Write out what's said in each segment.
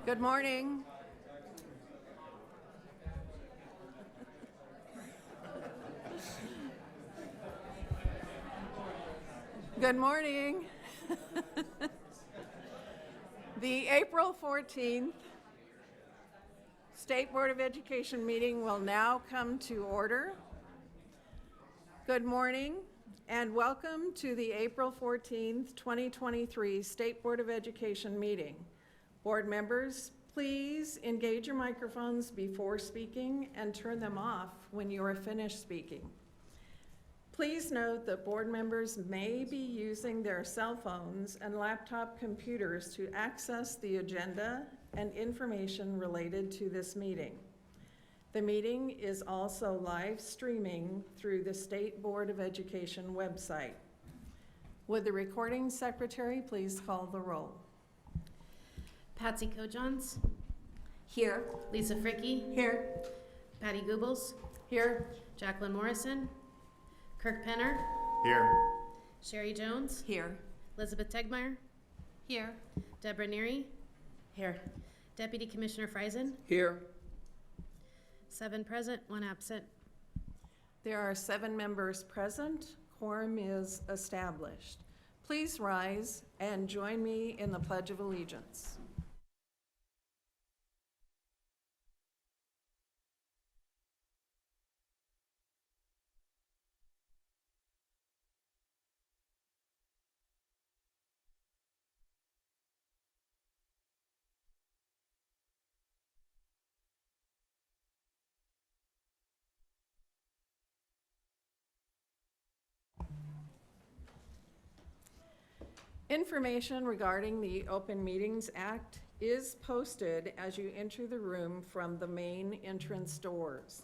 Good morning. Good morning. The April 14th State Board of Education meeting will now come to order. Good morning and welcome to the April 14th, 2023 State Board of Education meeting. Board members, please engage your microphones before speaking and turn them off when you are finished speaking. Please note that board members may be using their cell phones and laptop computers to access the agenda and information related to this meeting. The meeting is also live streaming through the State Board of Education website. Would the recording secretary please call the roll? Patsy Kojons. Here. Lisa Fricke. Here. Patty Goebbels. Here. Jacqueline Morrison. Kirk Penner. Here. Sherry Jones. Here. Elizabeth Tegmeyer. Here. Deborah Neary. Here. Deputy Commissioner Friesen. Here. 7 present, 1 absent. There are 7 members present. Quorum is established. Please rise and join me in the Pledge of Allegiance. Information regarding the Open Meetings Act is posted as you enter the room from the main entrance doors.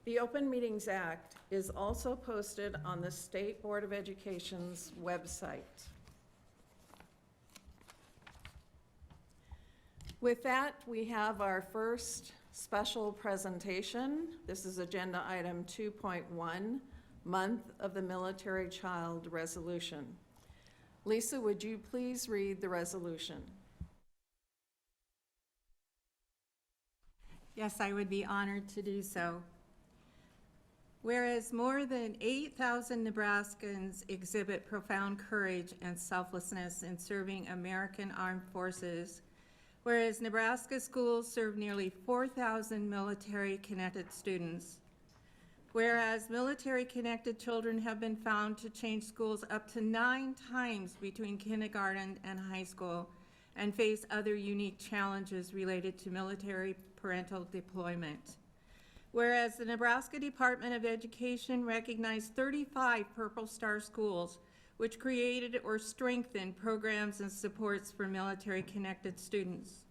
The Open Meetings Act is also posted on the State Board of Education's website. With that, we have our first special presentation. This is agenda item 2.1, Month of the Military Child Resolution. Lisa, would you please read the resolution? Yes, I would be honored to do so. Whereas more than 8,000 Nebraskans exhibit profound courage and selflessness in serving American armed forces, whereas Nebraska schools serve nearly 4,000 military-connected students, whereas military-connected children have been found to change schools up to 9 times between kindergarten and high school and face other unique challenges related to military parental deployment. Whereas the Nebraska Department of Education recognized 35 Purple Star schools which created or strengthened programs and supports for military-connected students.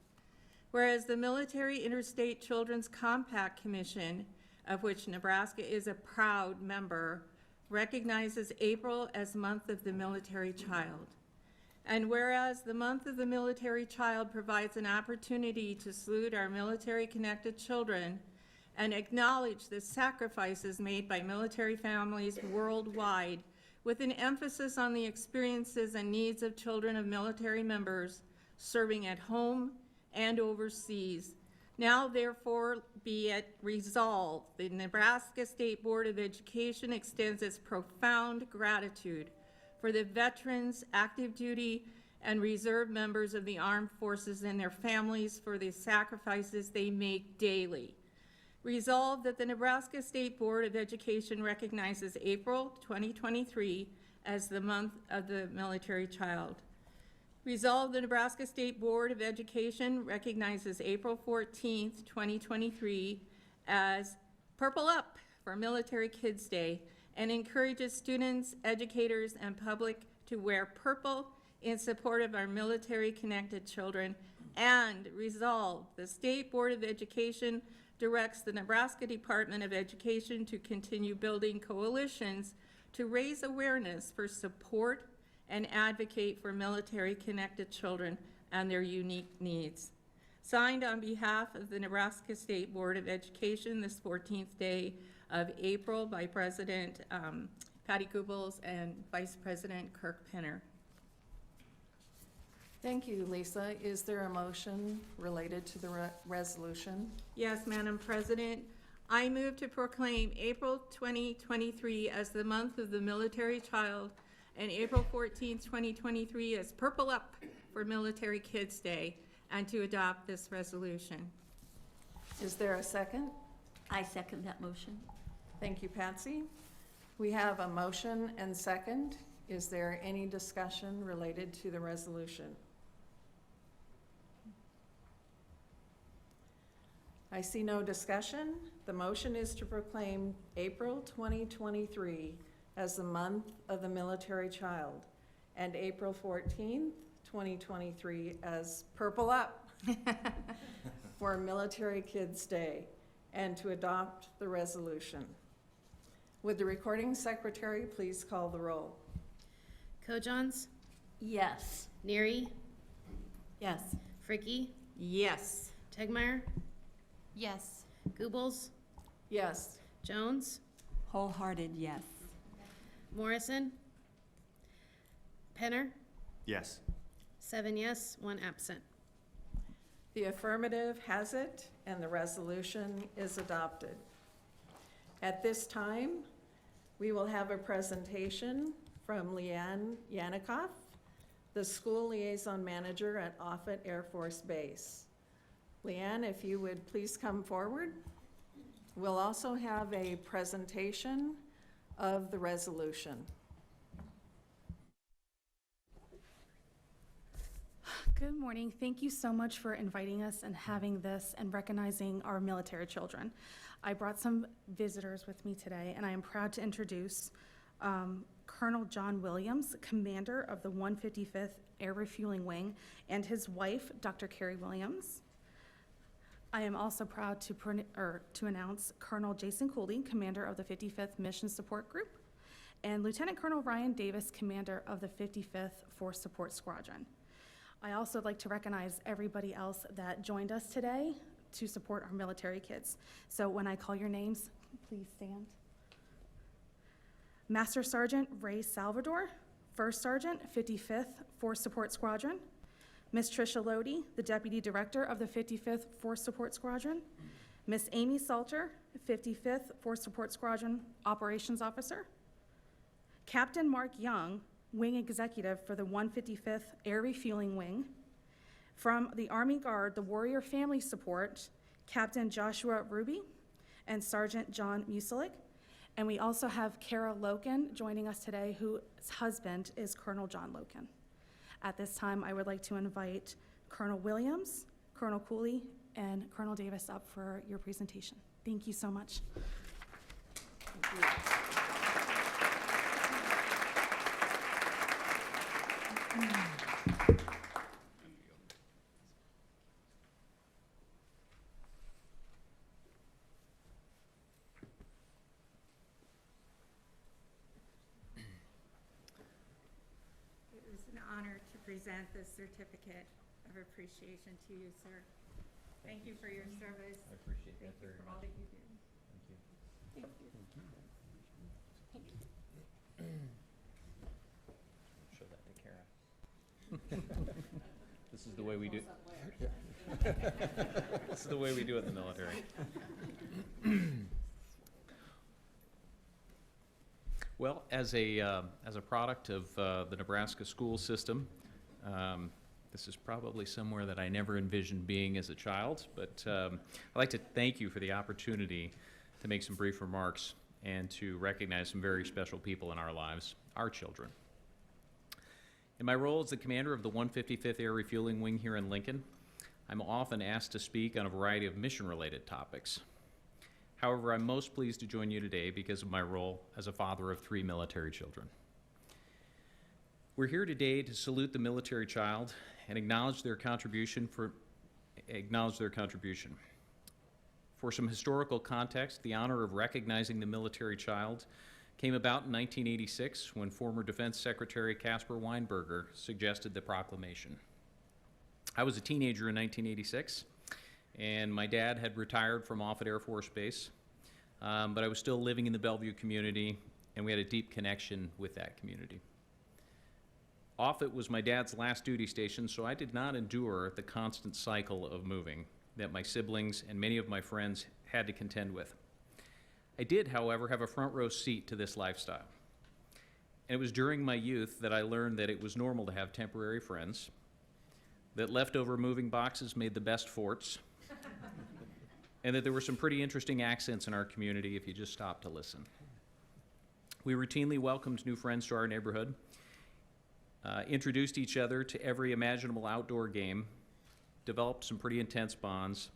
Whereas the Military Interstate Children's Compact Commission, of which Nebraska is a proud member, recognizes April as Month of the Military Child. And whereas the Month of the Military Child provides an opportunity to salute our military-connected children and acknowledge the sacrifices made by military families worldwide, with an emphasis on the experiences and needs of children of military members serving at home and overseas. Now, therefore, be it resolved, the Nebraska State Board of Education extends its profound gratitude for the veterans, active duty, and reserve members of the armed forces and their families for the sacrifices they make daily. Resolved that the Nebraska State Board of Education recognizes April 2023 as the Month of the Military Child. Resolved, the Nebraska State Board of Education recognizes April 14th, 2023 as Purple Up for Military Kids Day and encourages students, educators, and public to wear purple in support of our military-connected children. And resolved, the State Board of Education directs the Nebraska Department of Education to continue building coalitions to raise awareness for support and advocate for military-connected children and their unique needs. Signed on behalf of the Nebraska State Board of Education this 14th day of April by President Patty Goebbels and Vice President Kirk Penner. Thank you, Lisa. Is there a motion related to the resolution? Yes, Madam President. I move to proclaim April 2023 as the month of the military child and April 14th, 2023 as Purple Up for Military Kids Day, and to adopt this resolution. Is there a second? I second that motion. Thank you, Patsy. We have a motion and second. Is there any discussion related to the resolution? I see no discussion. The motion is to proclaim April 2023 as the month of the military child and April 14th, 2023 as Purple Up for Military Kids Day, and to adopt the resolution. Would the recording secretary please call the roll? Kojons, Yes. Neary, Yes. Fricky, Yes. Tegmeyer, Yes. Goebbels, Yes. Jones, Wholehearted yes. Morrison, Penner, Yes. 7 yes, 1 absent. The affirmative has it, and the resolution is adopted. At this time, we will have a presentation from Leanne Yanikoff, the School Liaison Manager at Offutt Air Force Base. Leanne, if you would please come forward. We'll also have a presentation of the resolution. Good morning. Thank you so much for inviting us and having this and recognizing our military children. I brought some visitors with me today, and I am proud to introduce Colonel John Williams, commander of the 155th Air Refueling Wing, and his wife, Dr. Carrie Williams. I am also proud to announce Colonel Jason Cooley, commander of the 55th Mission Support Group, and Lieutenant Colonel Ryan Davis, commander of the 55th Force Support Squadron. I also would like to recognize everybody else that joined us today to support our military kids. So when I call your names, please stand. Master Sergeant Ray Salvador, First Sergeant, 55th Force Support Squadron. Ms. Tricia Lodi, the Deputy Director of the 55th Force Support Squadron. Ms. Amy Salter, 55th Force Support Squadron Operations Officer. Captain Mark Young, Wing Executive for the 155th Air Refueling Wing. From the Army Guard, the Warrior Family Support, Captain Joshua Ruby and Sergeant John Muselig. And we also have Kara Loken joining us today, whose husband is Colonel John Loken. At this time, I would like to invite Colonel Williams, Colonel Cooley, and Colonel Davis up for your presentation. Thank you so much. Thank you. It was an honor to present this certificate of appreciation to you, sir. Thank you for your service. I appreciate that Thank you very for much. all that you do. Thank you. Thank you. Show that to Kara. This is the way we do. This is the way we do it in the military. Well, as a product of the Nebraska school system, this is probably somewhere that I never envisioned being as a child, but I'd like to thank you for the opportunity to make some brief remarks and to recognize some very special people in our lives, our children. In my role as the commander of the 155th Air Refueling Wing here in Lincoln, I'm often asked to speak on a variety of mission-related topics. However, I'm most pleased to join you today because of my role as a father of 3 military children. We're here today to salute the military child and acknowledge their contribution. For some historical context, the honor of recognizing the military child came about in 1986 when former Defense Secretary Caspar Weinberger suggested the proclamation. I was a teenager in 1986, and my dad had retired from Offutt Air Force Base, but I was still living in the Bellevue community, and we had a deep connection with that community. Offutt was my dad's last duty station, so I did not endure the constant cycle of moving that my siblings and many of my friends had to contend with. I did, however, have a front row seat to this lifestyle. And it was during my youth that I learned that it was normal to have temporary friends, that leftover moving boxes made the best forts, and that there were some pretty interesting accents in our community if you just stopped to listen. We routinely welcomed new friends to our neighborhood, introduced each other to every imaginable outdoor game, developed some pretty intense bonds,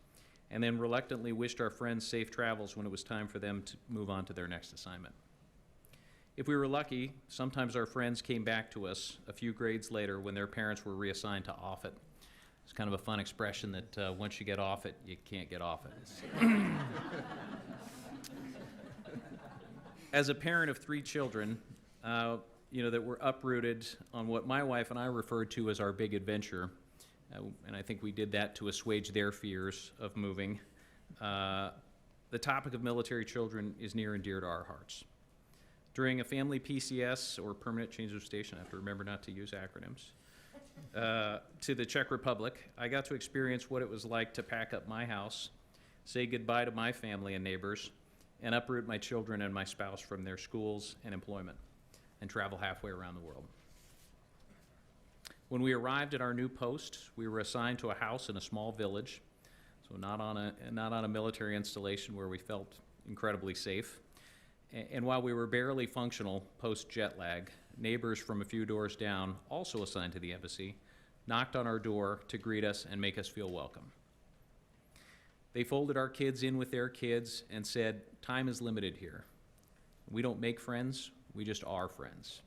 and then reluctantly wished our friends safe travels when it was time for them to move on to their next assignment. If we were lucky, sometimes our friends came back to us a few grades later when their parents were reassigned to Offutt. It's kind of a fun expression that once you get off it, you can't get off it. As a parent of 3 children, that were uprooted on what my wife and I referred to as our big adventure, and I think we did that to assuage their fears of moving. The topic of military children is near and dear to our hearts. During a family PCS, or permanent change of station, I have to remember not to use acronyms, to the Czech Republic, I got to experience what it was like to pack up my house, say goodbye to my family and neighbors, and uproot my children and my spouse from their schools and employment, and travel halfway around the world. When we arrived at our new post, we were assigned to a house in a small village, so not on a military installation where we felt incredibly safe. And while we were barely functional post-jet lag, neighbors from a few doors down, also assigned to the embassy, knocked on our door to greet us and make us feel welcome. They folded our kids in with their kids and said, "Time is limited here. We don't make friends, we just are friends."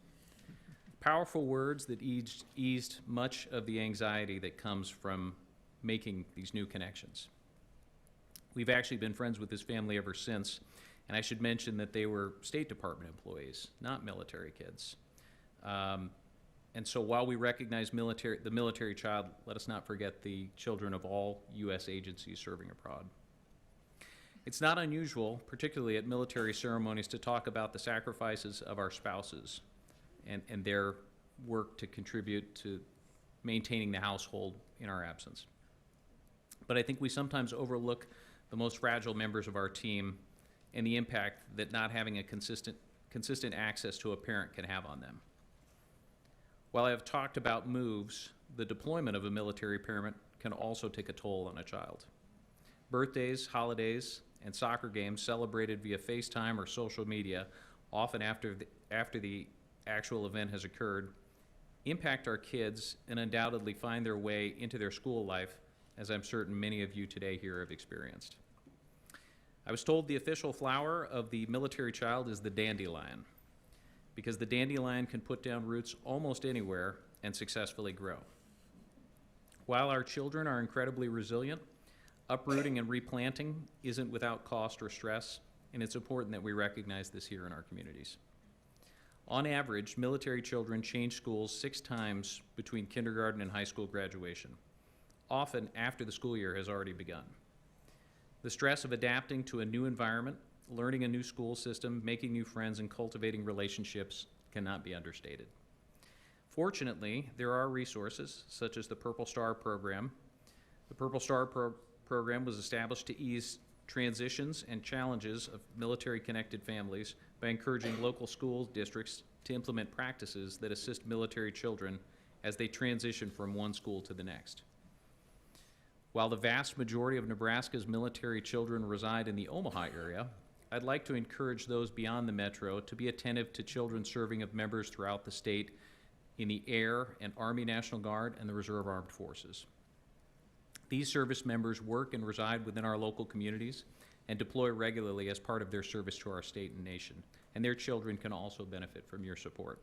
Powerful words that eased much of the anxiety that comes from making these new connections. We've actually been friends with this family ever since, and I should mention that they were State Department employees, not military kids. And so while we recognize the military child, let us not forget the children of all U.S. agencies serving abroad. It's not unusual, particularly at military ceremonies, to talk about the sacrifices of our spouses and their work to contribute to maintaining the household in our absence. But I think we sometimes overlook the most fragile members of our team and the impact that not having a consistent access to a parent can have on them. While I have talked about moves, the deployment of a military parent can also take a toll on a child. Birthdays, holidays, and soccer games celebrated via FaceTime or social media, often after the actual event has occurred, impact our kids and undoubtedly find their way into their school life, as I'm certain many of you today here have experienced. I was told the official flower of the military child is the dandelion, because the dandelion can put down roots almost anywhere and successfully grow. While our children are incredibly resilient, uprooting and replanting isn't without cost or stress, and it's important that we recognize this here in our communities. On average, military children change schools 6 times between kindergarten and high school graduation, often after the school year has already begun. The stress of adapting to a new environment, learning a new school system, making new friends, and cultivating relationships cannot be understated. Fortunately, there are resources such as the Purple Star program. The Purple Star program was established to ease transitions and challenges of military-connected families by encouraging local school districts to implement practices that assist military children as they transition from one school to the next. While the vast majority of Nebraska's military children reside in the Omaha area, I'd like to encourage those beyond the metro to be attentive to children serving of members throughout the state in the Air and Army National Guard and the Reserve Armed Forces. These service members work and reside within our local communities and deploy regularly as part of their service to our state and nation, and their children can also benefit from your support.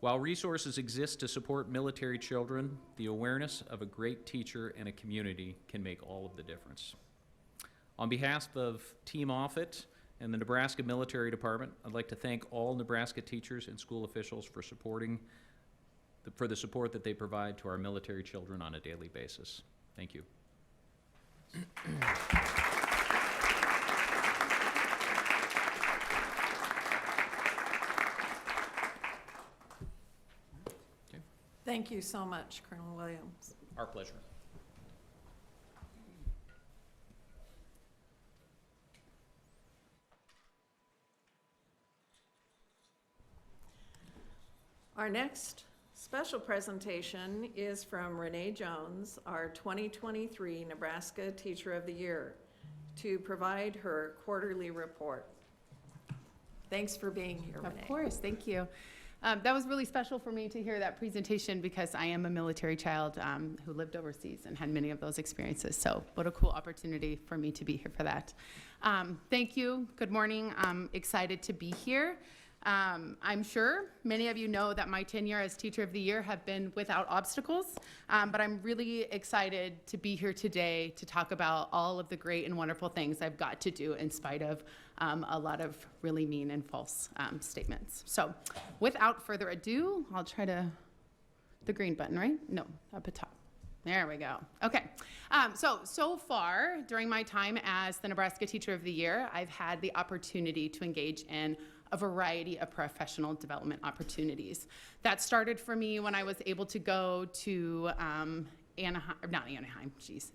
While resources exist to support military children, the awareness of a great teacher and a community can make all of the difference. On behalf of Team Offutt and the Nebraska Military Department, I'd like to thank all Nebraska teachers and school officials for the support that they provide to our military children on a daily basis. Thank you. Thank you so much, Colonel Williams. Our pleasure. Our next special presentation is from Renee Jones, our 2023 Nebraska Teacher of the Year, to provide her quarterly report. Thanks for being here, Renee. Of course, thank you. That was really special for me to hear that presentation because I am a military child who lived overseas and had many of those experiences. So what a cool opportunity for me to be here for that. Thank you. Good morning. I'm excited to be here. I'm sure many of you know that my tenure as Teacher of the Year have been without obstacles, but I'm really excited to be here today to talk about all of the great and wonderful things I've got to do in spite of a lot of really mean and false statements. So without further ado, I'll try to, the green button, right? No, up at top. There we go. Okay. So far during my time as the Nebraska Teacher of the Year, I've had the opportunity to engage in a variety of professional development opportunities. That started for me when I was able to go to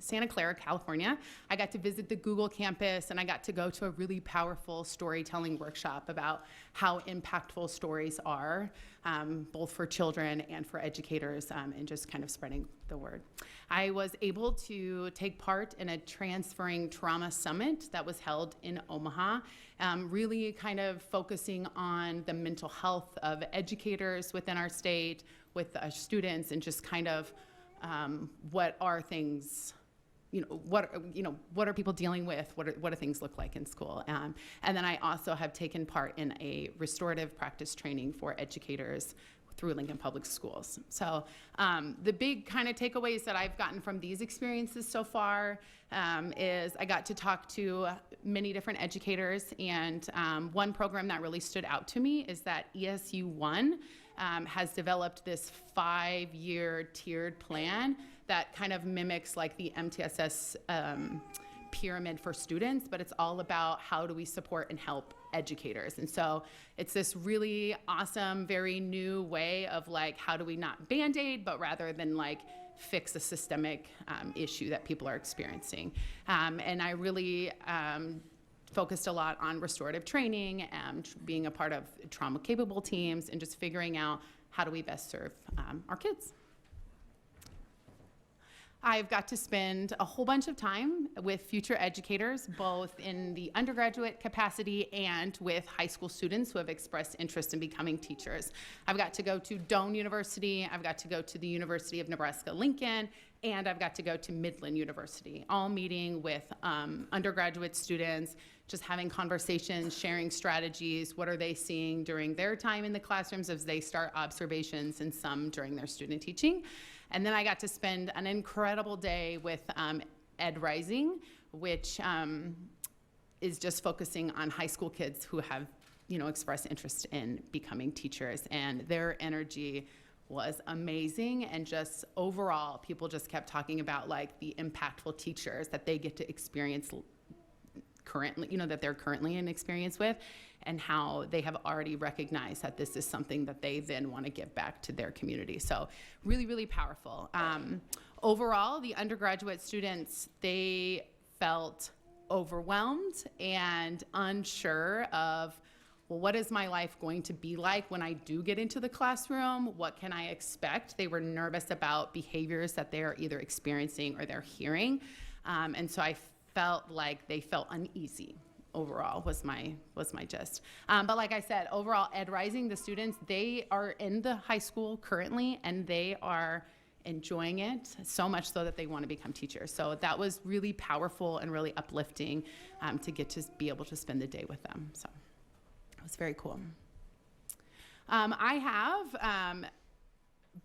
Santa Clara, California. I got to visit the Google campus and I got to go to a really powerful storytelling workshop about how impactful stories are, both for children and for educators, and just kind of spreading the word. I was able to take part in a Transferring Trauma Summit that was held in Omaha, really kind of focusing on the mental health of educators within our state, with students, and just kind of what are things, what are people dealing with? What do things look like in school? And then I also have taken part in a restorative practice training for educators through Lincoln Public Schools. So the big kind of takeaways that I've gotten from these experiences so far is I got to talk to many different educators, and one program that really stood out to me is that ESU1 has developed this 5-year tiered plan that kind of mimics like the MTSS pyramid for students, but it's all about how do we support and help educators. And so it's this really awesome, very new way of like, how do we not Band-Aid, but rather than like fix a systemic issue that people are experiencing. And I really focused a lot on restorative training and being a part of trauma-capable teams and just figuring out how do we best serve our kids. I've got to spend a whole bunch of time with future educators, both in the undergraduate capacity and with high school students who have expressed interest in becoming teachers. I've got to go to Doane University, I've got to go to the University of Nebraska-Lincoln, and I've got to go to Midland University, all meeting with undergraduate students, just having conversations, sharing strategies, what are they seeing during their time in the classrooms as they start observations, and some during their student teaching. And then I got to spend an incredible day with Ed Rising, which is just focusing on high school kids who have, expressed interest in becoming teachers. And their energy was amazing. And just overall, people just kept talking about like the impactful teachers that they get to experience currently, that they're currently in experience with, and how they have already recognized that this is something that they then want to give back to their community. So really, really powerful. Overall, the undergraduate students, they felt overwhelmed and unsure of, well, what is my life going to be like when I do get into the classroom? What can I expect? They were nervous about behaviors that they're either experiencing or they're hearing. And so I felt like they felt uneasy overall was my gist. But like I said, overall, Ed Rising, the students, they are in the high school currently, and they are enjoying it so much so that they want to become teachers. So that was really powerful and really uplifting to get to be able to spend the day with them. So it was very cool. I have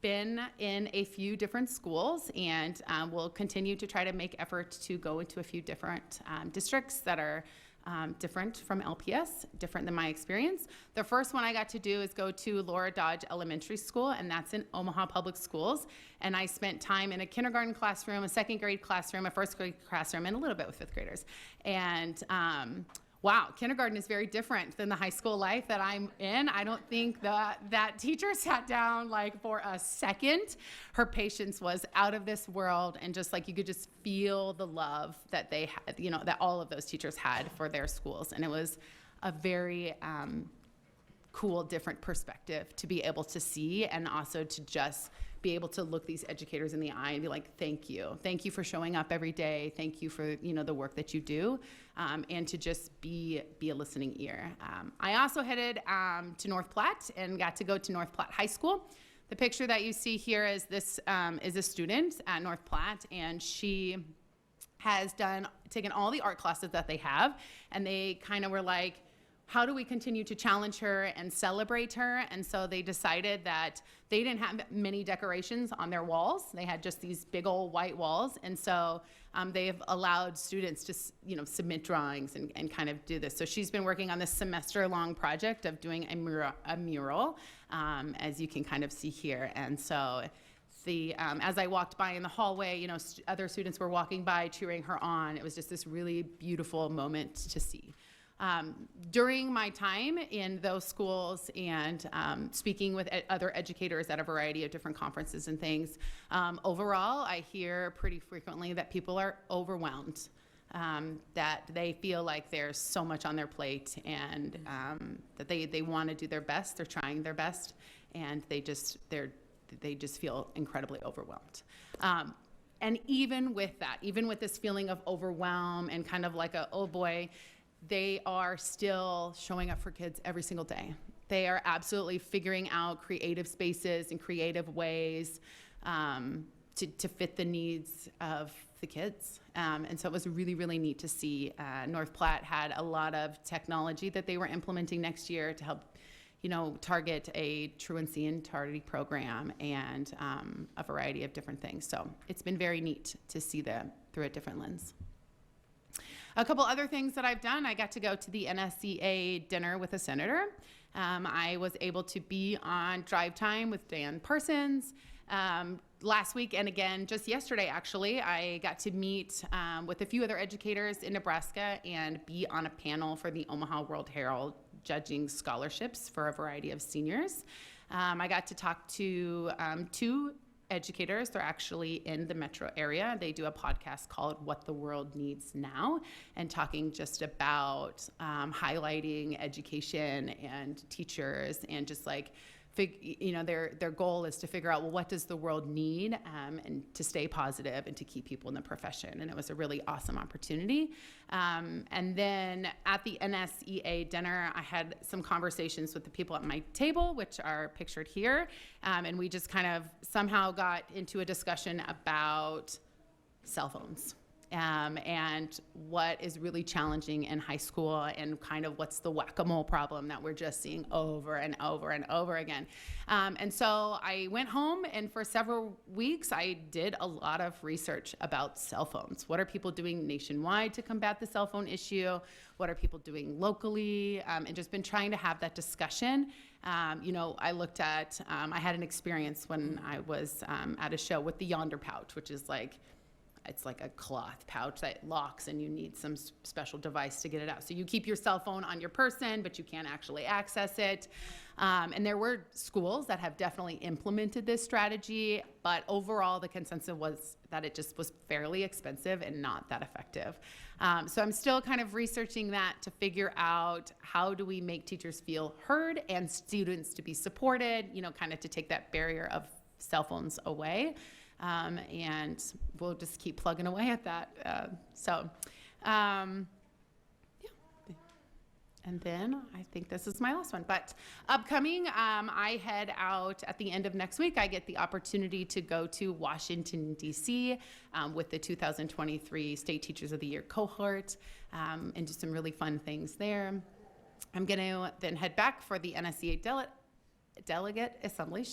been in a few different schools, and will continue to try to make efforts to go into a few different districts that are different from LPS, different than my experience. The first one I got to do is go to Laura Dodge Elementary School, and that's in Omaha Public Schools. And I spent time in a kindergarten classroom, a second grade classroom, a first grade classroom, and a little bit with fifth graders. And wow, kindergarten is very different than the high school life that I'm in. I don't think that teacher sat down like for a second. Her patience was out of this world, and just like you could just feel the love that they had, that all of those teachers had for their schools. And it was a very cool, different perspective to be able to see, and also to just be able to look these educators in the eye and be like, thank you for showing up every day, thank you for the work that you do, and to just be a listening ear. I also headed to North Platte and got to go to North Platte High School. The picture that you see here is is a student at North Platte, and she has taken all the art classes that they have, and they kind of were like, how do we continue to challenge her and celebrate her? And so they decided that they didn't have many decorations on their walls. They had just these big old white walls. And so they've allowed students to submit drawings and kind of do this. So she's been working on this semester-long project of doing a mural, as you can kind of see here. And so as I walked by in the hallway, other students were walking by cheering her on. It was just this really beautiful moment to see. During my time in those schools and speaking with other educators at a variety of different conferences and things, overall, I hear pretty frequently that people are overwhelmed, that they feel like there's so much on their plate, and that they want to do their best, they're trying their best, and they just feel incredibly overwhelmed. And even with that, even with this feeling of overwhelm and kind of like oh boy, they are still showing up for kids every single day. They are absolutely figuring out creative spaces and creative ways to fit the needs of the kids. And so it was really, really neat to see. North Platte had a lot of technology that they were implementing next year to help target a truancy and tardy program, and a variety of different things. So it's been very neat to see them through a different lens. A couple other things that I've done, I got to go to the NSCA dinner with a senator. I was able to be on Drive Time with Dan Parsons last week, and again just yesterday actually. I got to meet with a few other educators in Nebraska and be on a panel for the Omaha World Herald judging scholarships for a variety of seniors. I got to talk to two educators. They're actually in the metro area. They do a podcast called What the World Needs Now, and talking just about highlighting education and teachers, and just like their goal is to figure out, well, what does the world need, and to stay positive and to keep people in the profession. And it was a really awesome opportunity. And then at the NSEA dinner, I had some conversations with the people at my table, which are pictured here. And we just kind of somehow got into a discussion about cell phones. And what is really challenging in high school, and kind of what's the whack-a-mole problem that we're just seeing over and over and over again. And so I went home, and for several weeks I did a lot of research about cell phones. What are people doing nationwide to combat the cell phone issue? What are people doing locally? And just been trying to have that discussion. I looked at, I had an experience when I was at a show with the Yonder pouch, which is it's like a cloth pouch that locks, and you need some special device to get it out. So you keep your cell phone on your person, but you can't actually access it. And there were schools that have definitely implemented this strategy, but overall the consensus was that it just was fairly expensive and not that effective. So I'm still kind of researching that to figure out, how do we make teachers feel heard and students to be supported, kind of to take that barrier of cell phones away. And we'll just keep plugging away at that. Yeah. And then I think this is my last one. But upcoming, I head out at the end of next week. I get the opportunity to go to Washington, D.C. With the 2023 State Teachers of the Year cohort, and do some really fun things there. I'm going to then head back for the NSCA Delegate Assembly,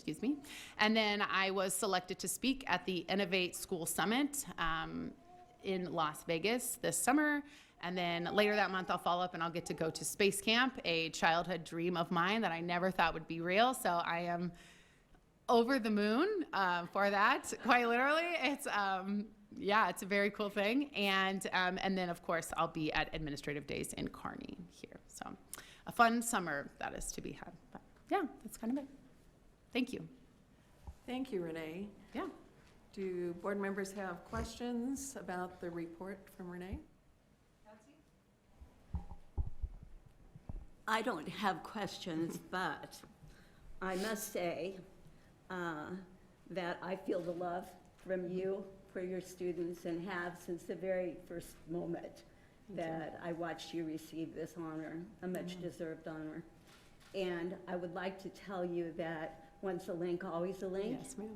and then I was selected to speak at the Innovate School Summit in Las Vegas this summer. And then later that month, I'll follow up and I'll get to go to Space Camp, a childhood dream of mine that I never thought would be real. So I am over the moon for that, quite literally. It's Yeah, it's a very cool thing. And then, of course, I'll be at Administrative Days in Kearney here. So a fun summer that is to be had. But yeah, that's kind of it. Thank you. Thank you, Renee. Yeah. Do board members have questions about the report from Renee? I don't have questions, but I must say that I feel the love from you for your students and have since the very first moment that I watched you receive this honor, a much deserved honor. And I would like to tell you that once a link, always a link. Yes, ma'am.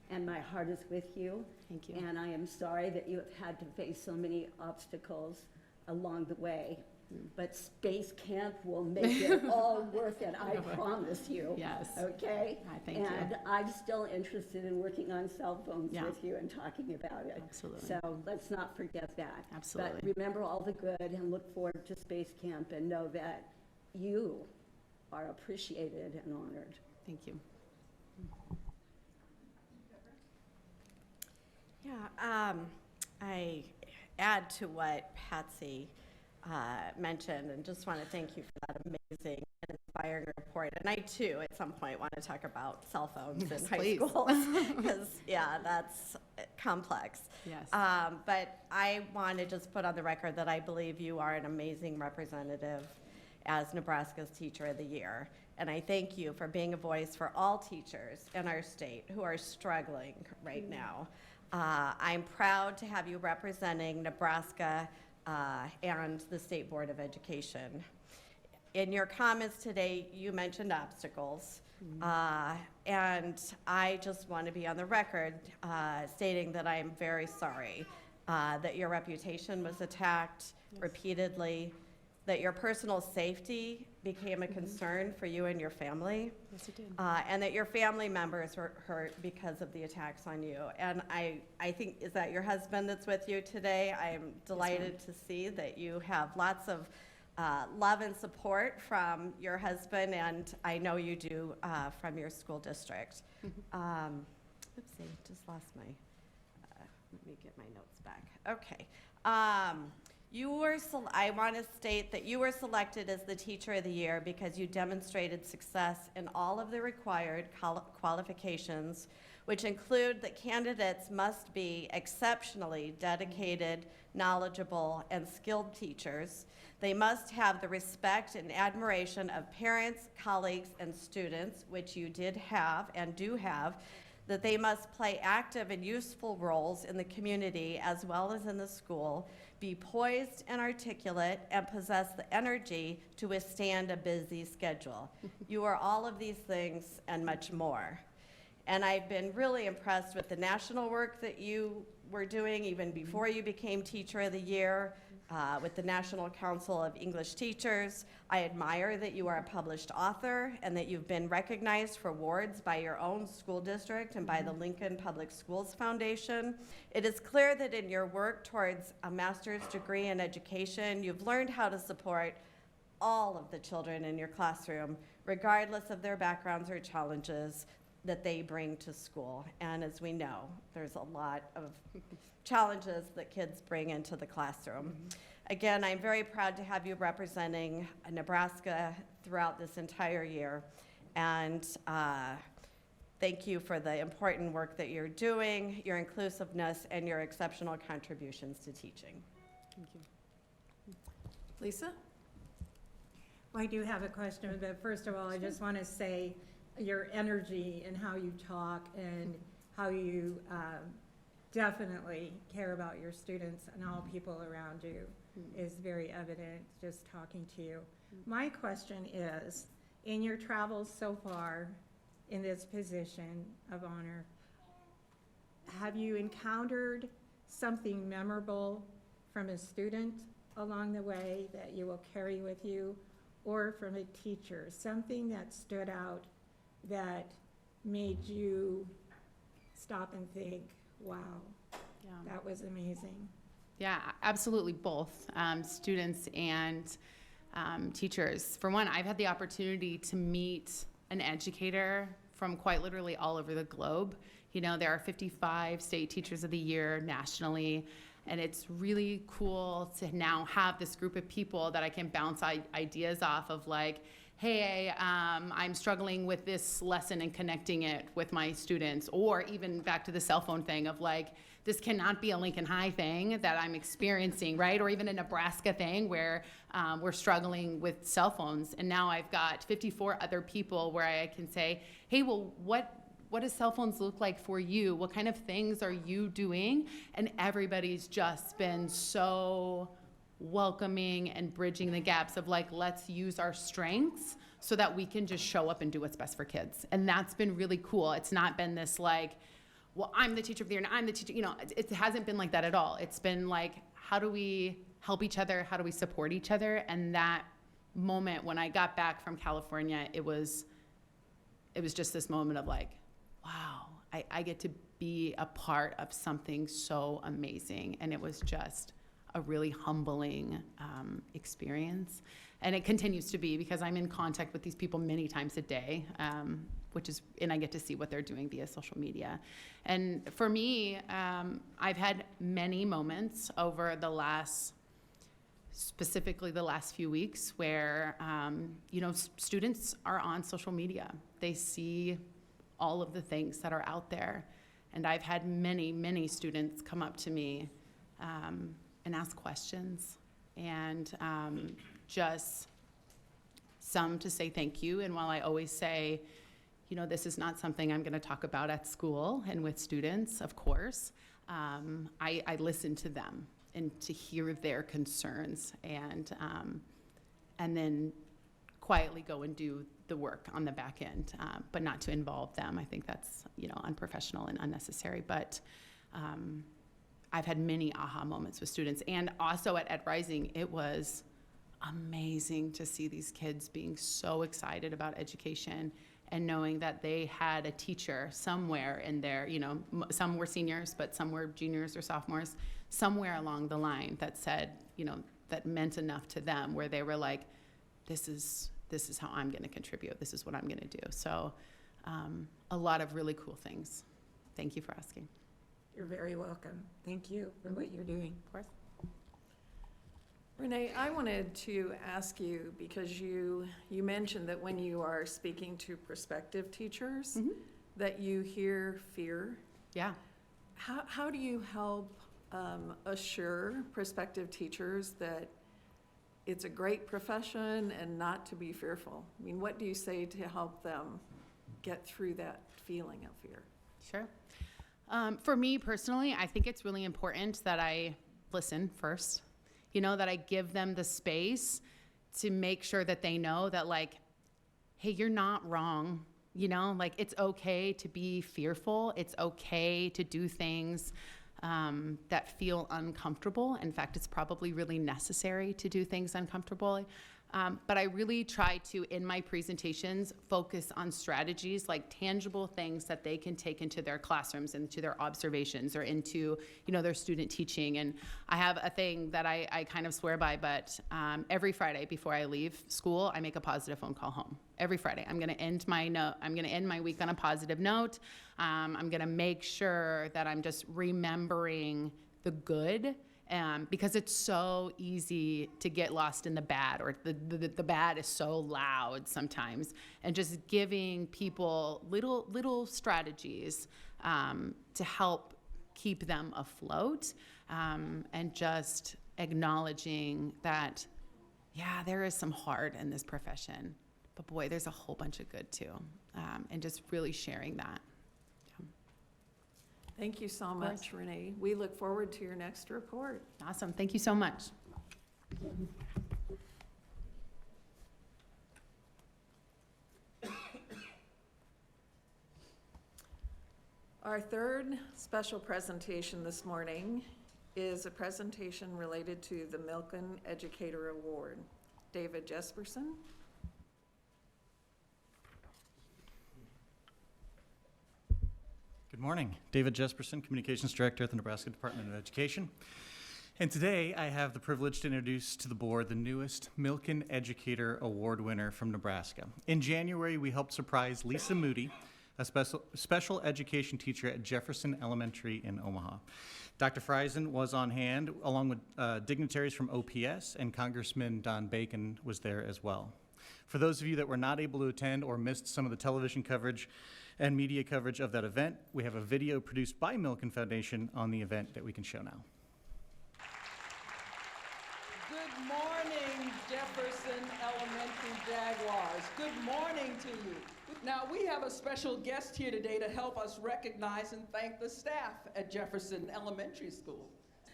And my heart is with you. Thank you. And I am sorry that you have had to face so many obstacles along the way. But Space Camp will make it all worth it, I promise you. Yes. Okay? Thank you. And I'm still interested in working on cell phones Yeah. with you and talking about it. Absolutely. So let's not forget that. Absolutely. But remember all the good and look forward to Space Camp and know that you are appreciated and honored. Thank you. Yeah, I add to what Patsy mentioned, and just want to thank you for that amazing and inspiring report. And I too, at some point, want to talk about cell phones Yes, in high please. schools, because yeah, that's complex. Yes. But I want to just put on the record that I believe you are an amazing representative as Nebraska's Teacher of the Year. And I thank you for being a voice for all teachers in our state who are struggling right now. I'm proud to have you representing Nebraska and the State Board of Education. In your comments today, you mentioned obstacles, and I just want to be on the record stating that I am very sorry that your reputation was attacked repeatedly, that your personal safety became a concern for you and your family. Yes, it did. And that your family members were hurt because of the attacks on you. And I think, is that your husband that's with you today? I'm delighted to see that you have lots of love and support from your husband, and I know you do from your school district. Oopsie, just lost my, let me get my notes back. Okay. I want to state that you were selected as the Teacher of the Year because you demonstrated success in all of the required qualifications, which include that candidates must be exceptionally dedicated, knowledgeable, and skilled teachers. They must have the respect and admiration of parents, colleagues, and students, which you did have and do have, that they must play active and useful roles in the community as well as in the school, be poised and articulate, and possess the energy to withstand a busy schedule. You are all of these things and much more. And I've been really impressed with the national work that you were doing even before you became Teacher of the Year, with the National Council of English Teachers. I admire that you are a published author and that you've been recognized for awards by your own school district and by the Lincoln Public Schools Foundation. It is clear that in your work towards a master's degree in education, you've learned how to support all of the children in your classroom, regardless of their backgrounds or challenges that they bring to school. And as we know, there's a lot of challenges that kids bring into the classroom. Again, I'm very proud to have you representing Nebraska throughout this entire year. And thank you for the important work that you're doing, your inclusiveness, and your exceptional contributions to teaching. Thank you. Lisa? Well, I do have a question, but first of all, I just want to say your energy and how you talk and how you definitely care about your students and all people around you is very evident just talking to you. My question is, in your travels so far in this position of honor, have you encountered something memorable from a student along the way that you will carry with you, or from a teacher, something that stood out that made you stop and think, wow, Yeah. that was amazing? Yeah, absolutely both, students and teachers. For one, I've had the opportunity to meet an educator from quite literally all over the globe You know, there are 55 state teachers of the year nationally, and it's really cool to now have this group of people that I can bounce ideas off of, like, hey, I'm struggling with this lesson and connecting it with my students, or even back to the cell phone thing of like, this cannot be a Lincoln High thing that I'm experiencing, right? Or even a Nebraska thing where we're struggling with cell phones. And now I've got 54 other people where I can say, hey, well, what does cell phones look like for you? What kind of things are you doing? And everybody's just been so welcoming and bridging the gaps of like, let's use our strengths so that we can just show up and do what's best for kids. And that's been really cool. It's not been this like, well, I'm the teacher of the year and I'm the teacher, you know, it hasn't been like that at all. It's been like, how do we help each other? How do we support each other? And that moment when I got back from California, it was just this moment of like, wow, I get to be a part of something so amazing. And it was just a really humbling experience. And it continues to be because I'm in contact with these people many times a day, and I get to see what they're doing via social media. And for me, I've had many moments over specifically the last few weeks where, students are on social media. They see all of the things that are out there. And I've had many, many students come up to me and ask questions, and just some to say thank you. And while I always say, you know, this is not something I'm going to talk about at school and with students, of course, I listen to them and to hear their concerns, and then quietly go and do the work on the back end, but not to involve them. I think that's, unprofessional and unnecessary. But I've had many aha moments with students. And also at Ed Rising, it was amazing to see these kids being so excited about education and knowing that they had a teacher somewhere in there, some were seniors, but some were juniors or sophomores, somewhere along the line that said, that meant enough to them where they were like, this is how I'm going to contribute. This is what I'm going to do. So a lot of really cool things. Thank you for asking. You're very welcome. Thank you for what you're doing. Of course. Renee, I wanted to ask you, because you mentioned that when you are speaking to prospective teachers, that you hear fear. Yeah. How do you help assure prospective teachers that it's a great profession and not to be fearful? I mean, what do you say to help them get through that feeling of fear? Sure. For me personally, I think it's really important that I listen first, that I give them the space to make sure that they know that, like, hey, you're not wrong. It's okay to be fearful. It's okay to do things that feel uncomfortable. In fact, it's probably really necessary to do things uncomfortable. But I really try to, in my presentations, focus on strategies, like tangible things that they can take into their classrooms, into their observations, or into, their student teaching. And I have a thing that I kind of swear by, but every Friday before I leave school, I make a positive phone call home. Every Friday, I'm going to end my week on a positive note. I'm going to make sure that I'm just remembering the good. Because it's so easy to get lost in the bad, or the bad is so loud sometimes, and just giving people little strategies to help keep them afloat, and just acknowledging that, yeah, there is some hard in this profession, but boy, there's a whole bunch of good too, and just really sharing that. Thank you so much, Renee. We look forward to your next report. Awesome. Thank you so much. Our third special presentation this morning is a presentation related to the Milken Educator Award. David Jesperson. Good morning. David Jesperson, Communications Director at the Nebraska Department of Education. And today I have the privilege to introduce to the board the newest Milken Educator Award winner from Nebraska. In January, we helped surprise Lisa Moody, a special education teacher at Jefferson Elementary in Omaha. Dr. Friesen was on hand, along with dignitaries from OPS, and Congressman Don Bacon was there as well. For those of you that were not able to attend or missed some of the television coverage and media coverage of that event, we have a video produced by Milken Foundation on the event that we can show now. Good morning, Jefferson Elementary Jaguars. Good morning to you. Now, we have a special guest here today to help us recognize and thank the staff at Jefferson Elementary School.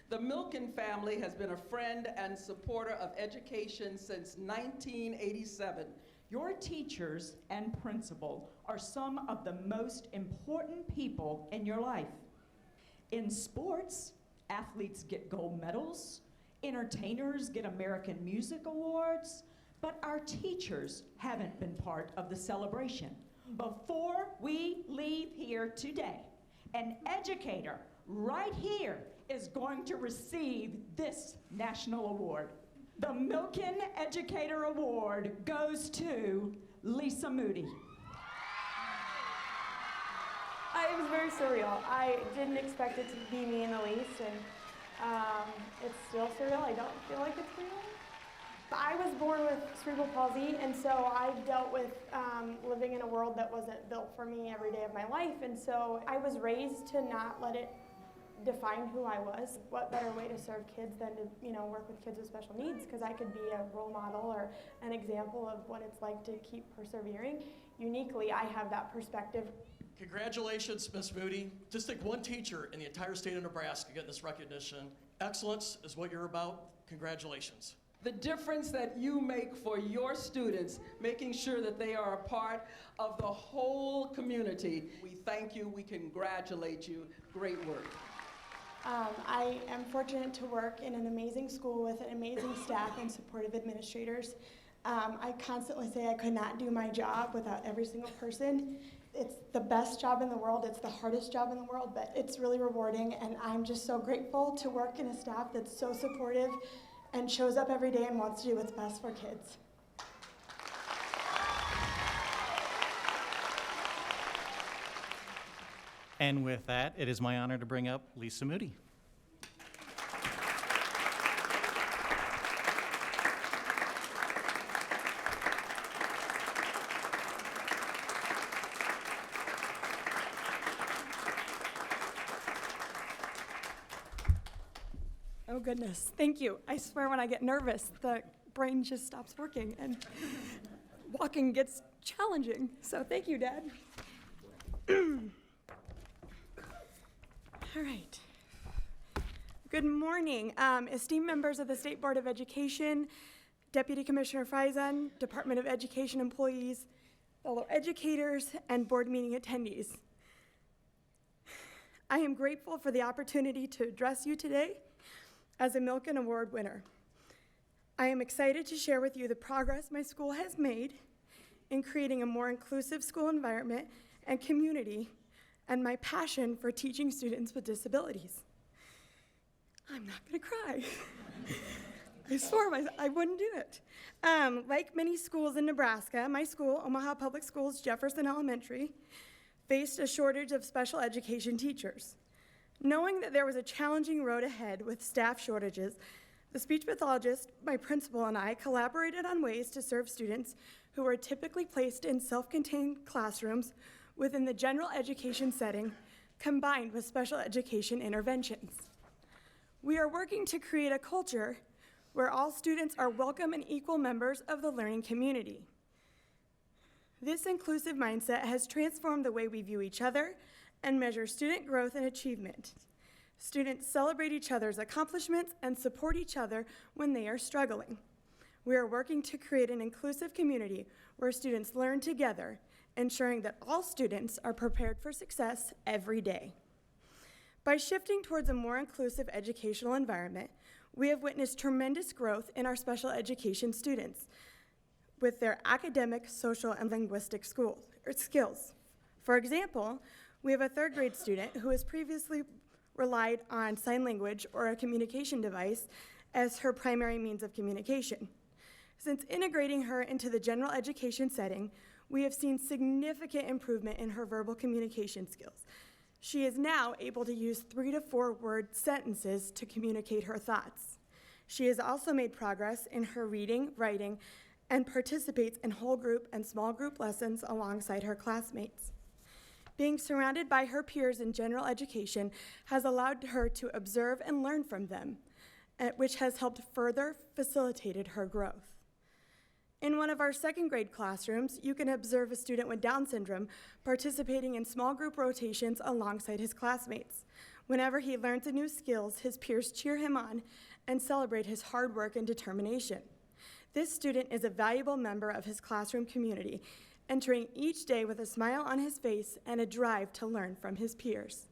The Milken family has been a friend and supporter of education since 1987. Your teachers and principal are some of the most important people in your life. In sports, athletes get gold medals, entertainers get American Music Awards, but our teachers haven't been part of the celebration. Before we leave here today, an educator right here is going to receive this national award. The Milken Educator Award goes to Lisa Moody. It was very surreal. I didn't expect it to be me in the least, and it's still surreal. I don't feel like it's real. I was born with cerebral palsy, and so I dealt with living in a world that wasn't built for me every day of my life, and so I was raised to not let it define who I was. What better way to serve kids than to, work with kids with special needs, because I could be a role model or an example of what it's like to keep persevering. Uniquely, I have that perspective. Congratulations, Ms. Moody. Just take one teacher in the entire state of Nebraska getting this recognition. Excellence is what you're about. Congratulations. The difference that you make for your students, making sure that they are a part of the whole community. We thank you, we congratulate you. Great work. I am fortunate to work in an amazing school with an amazing staff and supportive administrators. I constantly say I could not do my job without every single person. It's the best job in the world, it's the hardest job in the world, but it's really rewarding, and I'm just so grateful to work in a staff that's so supportive and shows up every day and wants to do what's best for kids. And with that, it is my honor to bring up Lisa Moody. Oh goodness, thank you. I swear when I get nervous, the brain just stops working and walking gets challenging. So thank you, Dad. All right. Good morning, esteemed members of the State Board of Education, Deputy Commissioner Friesen, Department of Education employees, fellow educators, and board meeting attendees. I am grateful for the opportunity to address you today as a Milken Award winner. I am excited to share with you the progress my school has made in creating a more inclusive school environment and community, and my passion for teaching students with disabilities. I'm not gonna cry. I swore I wouldn't do it. Like many schools in Nebraska, my school, Omaha Public Schools Jefferson Elementary, faced a shortage of special education teachers. Knowing that there was a challenging road ahead with staff shortages, the speech pathologist, my principal, and I collaborated on ways to serve students who were typically placed in self-contained classrooms within the general education setting, combined with special education interventions. We are working to create a culture where all students are welcome and equal members of the learning community. This inclusive mindset has transformed the way we view each other and measure student growth and achievement. Students celebrate each other's accomplishments and support each other when they are struggling. We are working to create an inclusive community where students learn together, ensuring that all students are prepared for success every day. By shifting towards a more inclusive educational environment, we have witnessed tremendous growth in our special education students with their academic, social, and linguistic skills. For example, we have a third grade student who has previously relied on sign language or a communication device as her primary means of communication. Since integrating her into the general education setting, we have seen significant improvement in her verbal communication skills. She is now able to use 3 to 4 word sentences to communicate her thoughts. She has also made progress in her reading, writing, and participates in whole group and small group lessons alongside her classmates. Being surrounded by her peers in general education has allowed her to observe and learn from them, which has helped further facilitated her growth. In one of our second grade classrooms, you can observe a student with Down syndrome participating in small group rotations alongside his classmates. Whenever he learns a new skills, his peers cheer him on and celebrate his hard work and determination. This student is a valuable member of his classroom community, entering each day with a smile on his face and a drive to learn from his peers.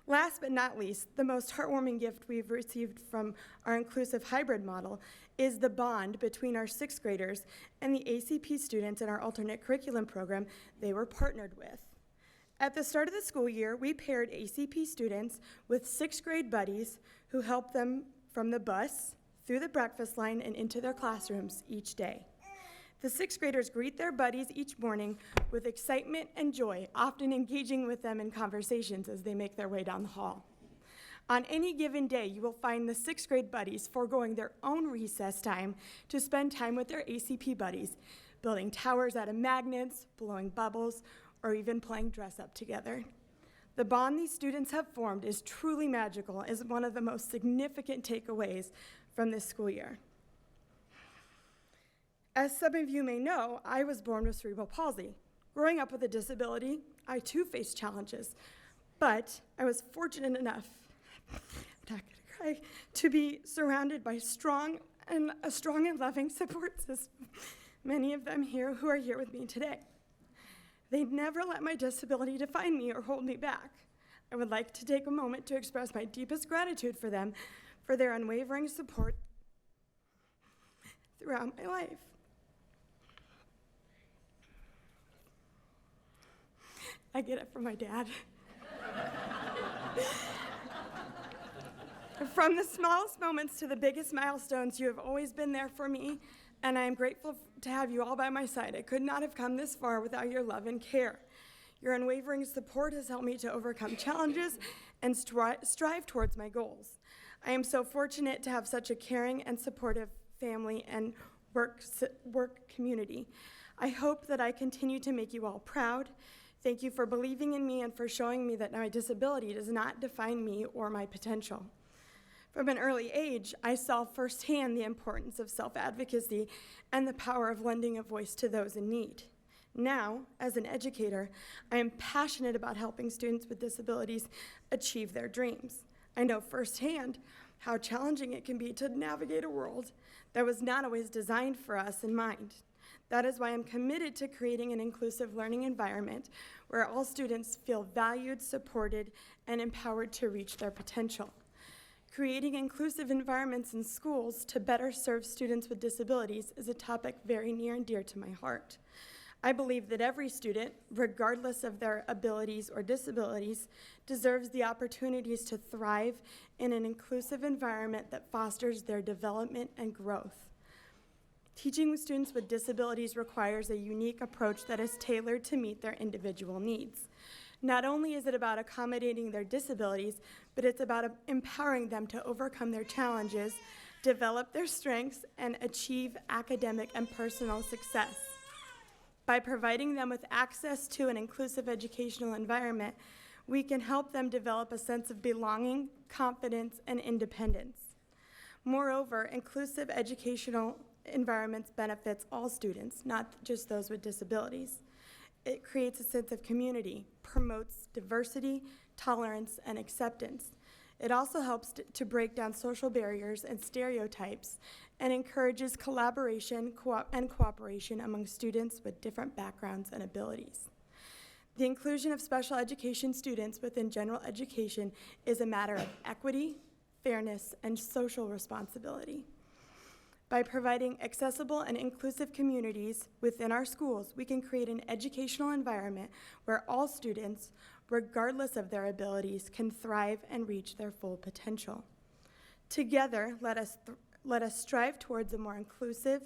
Last but not least, the most heartwarming gift we've received from our inclusive hybrid model is the bond between our 6th graders and the ACP students in our alternate curriculum program they were partnered with. At the start of the school year, we paired ACP students with 6th grade buddies who helped them from the bus, through the breakfast line, and into their classrooms each day. The 6th graders greet their buddies each morning with excitement and joy, often engaging with them in conversations as they make their way down the hall. On any given day, you will find the 6th grade buddies foregoing their own recess time to spend time with their ACP buddies, building towers out of magnets, blowing bubbles, or even playing dress up together. The bond these students have formed is truly magical, is one of the most significant takeaways from this school year. As some of you may know, I was born with cerebral palsy. Growing up with a disability, I too faced challenges, but I was fortunate enough, I'm not gonna cry, to be surrounded by a strong and loving support system, many of them here who are here with me today. They never let my disability define me or hold me back. I would like to take a moment to express my deepest gratitude for them, for their unwavering support throughout my life. I get it from my dad. From the smallest moments to the biggest milestones, you have always been there for me, and I am grateful to have you all by my side. I could not have come this far without your love and care. Your unwavering support has helped me to overcome challenges and strive towards my goals. I am so fortunate to have such a caring and supportive family and work community. I hope that I continue to make you all proud. Thank you for believing in me and for showing me that my disability does not define me or my potential. From an early age, I saw firsthand the importance of self-advocacy and the power of lending a voice to those in need. Now, as an educator, I am passionate about helping students with disabilities achieve their dreams. I know firsthand how challenging it can be to navigate a world that was not always designed for us in mind. That is why I'm committed to creating an inclusive learning environment where all students feel valued, supported, and empowered to reach their potential. Creating inclusive environments in schools to better serve students with disabilities is a topic very near and dear to my heart. I believe that every student, regardless of their abilities or disabilities, deserves the opportunities to thrive in an inclusive environment that fosters their development and growth. Teaching students with disabilities requires a unique approach that is tailored to meet their individual needs. Not only is it about accommodating their disabilities, but it's about empowering them to overcome their challenges, develop their strengths, and achieve academic and personal success. By providing them with access to an inclusive educational environment, we can help them develop a sense of belonging, confidence, and independence. Moreover, inclusive educational environments benefits all students, not just those with disabilities. It creates a sense of community, promotes diversity, tolerance, and acceptance. It also helps to break down social barriers and stereotypes and encourages collaboration and cooperation among students with different backgrounds and abilities. The inclusion of special education students within general education is a matter of equity, fairness, and social responsibility. By providing accessible and inclusive communities within our schools, we can create an educational environment where all students, regardless of their abilities, can thrive and reach their full potential. Together, let us strive towards a more inclusive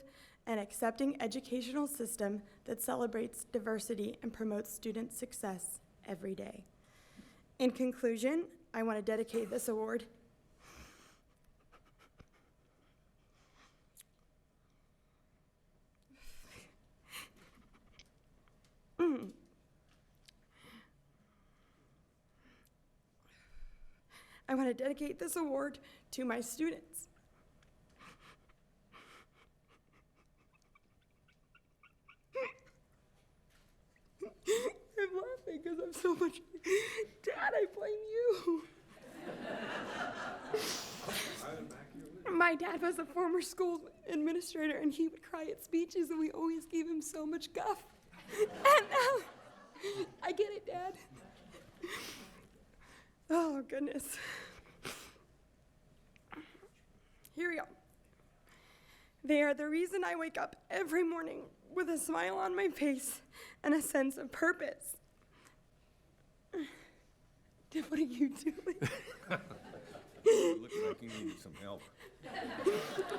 and accepting educational system that celebrates diversity and promotes student success every day. In conclusion, I want to dedicate this award to my students. I'm laughing because I'm so much. Dad, I blame you. My dad was a former school administrator, and he would cry at speeches, and we always gave him so much guff. And now, I get it, Dad. Oh, goodness. Here we go. They are the reason I wake up every morning with a smile on my face and a sense of purpose. What are you doing? Looks like you need some help.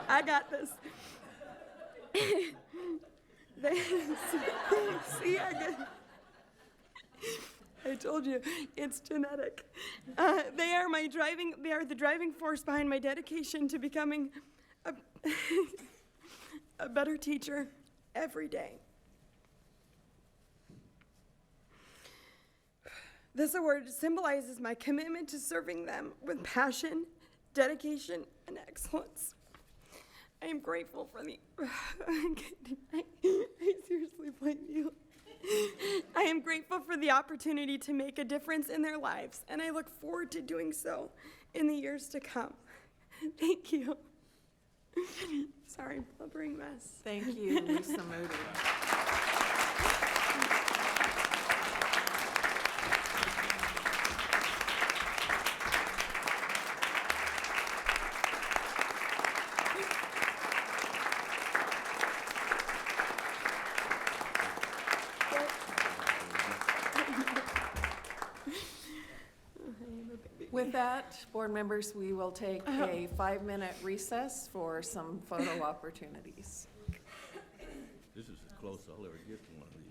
I got this. See, I told you, it's genetic. They are the driving force behind my dedication to becoming a better teacher every day. This award symbolizes my commitment to serving them with passion, dedication, and excellence. I am grateful for the, I seriously blame you. I am grateful for the opportunity to make a difference in their lives, and I look forward to doing so in the years to come. Thank you. Sorry, blubbering mess. Thank you, Lisa Moody. With that, board members, we will take a 5-minute recess for some photo opportunities. This is as close as I'll ever get to one of these.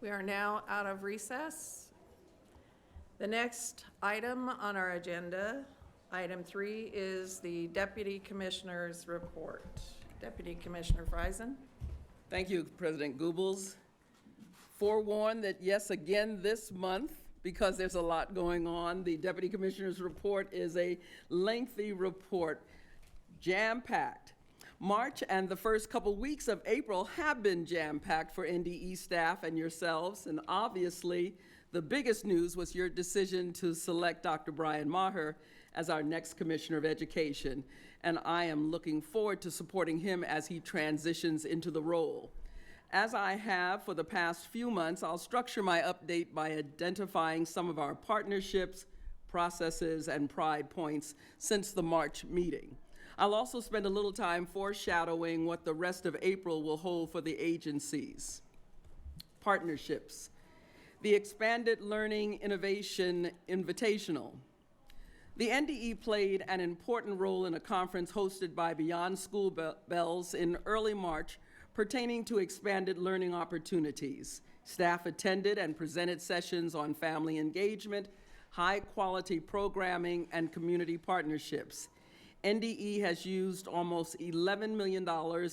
We are now out of recess. The next item on our agenda, item 3, is the Deputy Commissioner's report. Deputy Commissioner Friesen. Thank you, President Goebbels. Forewarned that, yes, again this month, because there's a lot going on, the Deputy Commissioner's report is a lengthy report, jam-packed. March and the first couple weeks of April have been jam-packed for NDE staff and yourselves, and obviously the biggest news was your decision to select Dr. Brian Maher as our next Commissioner of Education, and I am looking forward to supporting him as he transitions into the role. As I have for the past few months, I'll structure my update by identifying some of our partnerships, processes, and pride points since the March meeting. I'll also spend a little time foreshadowing what the rest of April will hold for the agencies. Partnerships. The Expanded Learning Innovation Invitational. The NDE played an important role in a conference hosted by Beyond School Bells in early March pertaining to expanded learning opportunities. Staff attended and presented sessions on family engagement, high-quality programming, and community partnerships. NDE has used almost $11 million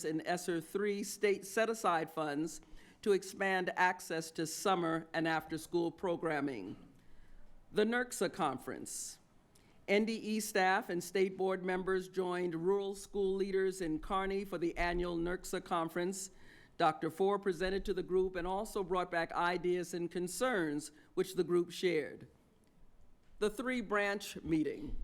in ESSER 3 state set-aside funds to expand access to summer and after-school programming. The NERCSA Conference. NDE staff and state board members joined rural school leaders in Kearney for the annual NERCSA Conference. Dr. Ford presented to the group and also brought back ideas and concerns which the group shared. The 3-branch meeting.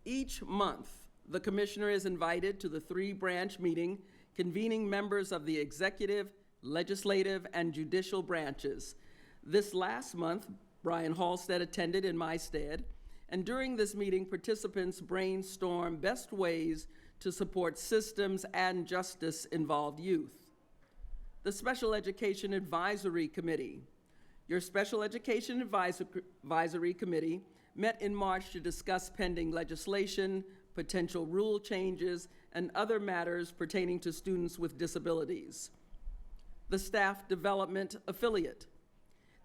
Each month, the commissioner is invited to the 3-branch meeting, convening members of the executive, legislative, and judicial branches. This last month, Brian Halstead attended in my stead, And during this meeting, participants brainstorm best ways to support systems and justice-involved youth. The Special Education Advisory Committee. Your Special Education Advisory Committee met in March to discuss pending legislation, potential rule changes, and other matters pertaining to students with disabilities. The Staff Development Affiliate.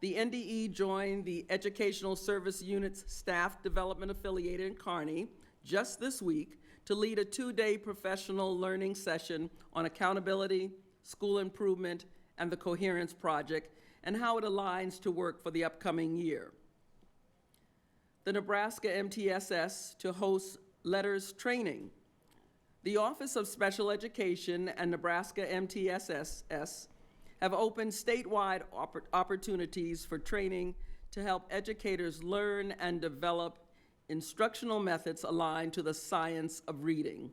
The NDE joined the Educational Service Unit's Staff Development Affiliate in Kearney just this week to lead a 2-day professional learning session on accountability, school improvement, and the Coherence Project, and how it aligns to work for the upcoming year. The Nebraska MTSS to host letters training. The Office of Special Education and Nebraska MTSS have opened statewide opportunities for training to help educators learn and develop instructional methods aligned to the science of reading.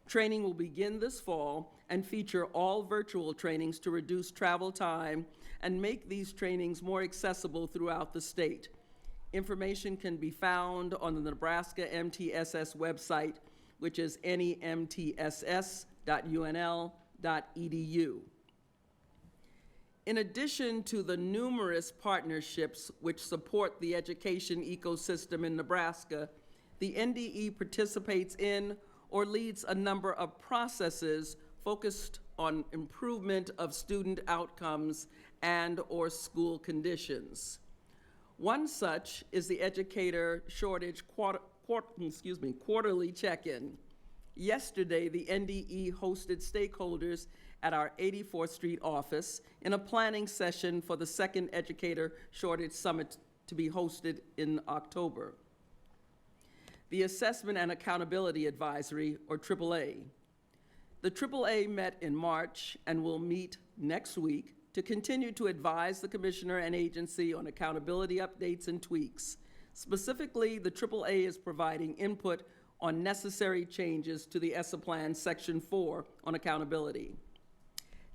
Training will begin this fall and feature all virtual trainings to reduce travel time and make these trainings more accessible throughout the state. Information can be found on the Nebraska MTSS website, which is nemtss.unl.edu. In addition to the numerous partnerships which support the education ecosystem in Nebraska, the NDE participates in or leads a number of processes focused on improvement of student outcomes and/or school conditions. One such is the Educator Shortage Quarterly Check-In. Yesterday, the NDE hosted stakeholders at our 84th Street office in a planning session for the second Educator Shortage Summit to be hosted in October. The Assessment and Accountability Advisory, or AAA. The AAA met in March and will meet next week to continue to advise the Commissioner and agency on accountability updates and tweaks. Specifically, the AAA is providing input on necessary changes to the ESSA Plan Section 4 on accountability.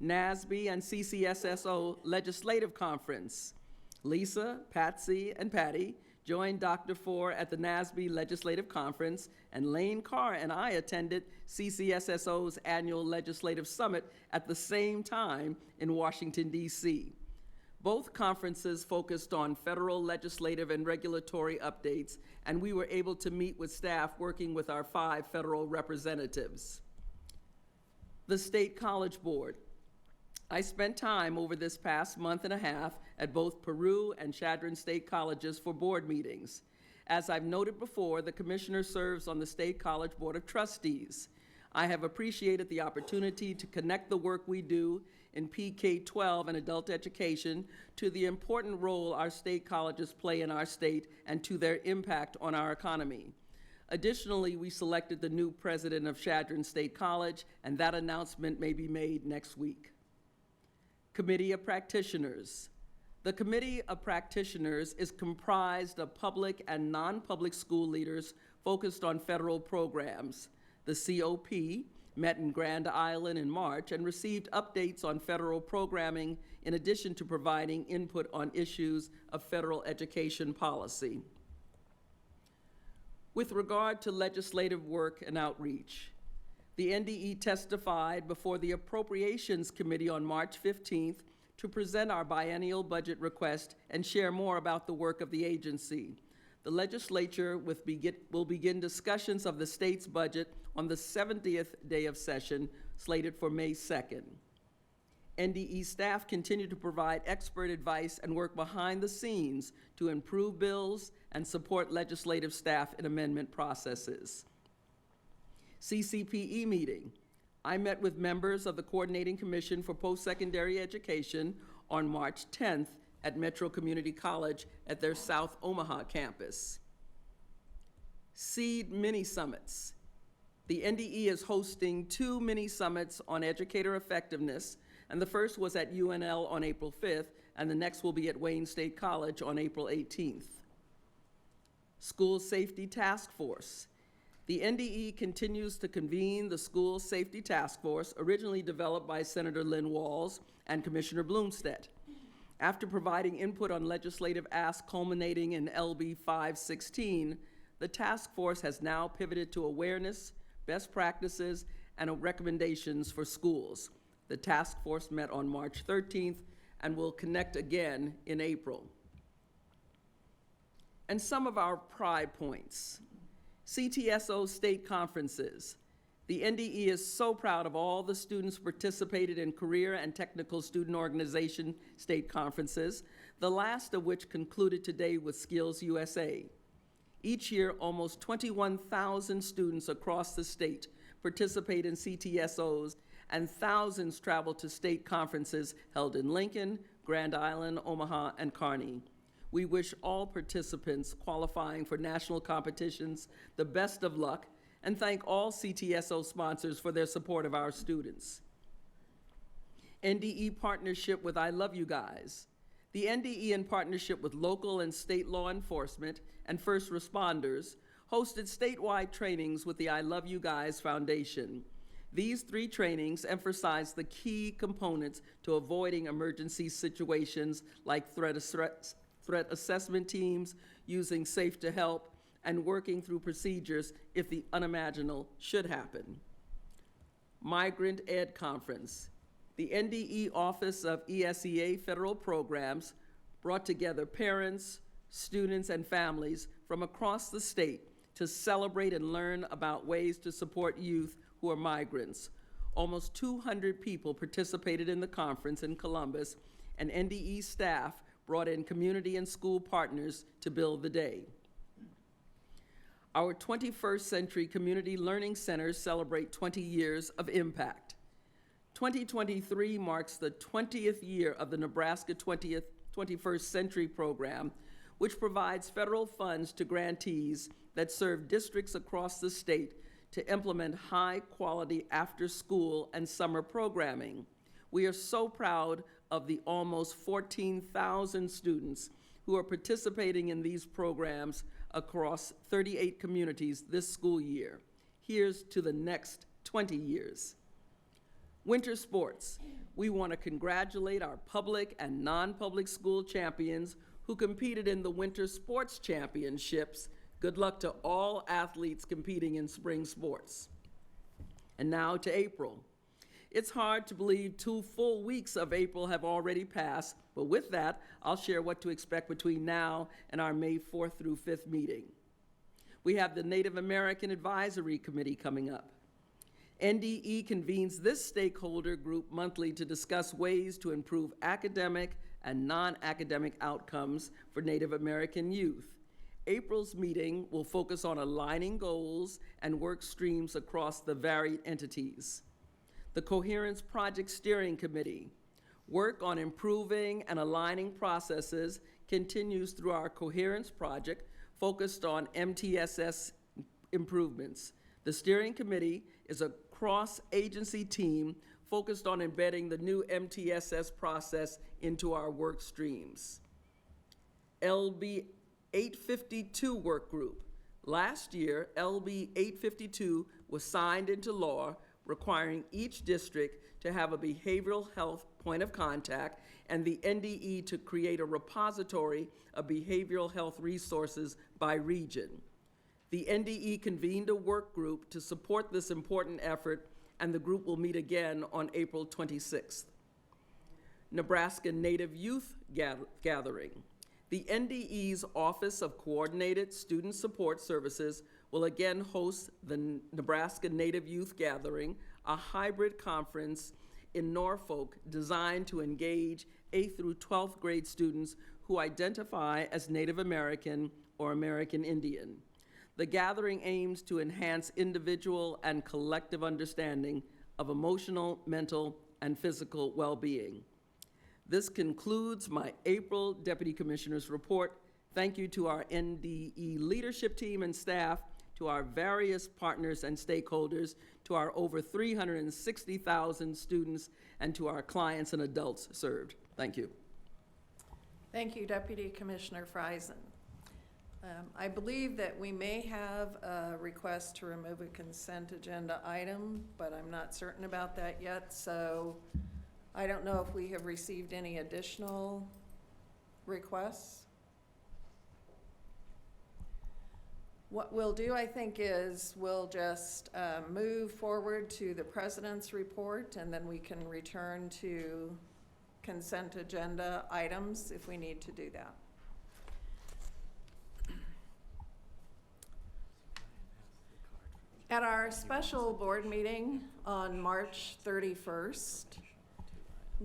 NASB and CCSSO Legislative Conference. Lisa, Patsy, and Patty joined Dr. Four at the NASB Legislative Conference, and Lane Carr and I attended CCSSO's annual Legislative Summit at the same time in Washington, D.C. Both conferences focused on federal legislative and regulatory updates, and we were able to meet with staff working with our 5 federal representatives. The State College Board. I spent time over this past month and a half at both Peru and Chadron State Colleges for board meetings. As I've noted before, the Commissioner serves on the State College Board of Trustees. I have appreciated the opportunity to connect the work we do in PK-12 and adult education to the important role our state colleges play in our state and to their impact on our economy. Additionally, we selected the new president of Chadron State College, and that announcement may be made next week. Committee of Practitioners. The Committee of Practitioners is comprised of public and non-public school leaders focused on federal programs. The COP met in Grand Island in March and received updates on federal programming in addition to providing input on issues of federal education policy. With regard to legislative work and outreach, the NDE testified before the Appropriations Committee on March 15th to present our biennial budget request and share more about the work of the agency. The legislature will begin discussions of the state's budget on the 70th day of session, slated for May 2nd. NDE staff continue to provide expert advice and work behind the scenes to improve bills and support legislative staff in amendment processes. CCPE meeting. I met with members of the Coordinating Commission for Post-Secondary Education on March 10th at Metro Community College at their South Omaha campus. SEED mini-summits. The NDE is hosting 2 mini-summits on educator effectiveness, and the first was at UNL on April 5th, and the next will be at Wayne State College on April 18th. School Safety Task Force. The NDE continues to convene the School Safety Task Force, originally developed by Senator Lynn Walls and Commissioner Bloomstead. After providing input on legislative asks culminating in LB 516, The task force has now pivoted to awareness, best practices, and recommendations for schools. The task force met on March 13th and will connect again in April. And some of our pride points. CTSO state conferences. The NDE is so proud of all the students who participated in career and technical student organization state conferences, the last of which concluded today with Skills USA. Each year, almost 21,000 students across the state participate in CTSOs, and thousands travel to state conferences held in Lincoln, Grand Island, Omaha, and Kearney. We wish all participants qualifying for national competitions the best of luck and thank all CTSO sponsors for their support of our students. NDE partnership with I Love You Guys. The NDE, in partnership with local and state law enforcement and first responders, hosted statewide trainings with the I Love You Guys Foundation. These 3 trainings emphasize the key components to avoiding emergency situations like threat assessment teams, using Safe to Help, and working through procedures if the unimaginable should happen. Migrant Ed Conference. The NDE Office of ESEA Federal Programs brought together parents, students, and families from across the state to celebrate and learn about ways to support youth who are migrants. Almost 200 people participated in the conference in Columbus, and NDE staff brought in community and school partners to build the day. Our 21st Century Community Learning Centers celebrate 20 years of impact. 2023 marks the 20th year of the Nebraska 21st Century Program, which provides federal funds to grantees that serve districts across the state to implement high-quality after-school and summer programming. We are so proud of the almost 14,000 students who are participating in these programs across 38 communities this school year. Here's to the next 20 years. Winter sports. We want to congratulate our public and non-public school champions who competed in the Winter Sports Championships. Good luck to all athletes competing in spring sports. And now to April. It's hard to believe 2 full weeks of April have already passed, but with that, I'll share what to expect between now and our May 4th through 5th meeting. We have the Native American Advisory Committee coming up. NDE convenes this stakeholder group monthly to discuss ways to improve academic and non-academic outcomes for Native American youth. April's meeting will focus on aligning goals and work streams across the varied entities. The Coherence Project Steering Committee. Work on improving and aligning processes continues through our Coherence Project focused on MTSS improvements. The Steering Committee is a cross-agency team focused on embedding the new MTSS process into our work streams. LB 852 Work Group. Last year, LB 852 was signed into law, requiring each district to have a behavioral health point of contact and the NDE to create a repository of behavioral health resources by region. The NDE convened a work group to support this important effort, and the group will meet again on April 26th. Nebraska Native Youth Gathering. The NDE's Office of Coordinated Student Support Services will again host the Nebraska Native Youth Gathering, a hybrid conference in Norfolk designed to engage 8th through 12th grade students who identify as Native American or American Indian. The gathering aims to enhance individual and collective understanding of emotional, mental, and physical well-being. This concludes my April Deputy Commissioner's report. Thank you to our NDE leadership team and staff, to our various partners and stakeholders, to our over 360,000 students, and to our clients and adults served. Thank you. Thank you, Deputy Commissioner Friesen. I believe that we may have a request to remove a consent agenda item, but I'm not certain about that yet, so I don't know if we have received any additional requests. What we'll do, I think, is we'll just move forward to the president's report, and then we can return to consent agenda items if we need to do that. At our special board meeting on March 31st,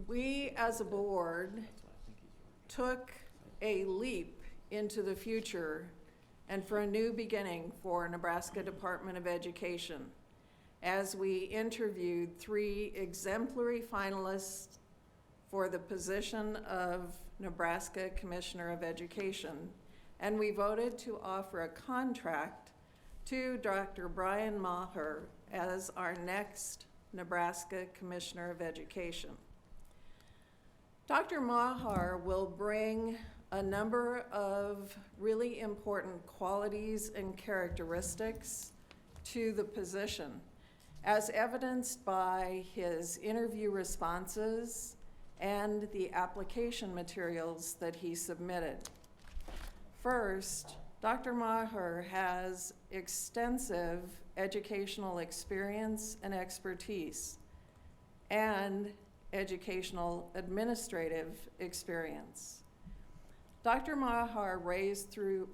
we as a board took a leap into the future and for a new beginning for Nebraska Department of Education as we interviewed 3 exemplary finalists for the position of Nebraska Commissioner of Education, and we voted to offer a contract to Dr. Brian Maher as our next Nebraska Commissioner of Education. Dr. Maher will bring a number of really important qualities and characteristics to the position, as evidenced by his interview responses and the application materials that he submitted. First, Dr. Maher has extensive educational experience and expertise and educational administrative experience. Dr. Maher raised through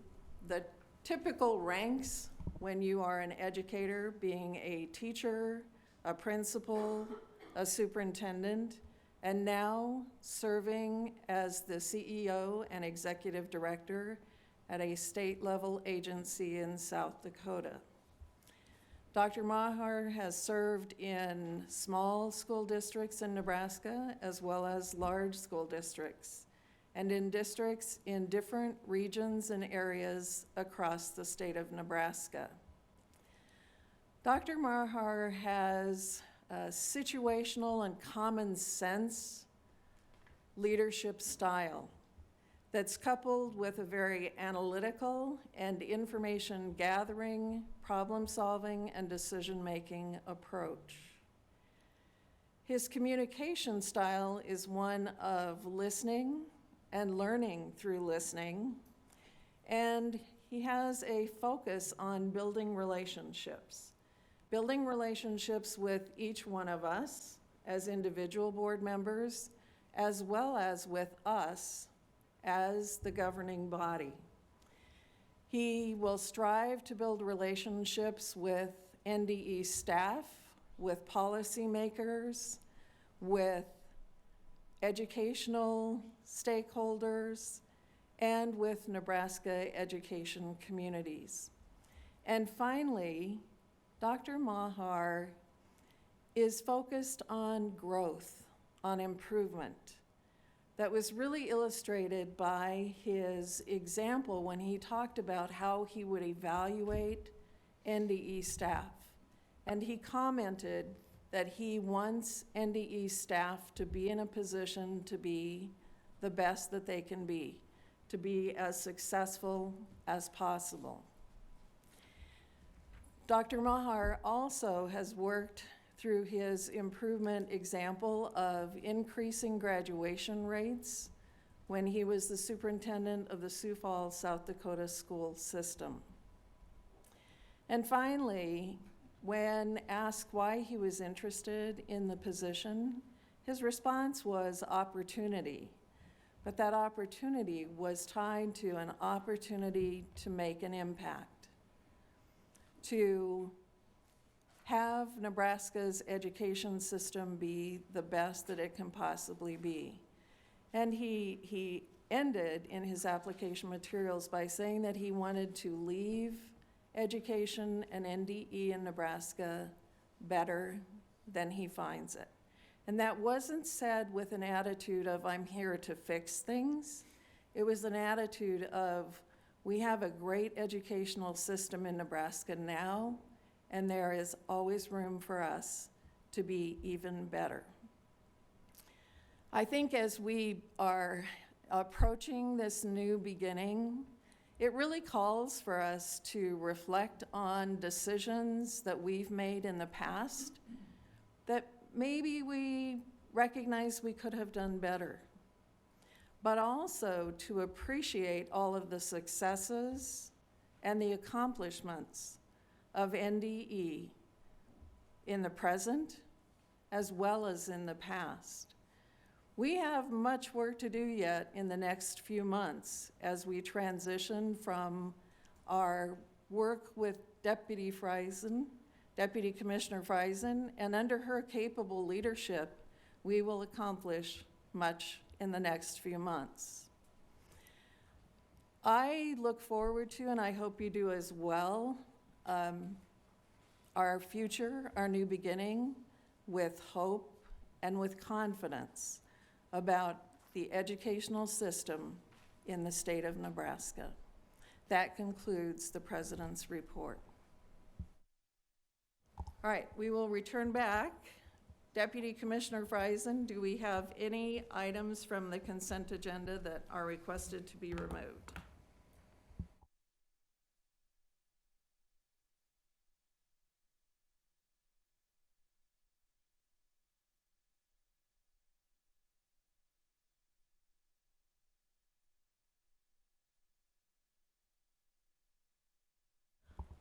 the typical ranks when you are an educator, being a teacher, a principal, a superintendent, and now serving as the CEO and executive director at a state-level agency in South Dakota. Dr. Maher has served in small school districts in Nebraska as well as large school districts, and in districts in different regions and areas across the state of Nebraska. Dr. Maher has a situational and common sense leadership style that's coupled with a very analytical and information gathering, problem solving, and decision-making approach. His communication style is one of listening and learning through listening, and he has a focus on building relationships with each one of us as individual board members, as well as with us as the governing body. He will strive to build relationships with NDE staff, with policymakers, with educational stakeholders, and with Nebraska education communities. And finally, Dr. Maher is focused on growth, on improvement. That was really illustrated by his example when he talked about how he would evaluate NDE staff. And he commented that he wants NDE staff to be in a position to be the best that they can be, to be as successful as possible. Dr. Maher also has worked through his improvement example of increasing graduation rates when he was the superintendent of the Sioux Falls, South Dakota school system. And finally, when asked why he was interested in the position, his response was opportunity. But that opportunity was tied to an opportunity to make an impact, to have Nebraska's education system be the best that it can possibly be. And he ended in his application materials by saying that he wanted to leave education and NDE in Nebraska better than he finds it. And that wasn't said with an attitude of, I'm here to fix things. It was an attitude of, we have a great educational system in Nebraska now, and there is always room for us to be even better. I think as we are approaching this new beginning, it really calls for us to reflect on decisions that we've made in the past that maybe we recognize we could have done better, but also to appreciate all of the successes and the accomplishments of NDE in the present as well as in the past. We have much work to do yet in the next few months as we transition from our work with Deputy Commissioner Friesen, and under her capable leadership, we will accomplish much in the next few months. I look forward to, and I hope you do as well, our future, our new beginning, with hope and with confidence about the educational system in the state of Nebraska. That concludes the President's report. All right, we will return back. Deputy Commissioner Friesen, do we have any items from the consent agenda that are requested to be removed?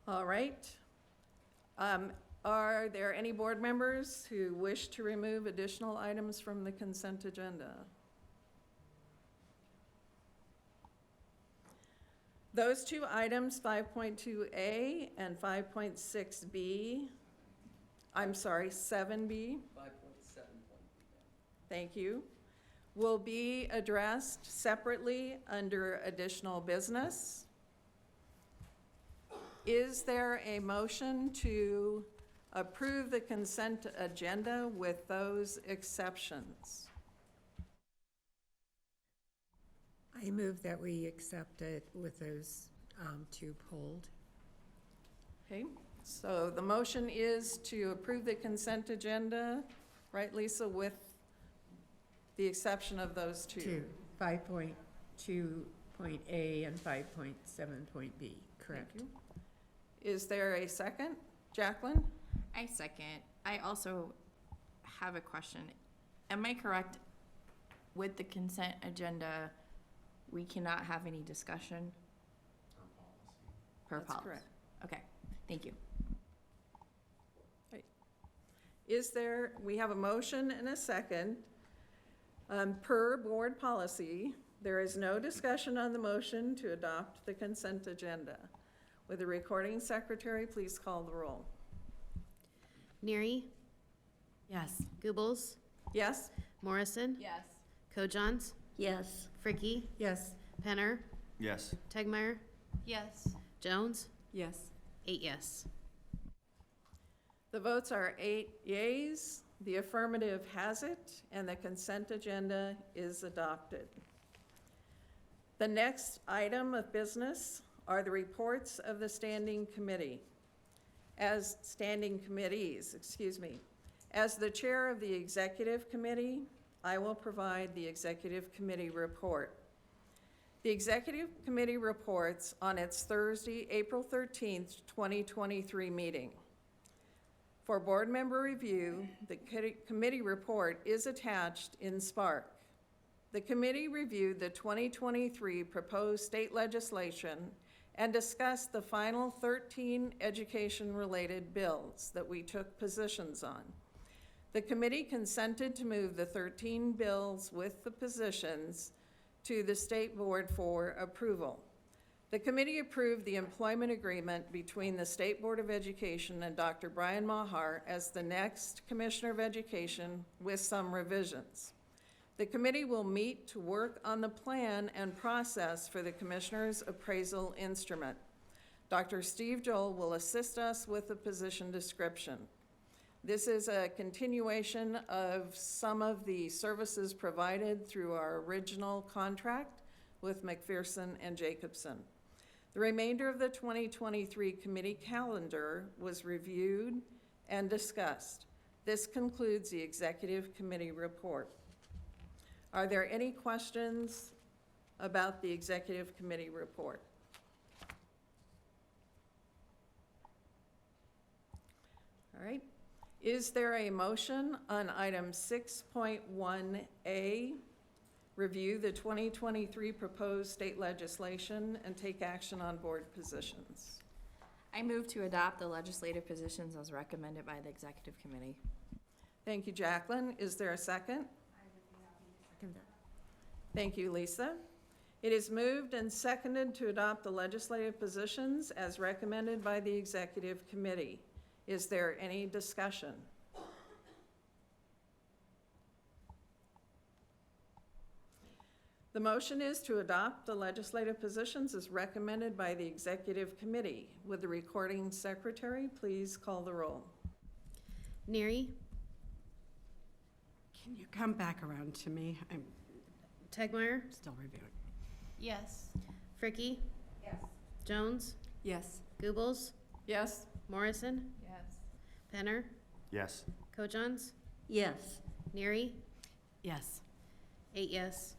All right. Are there any board members who wish to remove additional items from the consent agenda? Those two items, 5.2A and 5.6B, I'm sorry, 7B. 5.7. Thank you. Will be addressed separately under additional business. Is there a motion to approve the consent agenda with those exceptions? I move that we accept it with those two pulled. Okay, so the motion is to approve the consent agenda, right, Lisa, with the exception of those two? 5.2.A and 5.7.B, correct. Thank you. Is there a second? Jacqueline? I second. I also have a question. Am I correct with the consent agenda, we cannot have any discussion? Per policy. That's correct. Okay, thank you. Right. We have a motion and a second. Per board policy, there is no discussion on the motion to adopt the consent agenda. Will the recording secretary please call the roll? Neary, Yes. Goebbels, Yes? Morrison, Yes. Kojons, Yes. Fricky, Yes. Penner, Yes. Tegmeyer, Yes. Jones, Yes. 8 yes. The votes are 8 yeas, the affirmative has it, and the consent agenda is adopted. The next item of business are the reports of the standing committees. As the chair of the executive committee, I will provide the executive committee report. The executive committee reports on its Thursday, April 13th, 2023 meeting. For board member review, the committee report is attached in Spark. The committee reviewed the 2023 proposed state legislation and discussed the final 13 education-related bills that we took positions on. The committee consented to move the 13 bills with the positions to the state board for approval. The committee approved the employment agreement between the State Board of Education and Dr. Brian Maher as the next Commissioner of Education with some revisions. The committee will meet to work on the plan and process for the Commissioner's appraisal instrument. Dr. Steve Joel will assist us with the position description. This is a continuation of some of the services provided through our original contract with McPherson and Jacobson. The remainder of the 2023 committee calendar was reviewed and discussed. This concludes the executive committee report. Are there any questions about the executive committee report? All right. Is there a motion on item 6.1A review the 2023 proposed state legislation, and take action on board positions. I move to adopt the legislative positions as recommended by the executive committee. Thank you, Jacqueline. Is there a second? Thank you, Lisa. It is moved and seconded to adopt the legislative positions as recommended by the executive committee. Is there any discussion? The motion is to adopt the legislative positions as recommended by the executive committee. Would the recording secretary please call the roll? Neary, Can you come back around to me? I'm Tegmeyer, still reviewing. Yes. Fricky. Yes. Jones, Yes. Goebbels, Yes? Morrison, Yes. Penner, Yes. Kojons, Yes. Neary, Yes. 8 yes.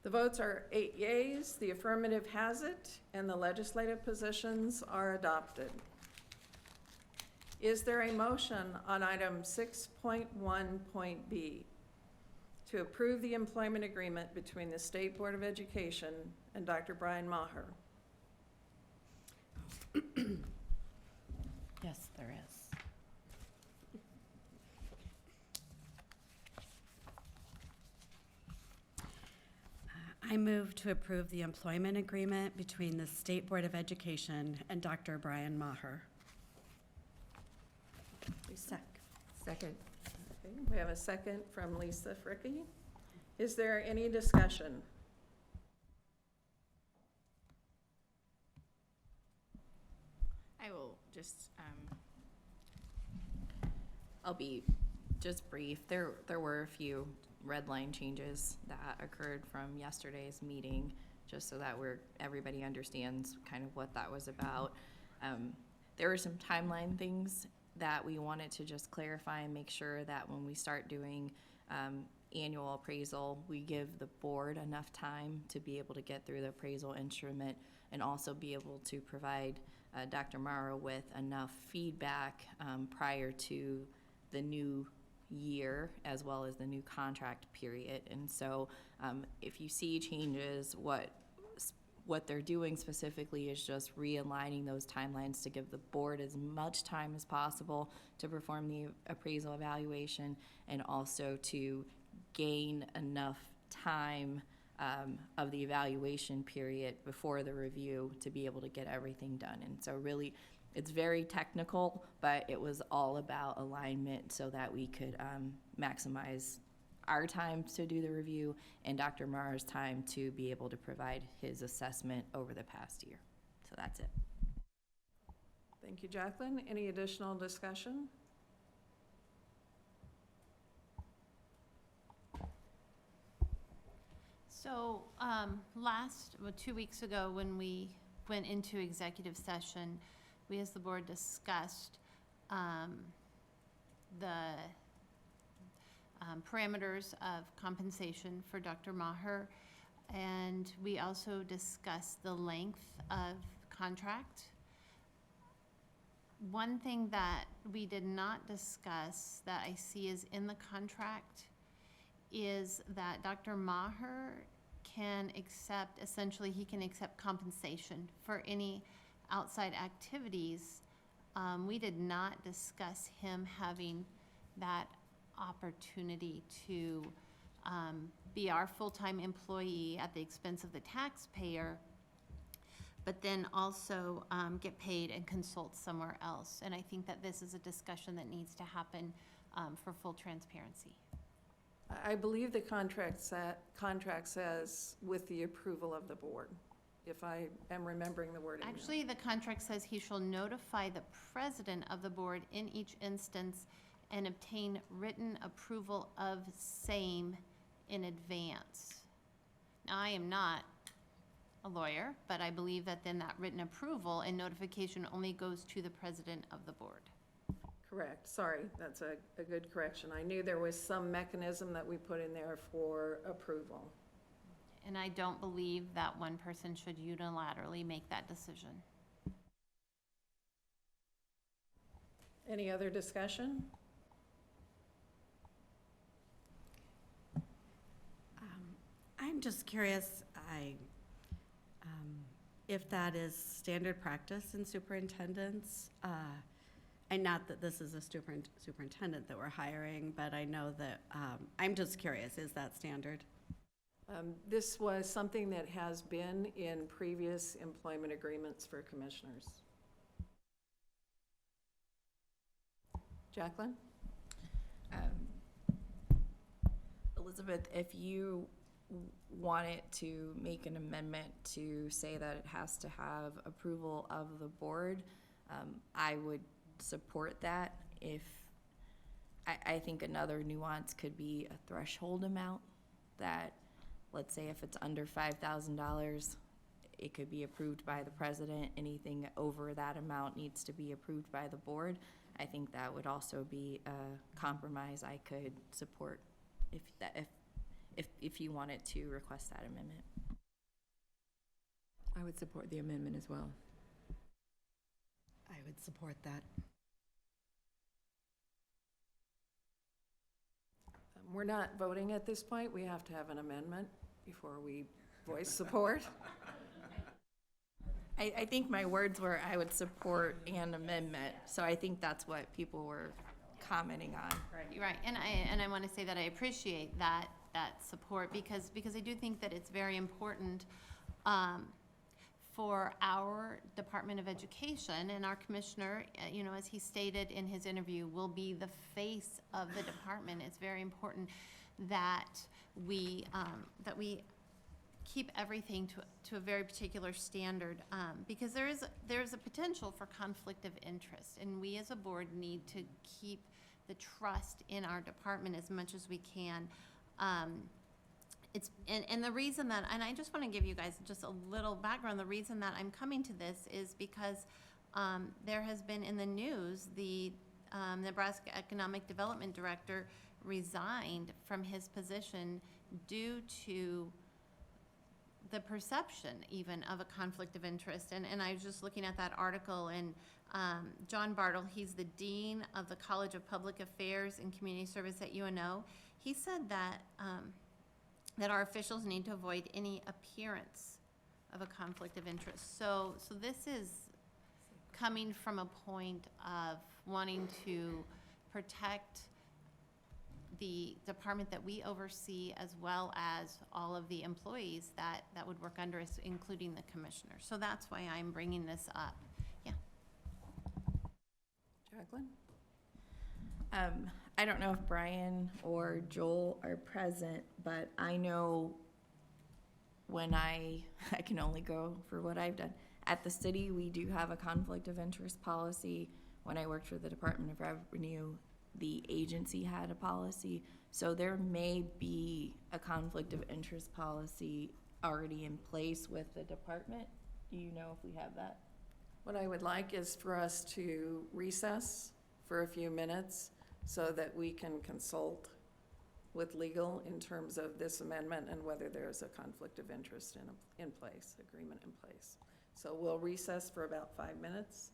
The votes are 8 yeas, the affirmative has it, and the legislative positions are adopted. Is there a motion on item 6.1.b to approve the employment agreement between the State Board of Education and Dr. Brian Maher? Yes, there is. I move to approve the employment agreement between the State Board of Education and Dr. Brian Maher. Second. Okay, we have a second from Lisa Fricky. Is there any discussion? I will just, I'll be just brief. There were a few red line changes that occurred from yesterday's meeting, just so that everybody understands kind of what that was about. There were some timeline things that we wanted to just clarify and make sure that when we start doing annual appraisal, we give the board enough time to be able to get through the appraisal instrument and also be able to provide Dr. Morrow with enough feedback prior to the new year as well as the new contract period. And so if you see changes, what they're doing specifically is just realigning those timelines to give the board as much time as possible to perform the appraisal evaluation and also to gain enough time of the evaluation period before the review to be able to get everything done. And so really, it's very technical, but it was all about alignment so that we could maximize our time to do the review and Dr. Maher's time to be able to provide his assessment over the past year. So that's it. Thank you, Jacqueline. Any additional discussion? So 2 weeks ago, when we went into executive session, we as the board discussed the parameters of compensation for Dr. Maher, and we also discussed the length of contract. One thing that we did not discuss that I see is in the contract is that Dr. Maher can accept, essentially he can accept compensation for any outside activities. We did not discuss him having that opportunity to be our full-time employee at the expense of the taxpayer, but then also get paid and consult somewhere else. And I think that this is a discussion that needs to happen for full transparency. I believe the contract says with the approval of the board, if I am remembering the wording. Actually, the contract says he shall notify the president of the board in each instance and obtain written approval of same in advance. Now, I am not a lawyer, but I believe that then that written approval and notification only goes to the president of the board. Correct. Sorry, that's a good correction. I knew there was some mechanism that we put in there for approval. And I don't believe that one person should unilaterally make that decision. Any other discussion? I'm just curious, if that is standard practice in superintendents. And not that this is a superintendent that we're hiring, but I know that, I'm just curious, is that standard? This was something that has been in previous employment agreements for commissioners. Jacqueline? Elizabeth, if you wanted to make an amendment to say that it has to have approval of the board, I would support that. If I think another nuance could be a threshold amount that, let's say if it's under $5,000, it could be approved by the president. Anything over that amount needs to be approved by the board. I think that would also be a compromise I could support if you wanted to request that amendment. I would support the amendment as well. I would support that. We're not voting at this point. We have to have an amendment before we voice support. I think my words were I would support an amendment, so I think that's what people were commenting on. Right, and I want to say that I appreciate that support because I do think that it's very important for our Department of Education, and our commissioner, as he stated in his interview, will be the face of the department. It's very important that we keep everything to a very particular standard, because there's a potential for conflict of interest, and we as a board need to keep the trust in our department as much as we can. And the reason that, and I just want to give you guys just a little background, the reason that I'm coming to this is because there has been in the news, the Nebraska Economic Development Director resigned from his position due to the perception even of a conflict of interest. And I was just looking at that article, and John Bartle, he's the Dean of the College of Public Affairs and Community Service at UNO. He said that that our officials need to avoid any appearance of a conflict of interest. So this is coming from a point of wanting to protect the department that we oversee, as well as all of the employees that would work under us, including the commissioner. So that's why I'm bringing this up. Yeah. Jacqueline? I don't know if Brian or Joel are present, but I know when I can only go for what I've done. At the city, we do have a conflict of interest policy. When I worked for the Department of Revenue, the agency had a policy. So there may be a conflict of interest policy already in place with the department. Do you know if we have that? What I would like is for us to recess for a few minutes so that we can consult with legal in terms of this amendment and whether there's a conflict of interest in place, agreement in place. So we'll recess for about 5 minutes.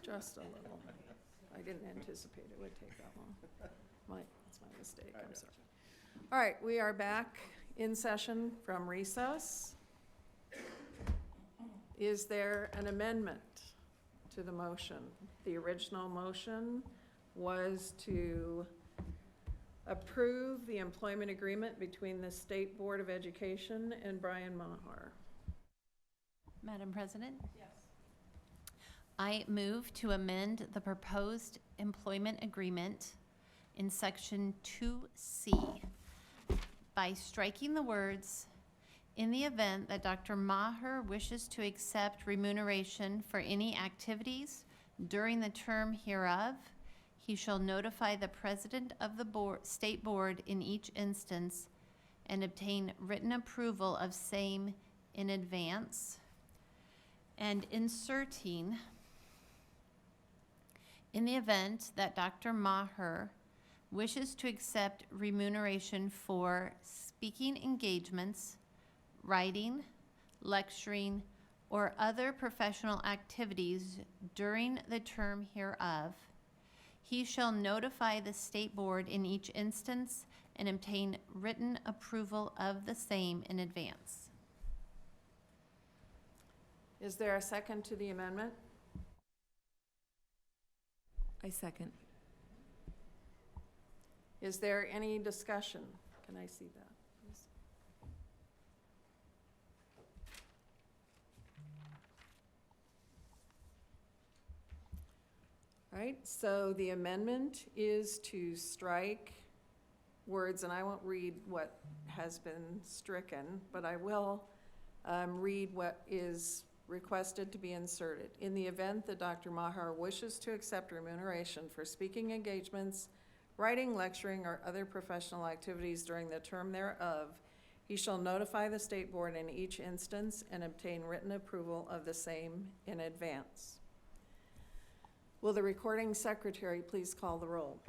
Just a little. I didn't anticipate it would take that long. That's my mistake, I'm sorry. All right, we are back in session from recess. Is there an amendment to the motion? The original motion was to approve the employment agreement between the State Board of Education and Brian Maher. Madam President? Yes. I move to amend the proposed employment agreement in Section 2C by striking the words, "In the event that Dr. Maher wishes to accept remuneration for any activities during the term hereof, he shall notify the president of the state board in each instance and obtain written approval of same in advance," and inserting, "In the event that Dr. Maher wishes to accept remuneration for speaking engagements, writing, lecturing, or other professional activities during the term hereof, he shall notify the state board in each instance and obtain written approval of the same in advance." Is there a second to the amendment? I second. Is there any discussion? Can I see that, please? All right, so the amendment is to strike words, and I won't read what has been stricken, but I will read what is requested to be inserted. In the event that Dr. Maher wishes to accept remuneration for speaking engagements, writing, lecturing, or other professional activities during the term thereof, he shall notify the state board in each instance and obtain written approval of the same in advance. Will the recording secretary please call the roll?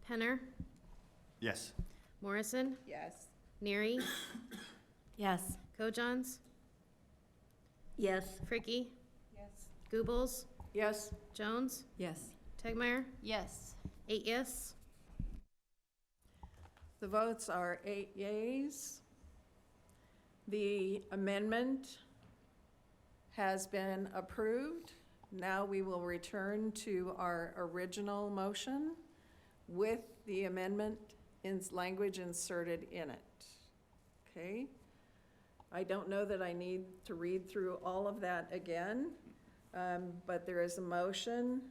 Penner? Yes. Morrison? Yes. Neary? Yes. Kojons? Yes. Fricky? Yes. Goebbels? Yes. Jones? Yes. Tegmeyer? Yes. 8 yes. The votes are 8 yeas. The amendment has been approved. Now we will return to our original motion with the amendment in language inserted in it. Okay? I don't know that I need to read through all of that again, but there is a motion,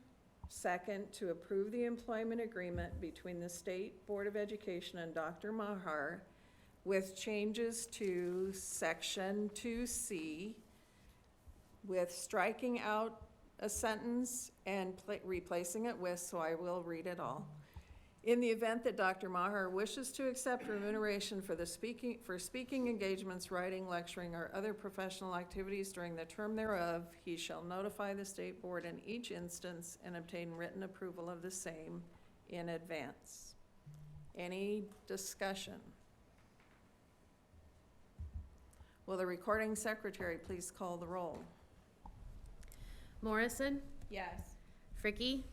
second, to approve the employment agreement between the State Board of Education and Dr. Maher with changes to Section 2C, with striking out a sentence and replacing it with, so I will read it all. In the event that Dr. Maher wishes to accept remuneration for speaking engagements, writing, lecturing, or other professional activities during the term thereof, he shall notify the state board in each instance and obtain written approval of the same in advance. Any discussion? Will the recording secretary please call the roll? Morrison? Yes. Fricky?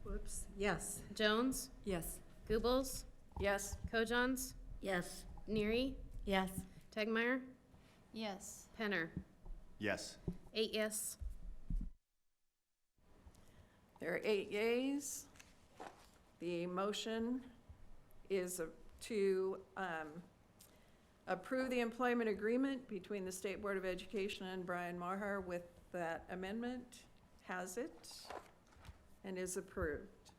Whoops, yes. Jones? Yes. Goebbels? Yes. Kojons? Yes. Neary? Yes. Tegmeyer? Yes. Penner? Yes. 8 yes. There are 8 yeas. The motion is to approve the employment agreement between the State Board of Education and Brian Maher with that amendment, has it, and is approved.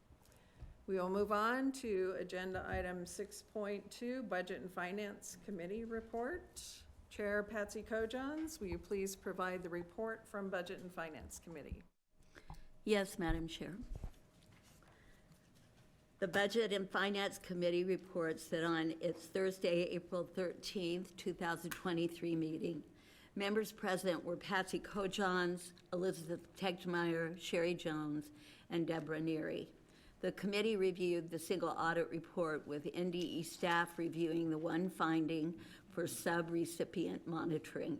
We will move on to agenda item 6.2, Budget and Finance Committee Report. Chair Patsy Kojons, will you please provide the report from Budget and Finance Committee? Yes, Madam Chair. The Budget and Finance Committee reports that on its Thursday, April 13th, 2023 meeting, members present were Patsy Kojons, Elizabeth Tegmeyer, Sherry Jones, and Deborah Neary. The committee reviewed the single audit report with NDE staff reviewing the one finding for sub-recipient monitoring.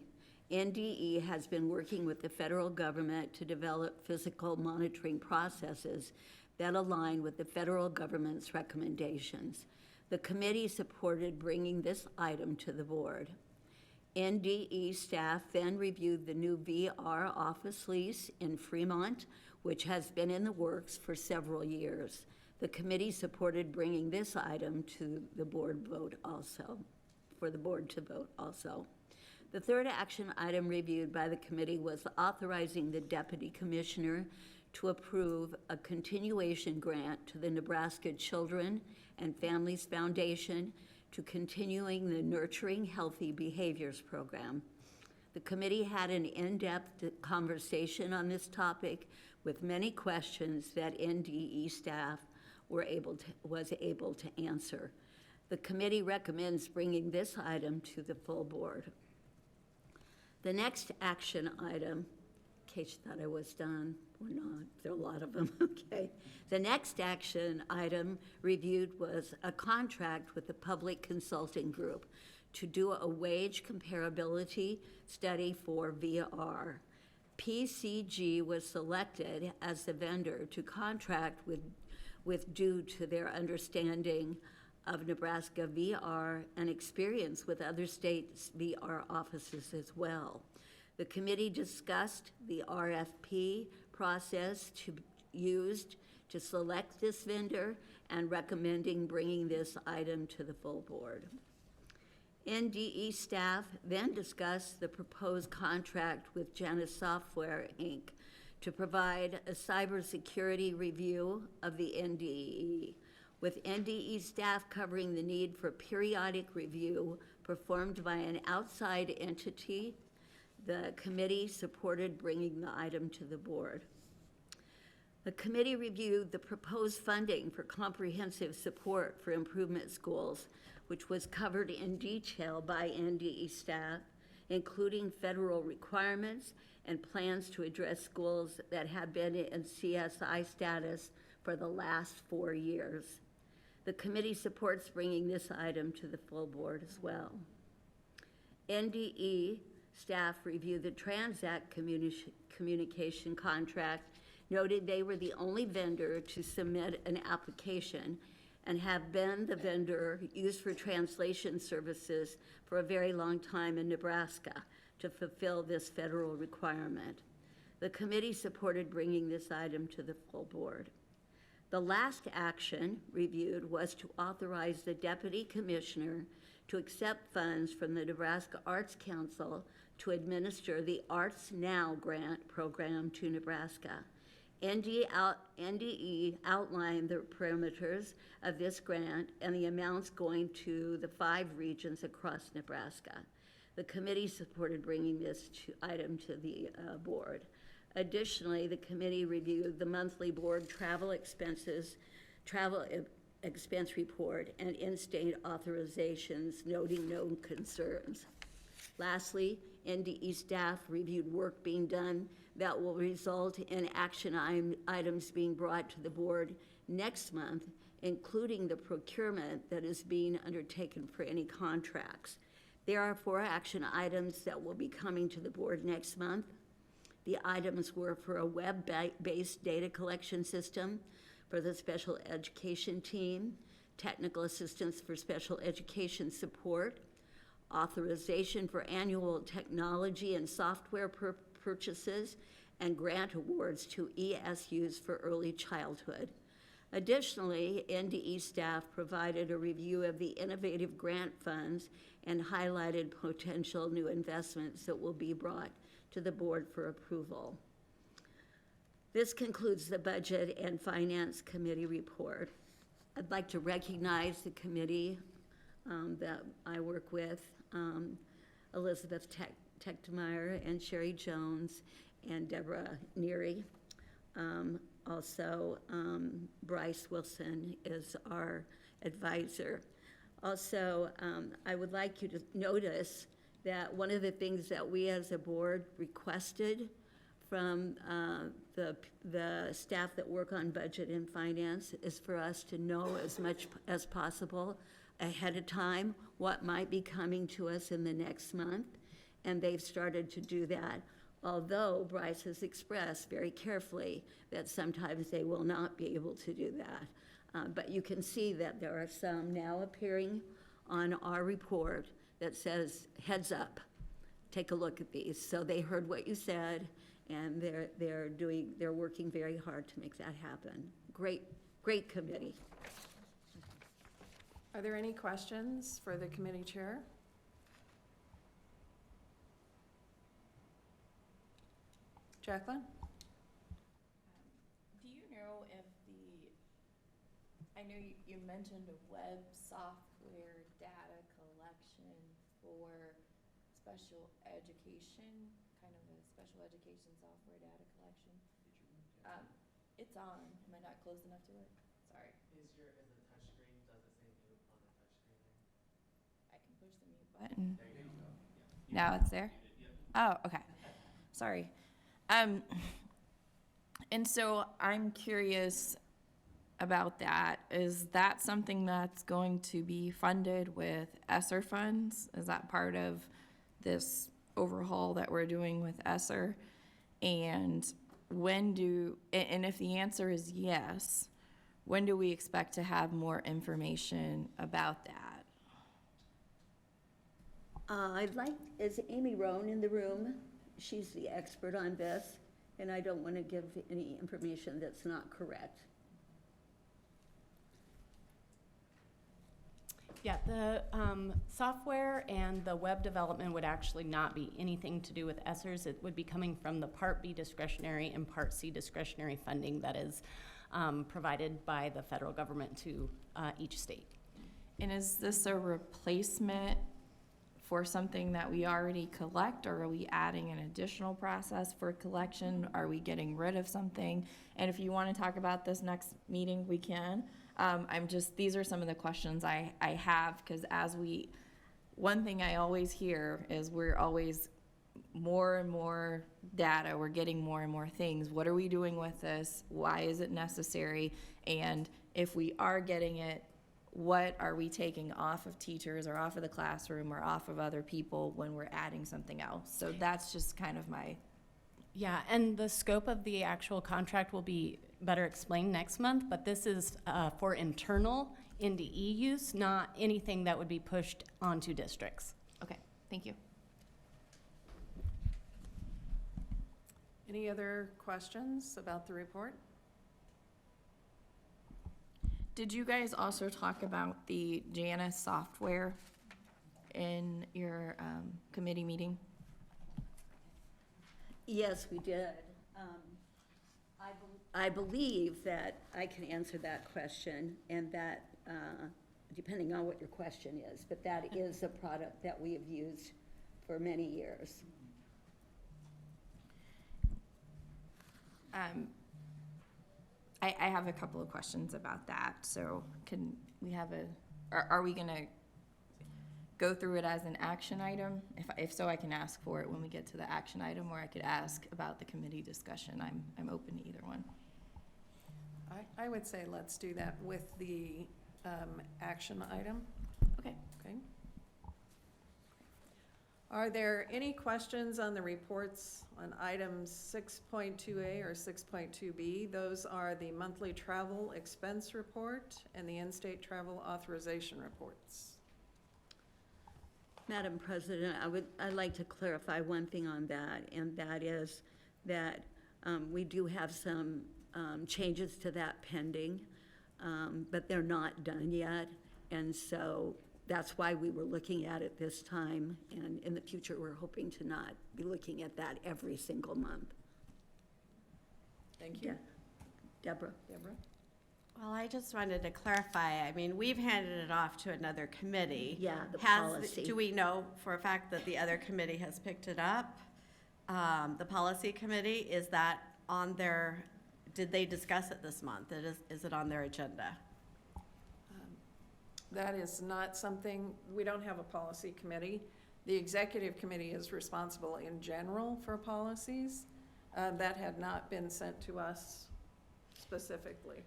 NDE has been working with the federal government to develop physical monitoring processes that align with the federal government's recommendations. The committee supported bringing this item to the board. NDE staff then reviewed the new VR office lease in Fremont, which has been in the works for several years. The committee supported bringing this item to the board vote also, for the board to vote also. The third action item reviewed by the committee was authorizing the deputy commissioner to approve a continuation grant to the Nebraska Children and Families Foundation to continuing the Nurturing Healthy Behaviors program. The committee had an in-depth conversation on this topic with many questions that NDE staff was able to answer. The committee recommends bringing this item to the full board. The next action item, in case you thought I was done, we're not, there are a lot of them, okay. The next action item reviewed was a contract with the Public Consulting Group to do a wage comparability study for VR. PCG was selected as the vendor to contract with due to their understanding of Nebraska VR and experience with other states' VR offices as well. The committee discussed the RFP process used to select this vendor and recommending bringing this item to the full board. NDE staff then discussed the proposed contract with Janus Software, Inc. to provide a cybersecurity review of the NDE, with NDE staff covering the need for periodic review performed by an outside entity. The committee supported bringing the item to the board. The committee reviewed the proposed funding for comprehensive support for improvement schools, which was covered in detail by NDE staff, including federal requirements and plans to address schools that have been in CSI status for the last 4 years. The committee supports bringing this item to the full board as well. NDE staff reviewed the Transact communication contract, noted they were the only vendor to submit an application and have been the vendor used for translation services for a very long time in Nebraska to fulfill this federal requirement. The committee supported bringing this item to the full board. The last action reviewed was to authorize the deputy commissioner to accept funds from the Nebraska Arts Council to administer the Arts Now grant program to Nebraska. NDE outlined the parameters of this grant and the amounts going to the 5 regions across Nebraska. The committee supported bringing this item to the board. Additionally, the committee reviewed the monthly board travel expense report and in-state authorizations, noting no concerns. Lastly, NDE staff reviewed work being done that will result in action items being brought to the board next month, including the procurement that is being undertaken for any contracts. There are 4 action items that will be coming to the board next month. The items were for a web-based data collection system for the special education team, technical assistance for special education support, authorization for annual technology and software purchases, and grant awards to ESUs for early childhood. Additionally, NDE staff provided a review of the innovative grant funds and highlighted potential new investments that will be brought to the board for approval. This concludes the Budget and Finance Committee report. I'd like to recognize the committee that I work with, Elizabeth Techtemeyer and Sherry Jones and Deborah Neary. Also, Bryce Wilson is our advisor. Also, I would like you to notice that one of the things that we as a board requested from the staff that work on budget and finance is for us to know as much as possible ahead of time what might be coming to us in the next month. and they've started to do that. Although Bryce has expressed very carefully that sometimes they will not be able to do that. But you can see that there are some now appearing on our report that says, heads up, take a look at these. So they heard what you said, and they're working very hard to make that happen. Great committee. Are there any questions for the committee chair? Jacqueline? Do you know if I know you mentioned a web software data collection for special education, kind of a special education software data collection? It's on. Am I not close enough to it? Sorry. Is the touch screen, does it say mute on the touch screen there? I can push the mute button. There you go. Yeah. Now it's there? Oh, okay. Sorry. And so I'm curious about that. Is that something that's going to be funded with ESSER funds? Is that part of this overhaul that we're doing with ESSER? And and if the answer is yes, when do we expect to have more information about that? Is Amy Roan in the room? She's the expert on this, and I don't want to give any information that's not correct. Yeah, the software and the web development would actually not be anything to do with ESSERS. It would be coming from the Part B discretionary and Part C discretionary funding that is provided by the federal government to each state. And is this a replacement for something that we already collect, or are we adding an additional process for collection? Are we getting rid of something? And if you want to talk about this next meeting, we can. These are some of the questions I have, because one thing I always hear is we're always more and more data, we're getting more and more things. What are we doing with this? Why is it necessary? And if we are getting it, what are we taking off of teachers or off of the classroom or off of other people when we're adding something else? So that's just kind of my... Yeah, and the scope of the actual contract will be better explained next month, but this is for internal NDE use, not anything that would be pushed onto districts. Okay, thank you. Any other questions about the report? Did you guys also talk about the Janus software in your committee meeting? Yes, we did. I believe that I can answer that question, and that, depending on what your question is, but that is a product that we have used for many years. I have a couple of questions about that. So can we have are we gonna go through it as an action item? If so, I can ask for it when we get to the action item, or I could ask about the committee discussion. I'm open to either one. I would say let's do that with the action item. Okay. Okay. Are there any questions on the reports on items 6.2A or 6.2B? Those are the monthly travel expense report and the in-state travel authorization reports. Madam President, I'd like to clarify one thing on that, and that is that we do have some changes to that pending, but they're not done yet, and so that's why we were looking at it this time, and in the future, we're hoping to not be looking at that every single month. Thank you. Deborah. Well, I just wanted to clarify, I mean, we've handed it off to another committee. Yeah, the policy. Do we know for a fact that the other committee has picked it up? The policy committee, is that on their, did they discuss it this month? Is it on their agenda? That is not something, we don't have a policy committee. The executive committee is responsible in general for policies. That had not been sent to us specifically.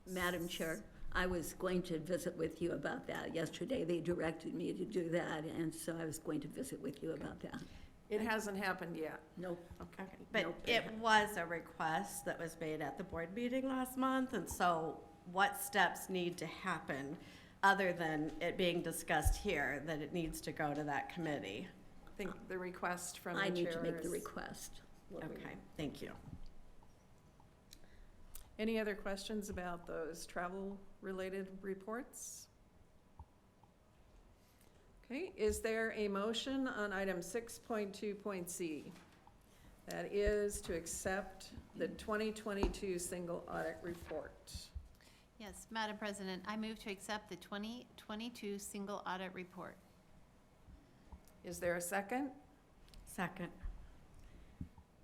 Madam Chair, I was going to visit with you about that yesterday. They directed me to do that, and so I was going to visit with you about that. It hasn't happened yet. Nope. Okay, but Nope. it was a request that was made at the board meeting last month, and so what steps need to happen other than it being discussed here, that it needs to go to that committee? I think the request from the chair I need to make the is- request. Okay, thank you. Any other questions about those travel-related reports? Okay, is there a motion on item 6.2.c? That is to accept the 2022 single audit report. Yes, Madam President, I move to accept the 2022 single audit report. Is there a second? Second.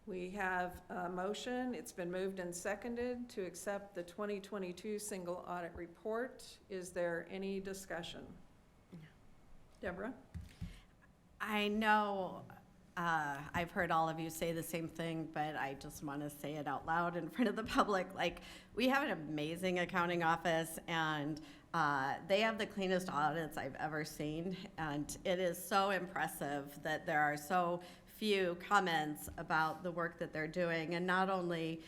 We have a motion, it's been moved and seconded to accept the 2022 single audit report. Is there any discussion? Deborah? I know I've heard all of you say the same thing, but I just want to say it out loud in front of the public. Like, we have an amazing accounting office, and they have the cleanest audits I've ever seen. And it is so impressive that there are so few comments about the work that they're doing. And not only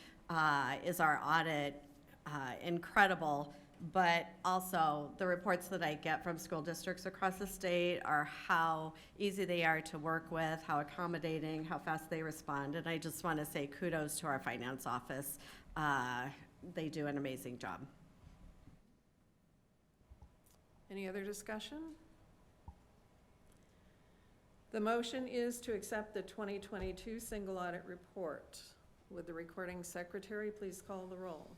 is our audit incredible, but also the reports that I get from school districts across the state are how easy they are to work with, how accommodating, how fast they respond. And I just want to say kudos to our finance office. They do an amazing job. Any other discussion? The motion is to accept the 2022 single audit report. Would the recording secretary please call the roll?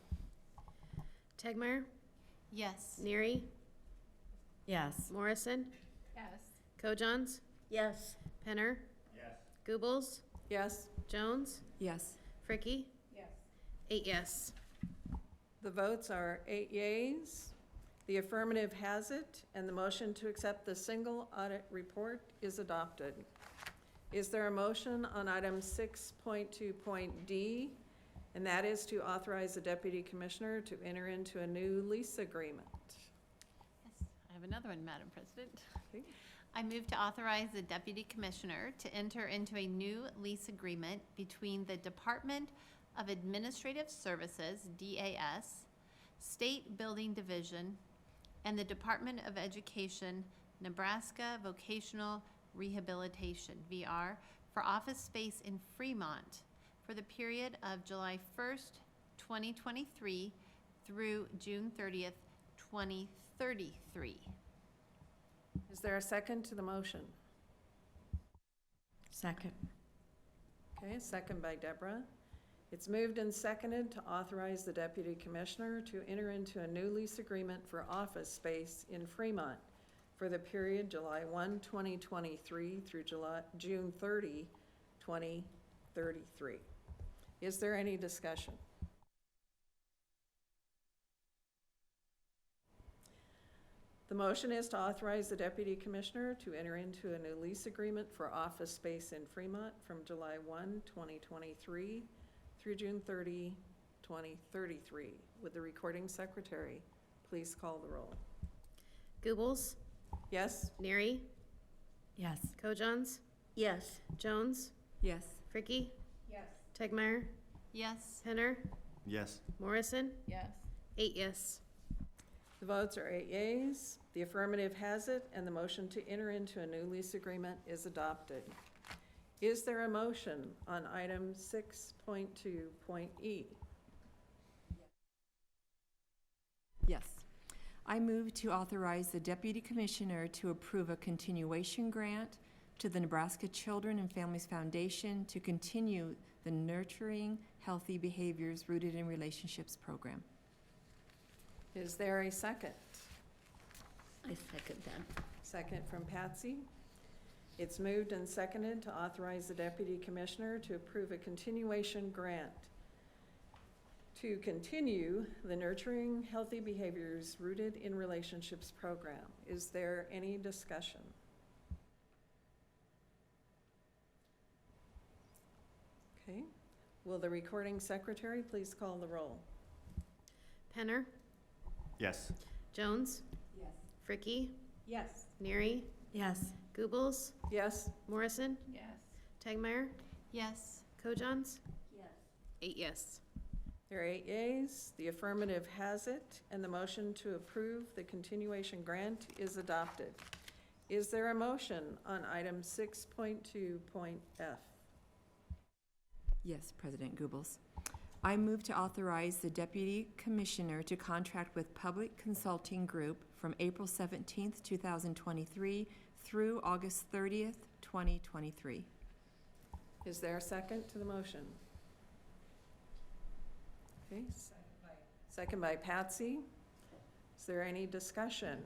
Tegmeyer, Yes. Neary, Yes. Morrison, Yes. Kojons, Yes. Penner, Yes. Goebbels, Yes. Jones, Yes. Fricky, Yes. 8 yes. The votes are 8 yeas. The affirmative has it, and the motion to accept the single audit report is adopted. Is there a motion on item 6.2.d, and that is to authorize the deputy commissioner to enter into a new lease agreement? Yes, I have another one, Madam President. Okay. I move to authorize the Deputy Commissioner to enter into a new lease agreement between the Department of Administrative Services, DAS, State Building Division, and the Department of Education, Nebraska Vocational Rehabilitation, VR, for office space in Fremont for the period of July 1st, 2023 through June 30th, 2033. Is there a second to the motion? Second. Okay, second by Deborah. It's moved and seconded to authorize the deputy commissioner to enter into a new lease agreement for office space in Fremont for the period July 1, 2023 through June 30, 2033. Is there any discussion? The motion is to authorize the deputy commissioner to enter into a new lease agreement for office space in Fremont from July 1, 2023 through June 30, 2033. Would the recording secretary please call the roll? Goebbels, Yes? Neary, Yes. Kojons, Yes. Jones, Yes. Fricky, Yes. Tegmeyer, Yes. Penner, Yes. Morrison, Yes. 8 yes. The votes are 8 yeas. The affirmative has it, and the motion to enter into a new lease agreement is adopted. Is there a motion on item 6.2.e? Yes. I move to authorize the Deputy Commissioner to approve a continuation grant to the Nebraska Children and Families Foundation to continue the Nurturing Healthy Behaviors Rooted in Relationships program. Is there a second? I second that. Second from Patsy. It's moved and seconded to authorize the deputy commissioner to approve a continuation grant to continue the Nurturing Healthy Behaviors Rooted in Relationships program. Is there any discussion? Okay. Will the recording secretary please call the roll? Penner, Yes. Jones? Yes. Fricky? Yes. Neary? Yes. Goebbels? Yes. Morrison? Yes. Tegmeyer? Yes. Kojons? Yes. 8 yes. There are 8 yeas, the affirmative has it, and the motion to approve the continuation grant is adopted. Is there a motion on item 6.2.f? Yes, President Goebbels. I move to authorize the Deputy Commissioner to contract with Public Consulting Group from April 17th, 2023 through August 30th, 2023. Is there a second to the motion? Okay, second by Patsy. Is there any discussion?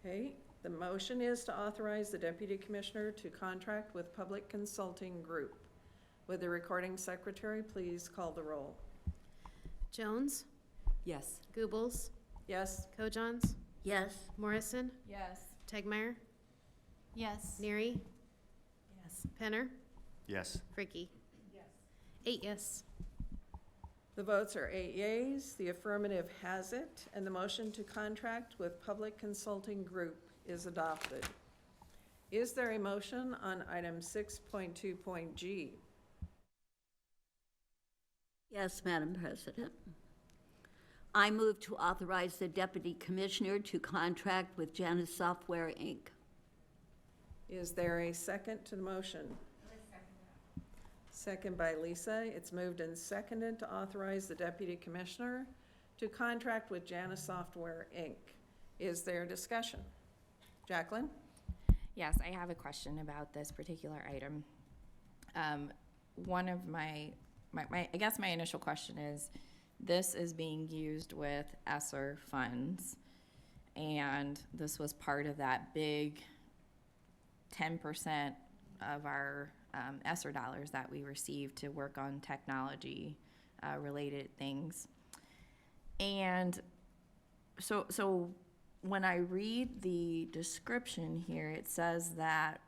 Okay, the motion is to authorize the Deputy Commissioner to contract with Public Consulting Group. Would the recording secretary please call the roll? Jones? Yes. Goebbels? Yes? Kojons? Yes. Morrison? Yes. Tegmeyer? Yes. Neary? Yes. Penner? Yes. Fricky? Yes. 8 yes. The votes are 8 yeas, the affirmative has it, and the motion to contract with Public Consulting Group is adopted. Is there a motion on item 6.2.g? Yes, Madam President. I move to authorize the Deputy Commissioner to contract with Janus Software, Inc. Is there a second to the motion? Second by Lisa. It's moved and seconded to authorize the Deputy Commissioner to contract with Janus Software, Inc. Is there discussion? Jacqueline? Yes, I have a question about this particular item. One of I guess my initial question is, this is being used with ESSER funds, and this was part of that big 10% of our ESSER dollars that we received to work on technology related things. And so when I read the description here, it says that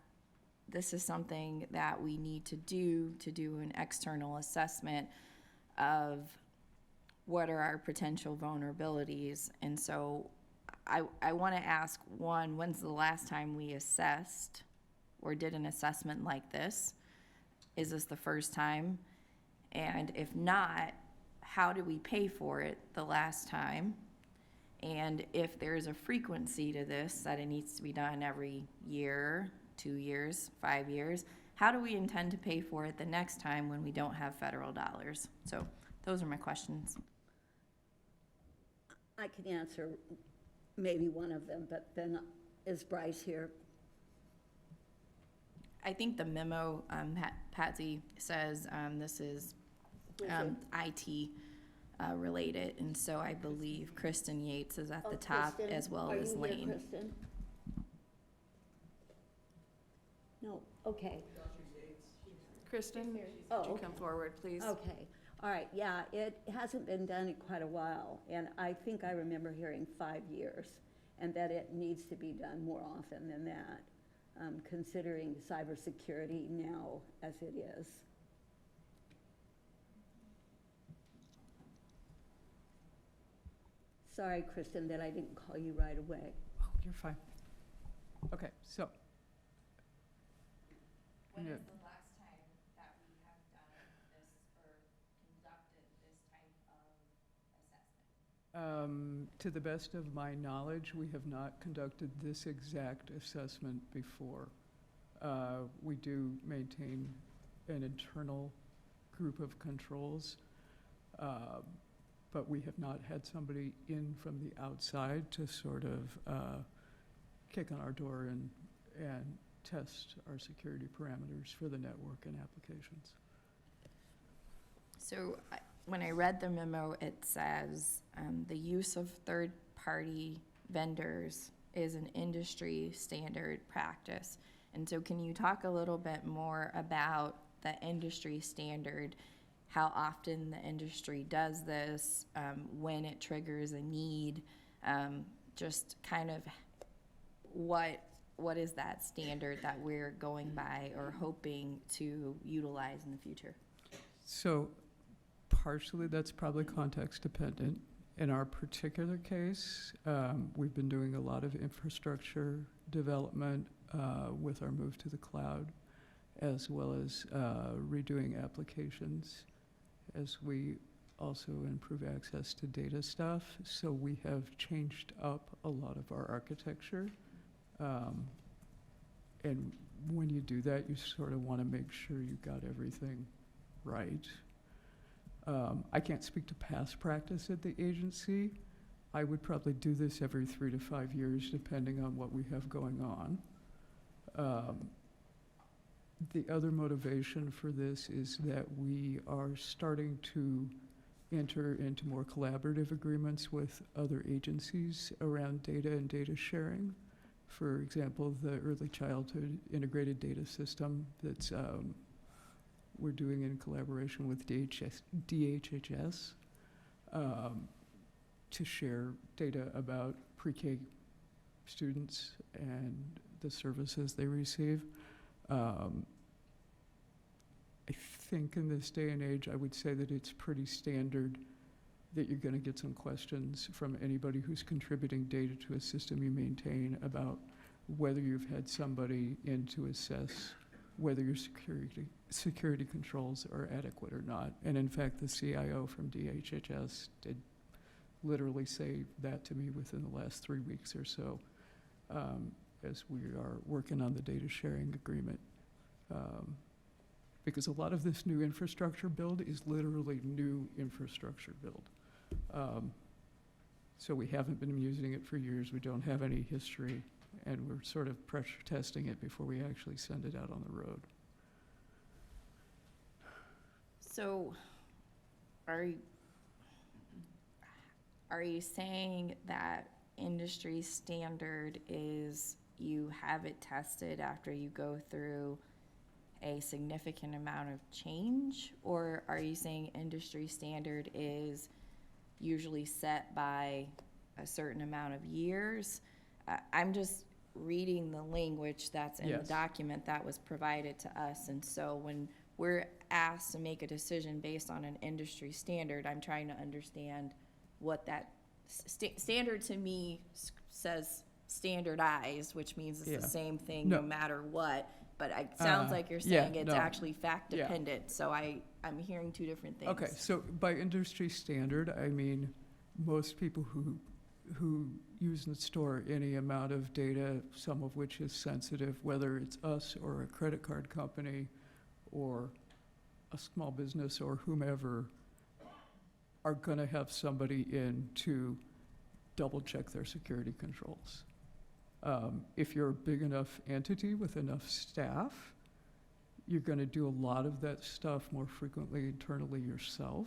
this is something that we need to do an external assessment of what are our potential vulnerabilities. And so I want to ask, one, when's the last time we assessed or did an assessment like this? Is this the first time? And if not, how did we pay for it the last time? And if there's a frequency to this, that it needs to be done every year, 2 years, 5 years, how do we intend to pay for it the next time when we don't have federal dollars? So those are my questions. I can answer maybe one of them, but then is Bryce here? I think the memo, Patsy says this is IT related, and so I believe Kristen Yates is at the top, Kristen, as well are as you here, Lane. Kristen? No, okay. Kristen, would Oh, you okay. come forward, please? Okay, all right, yeah, it hasn't been done in quite a while, and I think I remember hearing 5 years, and that it needs to be done more often than that, considering cybersecurity now as it is. Sorry, Kristen, that I didn't call you right away. Oh, you're fine. Okay, so. When Yeah. is the last time that we have done this or conducted this type of assessment? To the best of my knowledge, we have not conducted this exact assessment before. We do maintain an internal group of controls, but we have not had somebody in from the outside to sort of kick on our door and test our security parameters for the network and applications. So when I read the memo, it says the use of third-party vendors is an industry standard practice. And so can you talk a little bit more about the industry standard, how often the industry does this, when it triggers a need, just kind of what is that standard that we're going by or hoping to utilize in the future? So Partially, that's probably context dependent. In our particular case, we've been doing a lot of infrastructure development with our move to the cloud, as well as redoing applications as we also improve access to data stuff. So we have changed up a lot of our architecture. And when you do that, you sort of want to make sure you got everything right. I can't speak to past practice at the agency. I would probably do this every 3 to 5 years, depending on what we have going on. The other motivation for this is that we are starting to enter into more collaborative agreements with other agencies around data and data sharing. For example, the early childhood integrated data system that's we're doing in collaboration with DHHS to share data about pre-K students and the services they receive. I think in this day and age, I would say that it's pretty standard that you're going to get some questions from anybody who's contributing data to a system you maintain about whether you've had somebody in to assess whether your security controls are adequate or not. And in fact, the CIO from DHHS did literally say that to me within the last 3 weeks or so, as we are working on the data sharing agreement. Because a lot of this new infrastructure build is literally new infrastructure build. So we haven't been using it for years. We don't have any history, and we're sort of pressure testing it before we actually send it out on the road. So, are you saying that industry standard is you have it tested after you go through a significant amount of change? Or are you saying industry standard is usually set by a certain amount of years? I'm just reading the language that's in the document that was provided to us. And so when we're asked to make a decision based on an industry standard, I'm trying to understand what that standard to me says standardized, which means it's the same thing no matter what. But it sounds like you're saying it's actually fact dependent. So I'm hearing two different things. Okay, so by industry standard, I mean most people who use and store any amount of data, some of which is sensitive, whether it's us or a credit card company or a small business or whomever, are going to have somebody in to double check their security controls. If you're a big enough entity with enough staff, you're going to do a lot of that stuff more frequently internally yourself.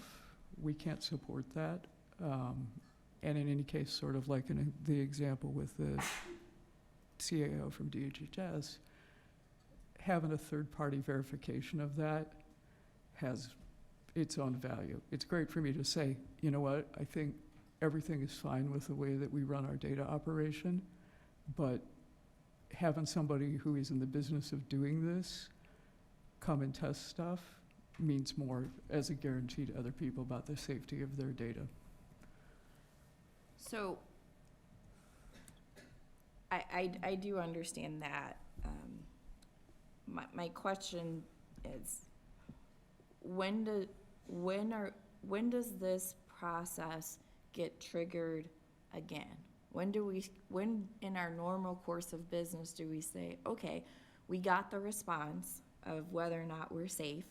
We can't support that. And in any case, sort of like in the example with the CAO from DHHS, having a third-party verification of that has its own value. It's great for me to say, you know what, I think everything is fine with the way that we run our data operation, but having somebody who is in the business of doing this come and test stuff means more as a guarantee to other people about the safety of their data. So I do understand that. My question is, when does this process get triggered again? When in our normal course of business do we say, okay, we got the response of whether or not we're safe?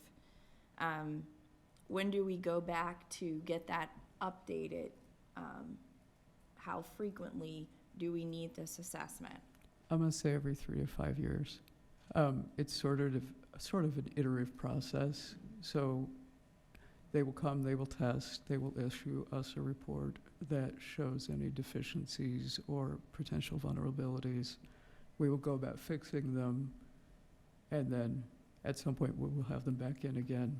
When do we go back to get that updated? How frequently do we need this assessment? I'm going to say every 3 to 5 years. It's sort of an iterative process. So they will come, they will test, they will issue us a report that shows any deficiencies or potential vulnerabilities. We will go about fixing them, and then at some point we will have them back in again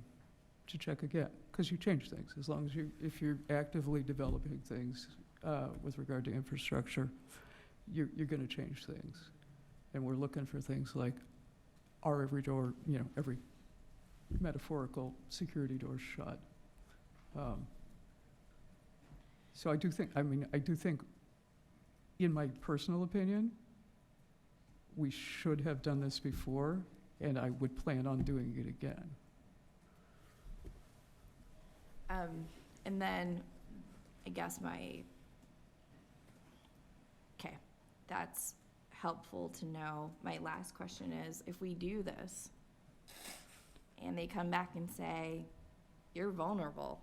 to check again, because you change things. As long as if you're actively developing things with regard to infrastructure, you're going to change things. And we're looking for things like, are every door, every metaphorical security door shut? So I do think, in my personal opinion, we should have done this before, and I would plan on doing it again. And then, I guess okay, that's helpful to know. My last question is, if we do this, and they come back and say, you're vulnerable,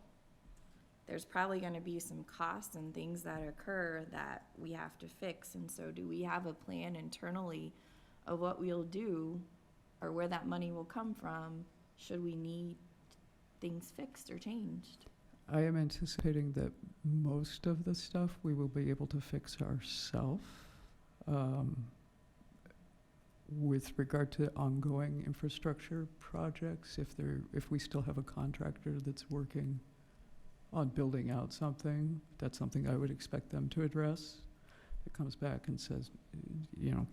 there's probably gonna be some costs and things that occur that we have to fix, and so do we have a plan internally of what we'll do, or where that money will come from, should we need things fixed or changed? I am anticipating that most of the stuff we will be able to fix ourselves. With regard to ongoing infrastructure projects, if we still have a contractor that's working on building out something, that's something I would expect them to address. It comes back and says,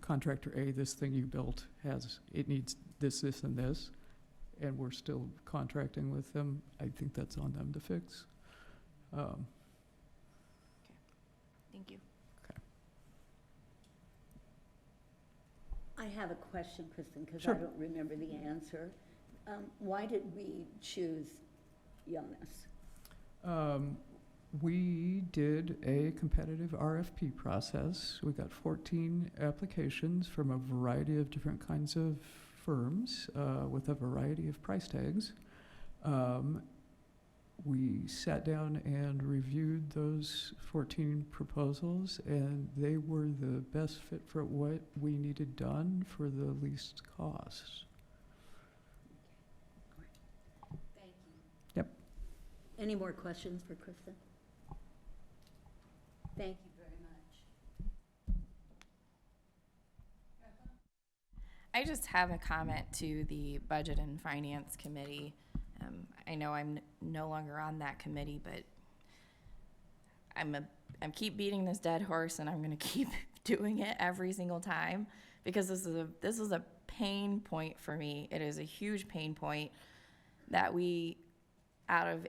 contractor A, this thing you built it needs this, this, and this, and we're still contracting with them. I think that's on them to fix. Thank you. I have a question, Kristen, because Sure. I don't remember the answer. Why did we choose Jonas? We did a competitive RFP process. We got 14 applications from a variety of different kinds of firms with a variety of price tags. We sat down and reviewed those 14 proposals, and they were the best fit for what we needed done for the least cost. Thank you. Yep. Any more questions for Kristen? Thank you very much. I just have a comment to the Budget and Finance Committee. I know I'm no longer on that committee, but I'm keep beating this dead horse, and I'm gonna keep doing it every single time, because this is a pain point for me. It is a huge pain point that we, out of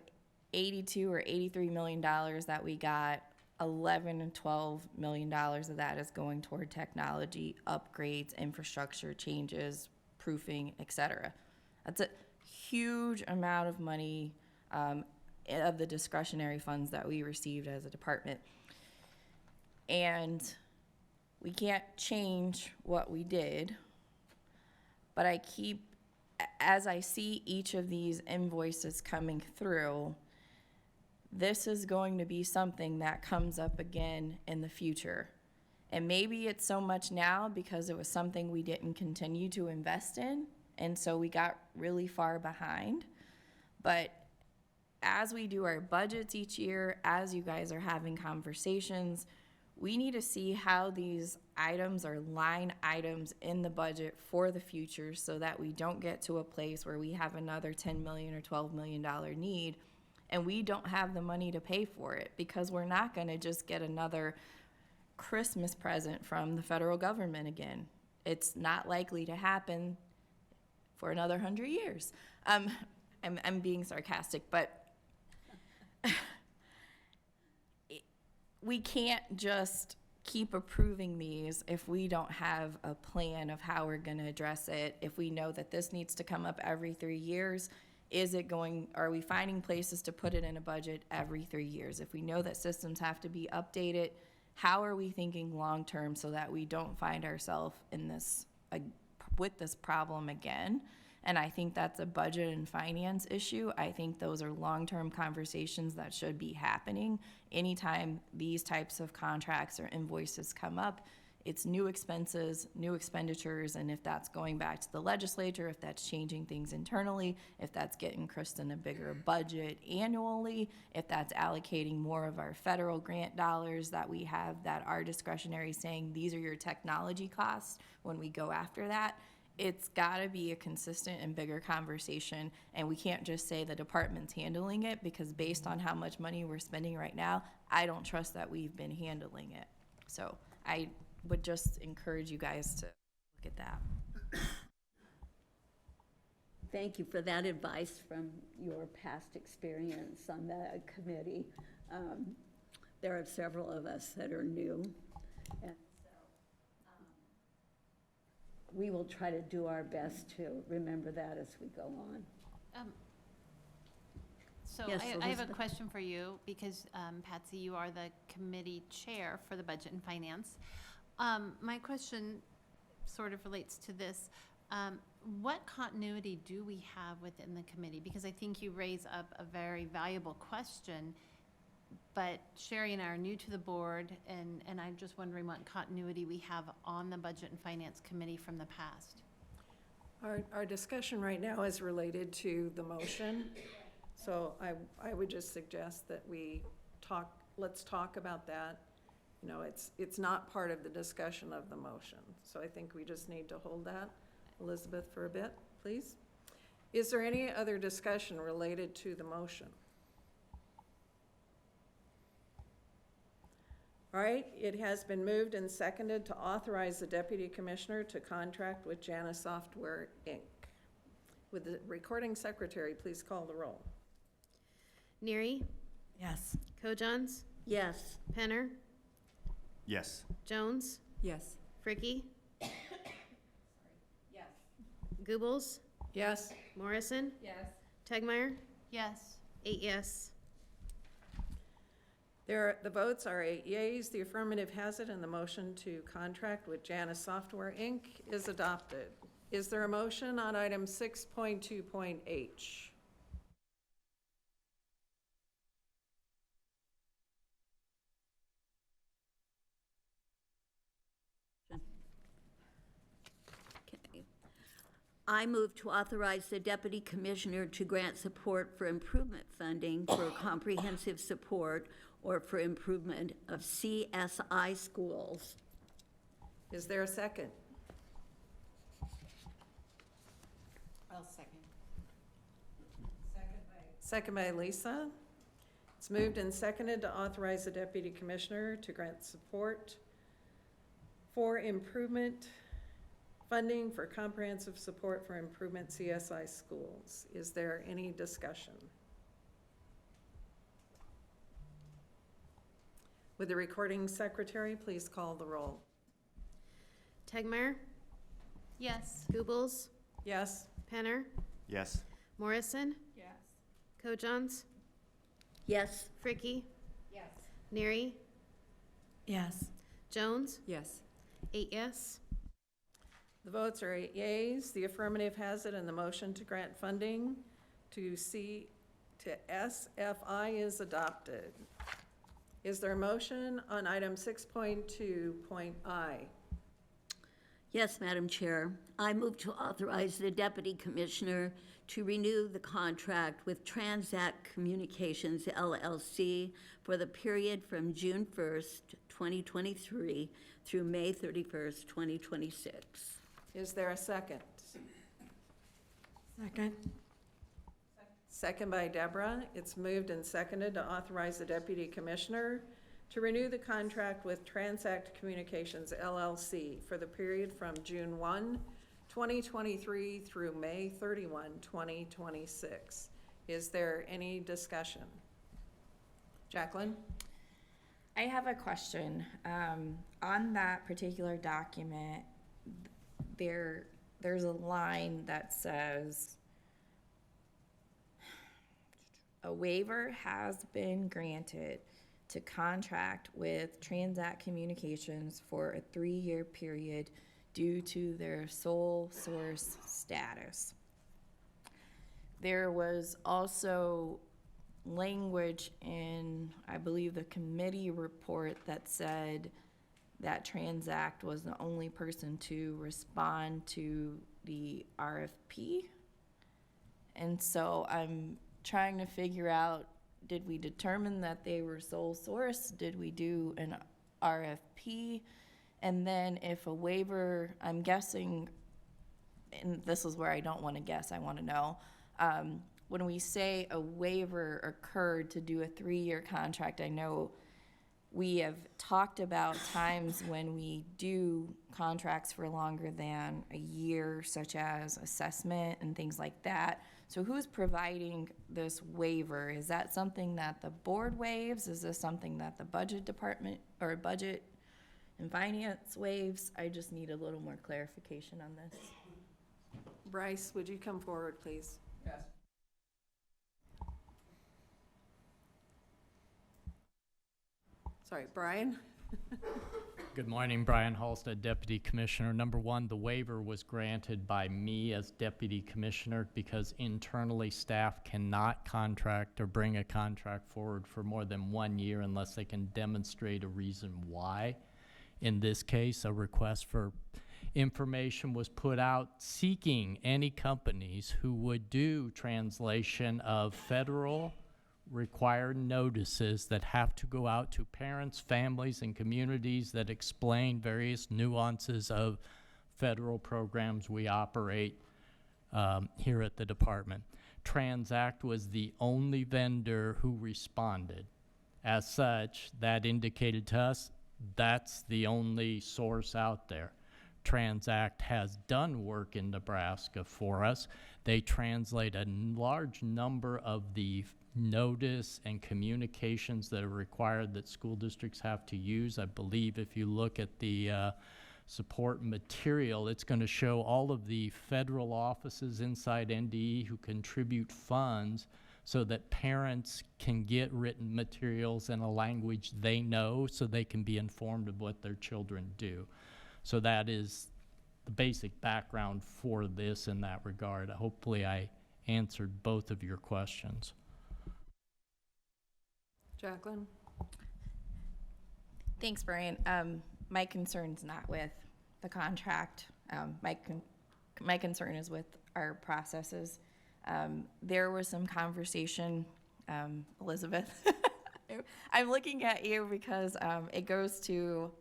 $82 or $83 million that we got, $11 and $12 million of that is going toward technology upgrades, infrastructure changes, proofing, etc. That's a huge amount of money of the discretionary funds that we received as a department. And we can't change what we did, but as I see each of these invoices coming through, this is going to be something that comes up again in the future. And maybe it's so much now because it was something we didn't continue to invest in, and so we got really far behind. But as we do our budgets each year, as you guys are having conversations, we need to see how these items are line items in the budget for the future, so that we don't get to a place where we have another $10 million or $12 million need and we don't have the money to pay for it, because we're not going to just get another Christmas present from the federal government again. It's not likely to happen for another 100 years. I'm being sarcastic, but we can't just keep approving these if we don't have a plan of how we're going to address it. If we know that this needs to come up every 3 years, are we finding places to put it in a budget every 3 years? If we know that systems have to be updated, how are we thinking long-term so that we don't find ourselves in this, with this problem again? And I think that's a budget and finance issue. I think those are long-term conversations that should be happening anytime these types of contracts or invoices come up. It's new expenses, new expenditures, and if that's going back to the legislature, if that's changing things internally, if that's getting Kristen a bigger budget annually, if that's allocating more of our federal grant dollars that we have that are discretionary, saying these are your technology costs when we go after that. It's gotta be a consistent and bigger conversation, and we can't just say the department's handling it, because based on how much money we're spending right now, I don't trust that we've been handling it. So I would just encourage you guys to look at that. thank you for that advice from your past experience on the committee. There are several of us that are new, and so we will try to do our best to remember that as we go on. So Yes, I have a Elizabeth? question for you, because Patsy, you are the committee chair for the Budget and Finance. My question sort of relates to this. What continuity do we have within the committee? Because I think you raise up a very valuable question, but Sherry and I are new to the board, and I'm just wondering what continuity we have on the Budget and Finance Committee from the past. Our discussion right now is related to the motion. So I would just suggest that let's talk about that. You know, it's not part of the discussion of the motion. So I think we just need to hold that. Elizabeth, for a bit, please. Is there any other discussion related to the motion? All right, it has been moved and seconded to authorize the Deputy Commissioner to contract with Jana Software, Inc. Would the recording secretary please call the roll? Neary, Yes. Kojons, Yes. Penner, Yes. Jones, Yes. Fricky. Goebbels, Yes. Morrison, Yes. Tegmeyer, Yes. 8 yes. The votes are 8 yeas. The affirmative has it, and the motion to contract with Jana Software, Inc. is adopted. Is there a motion on item 6.2.h? Okay. I move to authorize the Deputy Commissioner to grant support for improvement funding for comprehensive support or for improvement of CSI schools. Is there a second? I'll second. Second by Lisa. It's moved and seconded to authorize the Deputy Commissioner to grant support for improvement funding for comprehensive support for improvement CSI schools. Is there any discussion? Would the recording secretary please call the roll? Tegmeyer, Yes. Goebbels, Yes? Penner, Yes. Morrison, Yes. Kojons, Yes. Fricky, Yes. Neary, Yes. Jones, Yes. 8 yes. The votes are 8 yeas. The affirmative has it, and the motion to grant funding to SFI is adopted. Is there a motion on item 6.2.I? Yes, Madam Chair. I move to authorize the Deputy Commissioner to renew the contract with Transact Communications LLC for the period from June 1st, 2023 through May 31st, 2026. Is there a second? Second. Second by Deborah. It's moved and seconded to authorize the Deputy Commissioner to renew the contract with Transact Communications LLC for the period from June 1, 2023 through May 31, 2026. Is there any discussion? Jacqueline? I have a question. On that particular document, there's a line that says, a waiver has been granted to contract with Transact Communications for a 3-year period due to their sole source status. There was also language in, I believe, the committee report that said that Transact was the only person to respond to the RFP. And so I'm trying to figure out, did we determine that they were sole source? Did we do an RFP? And then if a waiver, I'm guessing, and this is where I don't want to guess, I want to know, when we say a waiver occurred to do a 3-year contract, I know we have talked about times when we do contracts for longer than a year, such as assessment and things like that. So who's providing this waiver? Is that something that the board waives? Is this something that the budget department or budget and finance waives? I just need a little more clarification on this. Bryce, would you come forward, please? Yes. Sorry, Brian? Good morning, Brian Halstead, Deputy Commissioner. Number one, the waiver was granted by me as Deputy Commissioner because internally staff cannot contract or bring a contract forward for more than 1 year unless they can demonstrate a reason why. In this case, a request for information was put out seeking any companies who would do translation of federal required notices that have to go out to parents, families, and communities that explain various nuances of federal programs we operate here at the department. Transact was the only vendor who responded. As such, that indicated to us that's the only source out there. Transact has done work in Nebraska for us. They translate a large number of the notice and communications that are required that school districts have to use. I believe if you look at the support material, it's going to show all of the federal offices inside NDE who contribute funds so that parents can get written materials in a language they know so they can be informed of what their children do. So that is the basic background for this in that regard. Hopefully I answered both of your questions. Jacqueline? Thanks, Brian. My concern's not with the contract. My concern is with our processes. There was some conversation, Elizabeth, I'm looking at you because it goes to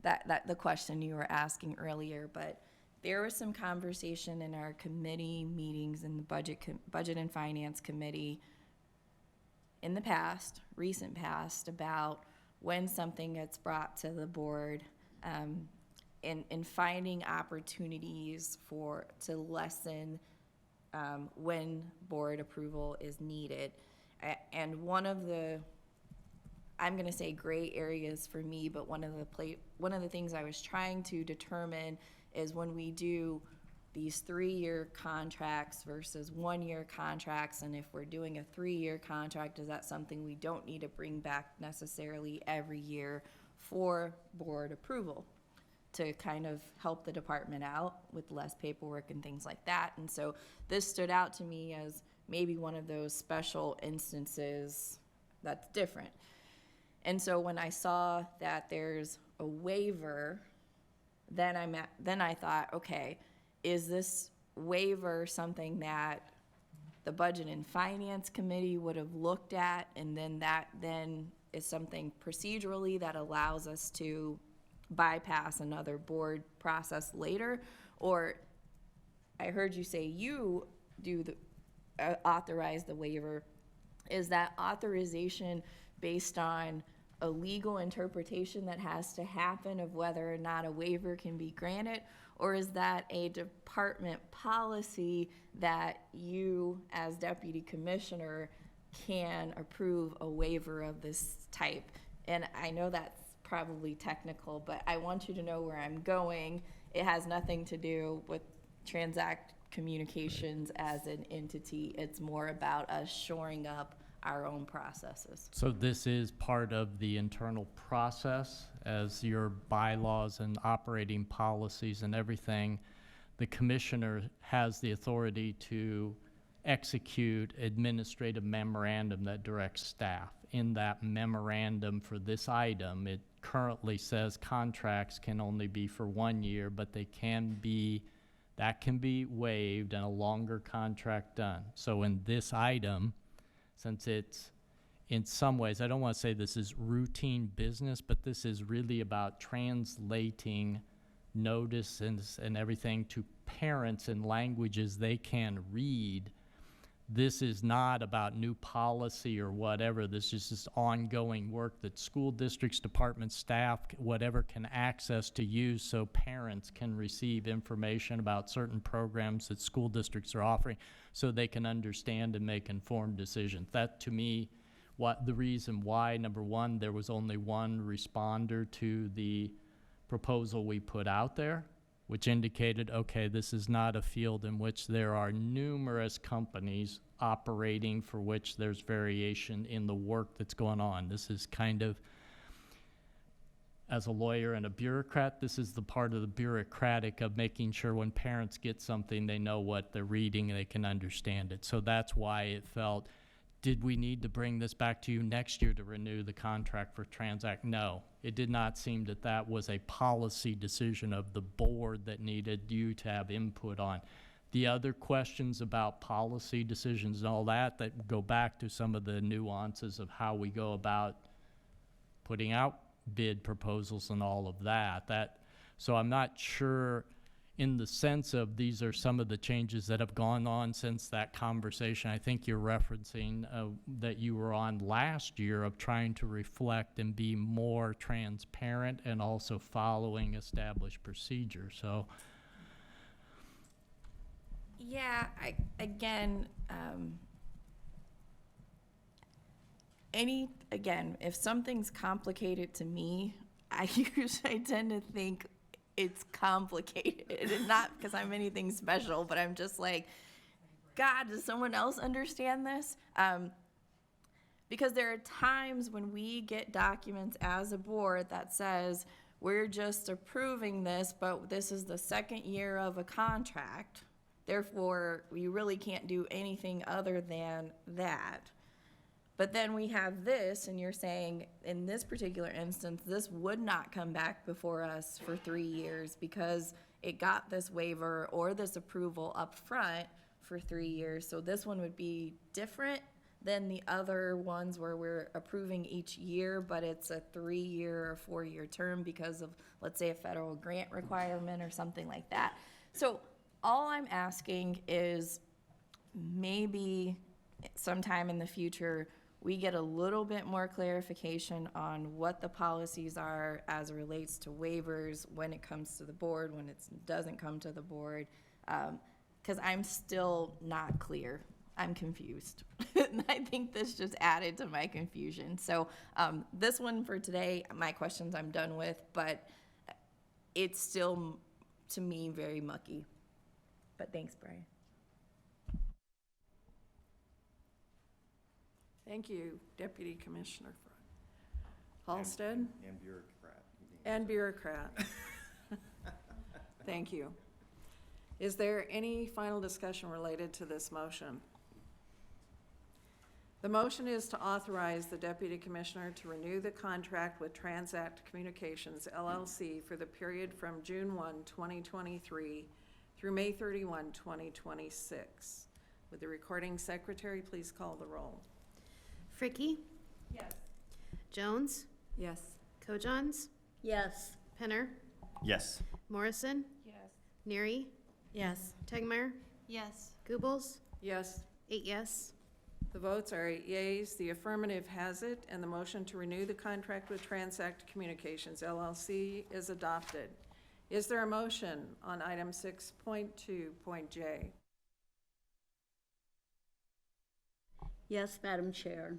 the question you were asking earlier, but there was some conversation in our committee meetings in the Budget and Finance Committee in the past, recent past, about when something gets brought to the board and finding opportunities to lessen when board approval is needed. And one of the, I'm going to say gray areas for me, but one of the things I was trying to determine is when we do these 3-year contracts versus 1-year contracts, and if we're doing a 3-year contract, is that something we don't need to bring back necessarily every year for board approval to kind of help the department out with less paperwork and things like that? And so this stood out to me as maybe one of those special instances that's different. And so when I saw that there's a waiver, then I thought, okay, is this waiver something that the Budget and Finance Committee would have looked at, and then that then is something procedurally that allows us to bypass another board process later? Or I heard you say you do authorize the waiver. Is that authorization based on a legal interpretation that has to happen of whether or not a waiver can be granted? Or is that a department policy that you, as deputy commissioner, can approve a waiver of this type? And I know that's probably technical, but I want you to know where I'm going. It has nothing to do with Transact Communications as an entity. It's more about us shoring up our own processes. So this is part of the internal process as your bylaws and operating policies and everything. The commissioner has the authority to execute administrative memorandum that directs staff. In that memorandum for this item, it currently says contracts can only be for 1 year, but that can be waived and a longer contract done. So in this item, since it's in some ways, I don't want to say this is routine business, but this is really about translating notices and everything to parents in languages they can read. This is not about new policy or whatever. This is just ongoing work that school districts, departments, staff, whatever, can access to use so parents can receive information about certain programs that school districts are offering so they can understand and make informed decisions. That, to me, what the reason why, number one, there was only one responder to the proposal we put out there, which indicated, okay, this is not a field in which there are numerous companies operating for which there's variation in the work that's going on. This is kind of, as a lawyer and a bureaucrat, this is the part of the bureaucratic of making sure when parents get something, they know what they're reading and they can understand it. So that's why it felt, did we need to bring this back to you next year to renew the contract for Transact? No. It did not seem that that was a policy decision of the board that needed you to have input on. The other questions about policy decisions and all that go back to some of the nuances of how we go about putting out bid proposals and all of that. So I'm not sure in the sense of these are some of the changes that have gone on since that conversation. I think you're referencing that you were on last year of trying to reflect and be more transparent and also following established procedures. So Yeah, if something's complicated to me, I tend to think it's complicated, and not because I'm anything special, but I'm just like, God, does someone else understand this? Because there are times when we get documents as a board that says, we're just approving this, but this is the second year of a contract. Therefore, we really can't do anything other than that. But then we have this, and you're saying, in this particular instance, this would not come back before us for 3 years because it got this waiver or this approval up front for 3 years. So this one would be different than the other ones where we're approving each year, but it's a 3-year or 4-year term because of, let's say, a federal grant requirement or something like that. So all I'm asking is maybe sometime in the future, we get a little bit more clarification on what the policies are as it relates to waivers when it comes to the board, when it doesn't come to the board, because I'm still not clear. I'm confused. And I think this just added to my confusion. So this one for today, my questions I'm done with, but it's still, to me, very mucky. But thanks, Brian. Thank you, Deputy Commissioner Halstead. And bureaucrat. And bureaucrat. Thank you. Is there any final discussion related to this motion? The motion is to authorize the Deputy Commissioner to renew the contract with Transact Communications, LLC for the period from June 1, 2023 through May 31, 2026. Would the recording secretary please call the roll? Fricky? Yes. Jones? Yes. Kojons? Yes. Penner? Yes. Morrison? Yes. Neary? Yes. Tegmeyer? Yes. Goebbels? Yes. 8 yes. The votes are 8 yeas. The affirmative has it, and the motion to renew the contract with Transact Communications, LLC is adopted. Is there a motion on item 6.2.J? Yes, Madam Chair.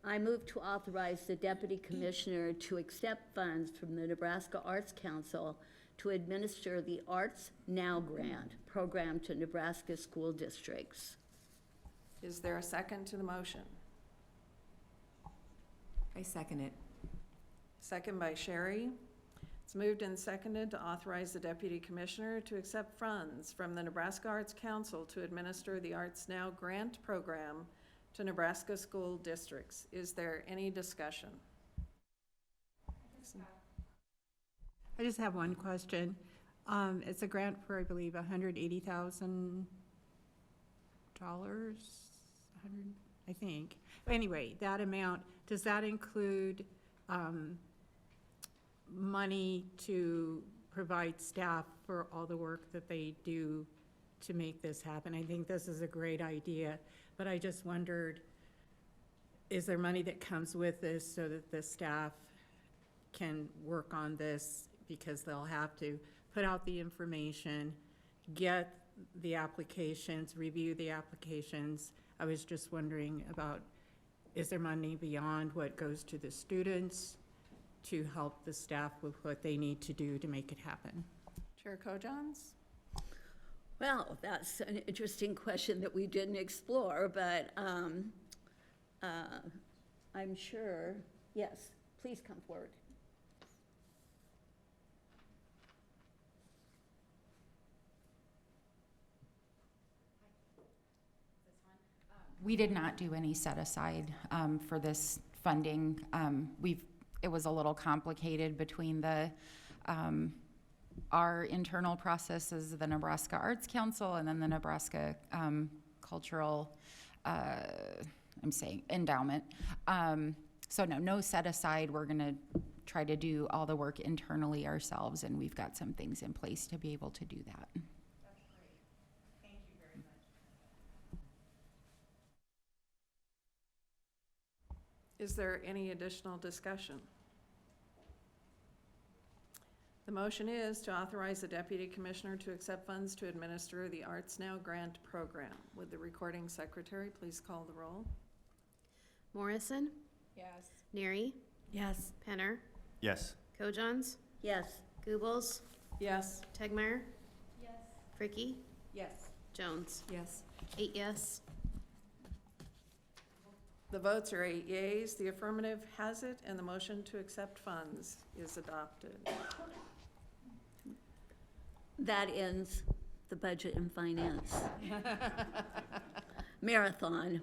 I move to authorize the Deputy Commissioner to accept funds from the Nebraska Arts Council to administer the Arts Now Grant program to Nebraska school districts. Is there a second to the motion? I second it. Second by Sherry. It's moved and seconded to authorize the Deputy Commissioner to accept funds from the Nebraska Arts Council to administer the Arts Now Grant program to Nebraska school districts. Is there any discussion? I just have one question. It's a grant for, I believe, $180,000, I think. Anyway, that amount, does that include money to provide staff for all the work that they do to make this happen. I think this is a great idea, but I just wondered, is there money that comes with this so that the staff can work on this, because they'll have to put out the information, get the applications, review the applications. I was just wondering about, is there money beyond what goes to the students to help the staff with what they need to do to make it happen? Chair Kojons? Well, that's an interesting question that we didn't explore, but I'm sure, yes, please come forward. We did not do any set aside for this funding. It was a little complicated between our internal processes, the Nebraska Arts Council, and then the Nebraska Cultural, endowment. So no set aside. We're gonna try to do all the work internally ourselves, and we've got some things in place to be able to do that. Is there any additional discussion? The motion is to authorize the Deputy Commissioner to accept funds to administer the Arts Now grant program. Would the recording secretary please call the roll? Morrison, Yes. Neary, Yes. Penner, Yes. Kojons, Yes. Goebbels, Yes. Tegmeyer. Yes. Fricky, Yes. Jones. Yes. 8 yes. The votes are 8 yeas. The affirmative has it, and the motion to accept funds is adopted. That ends the budget and finance marathon.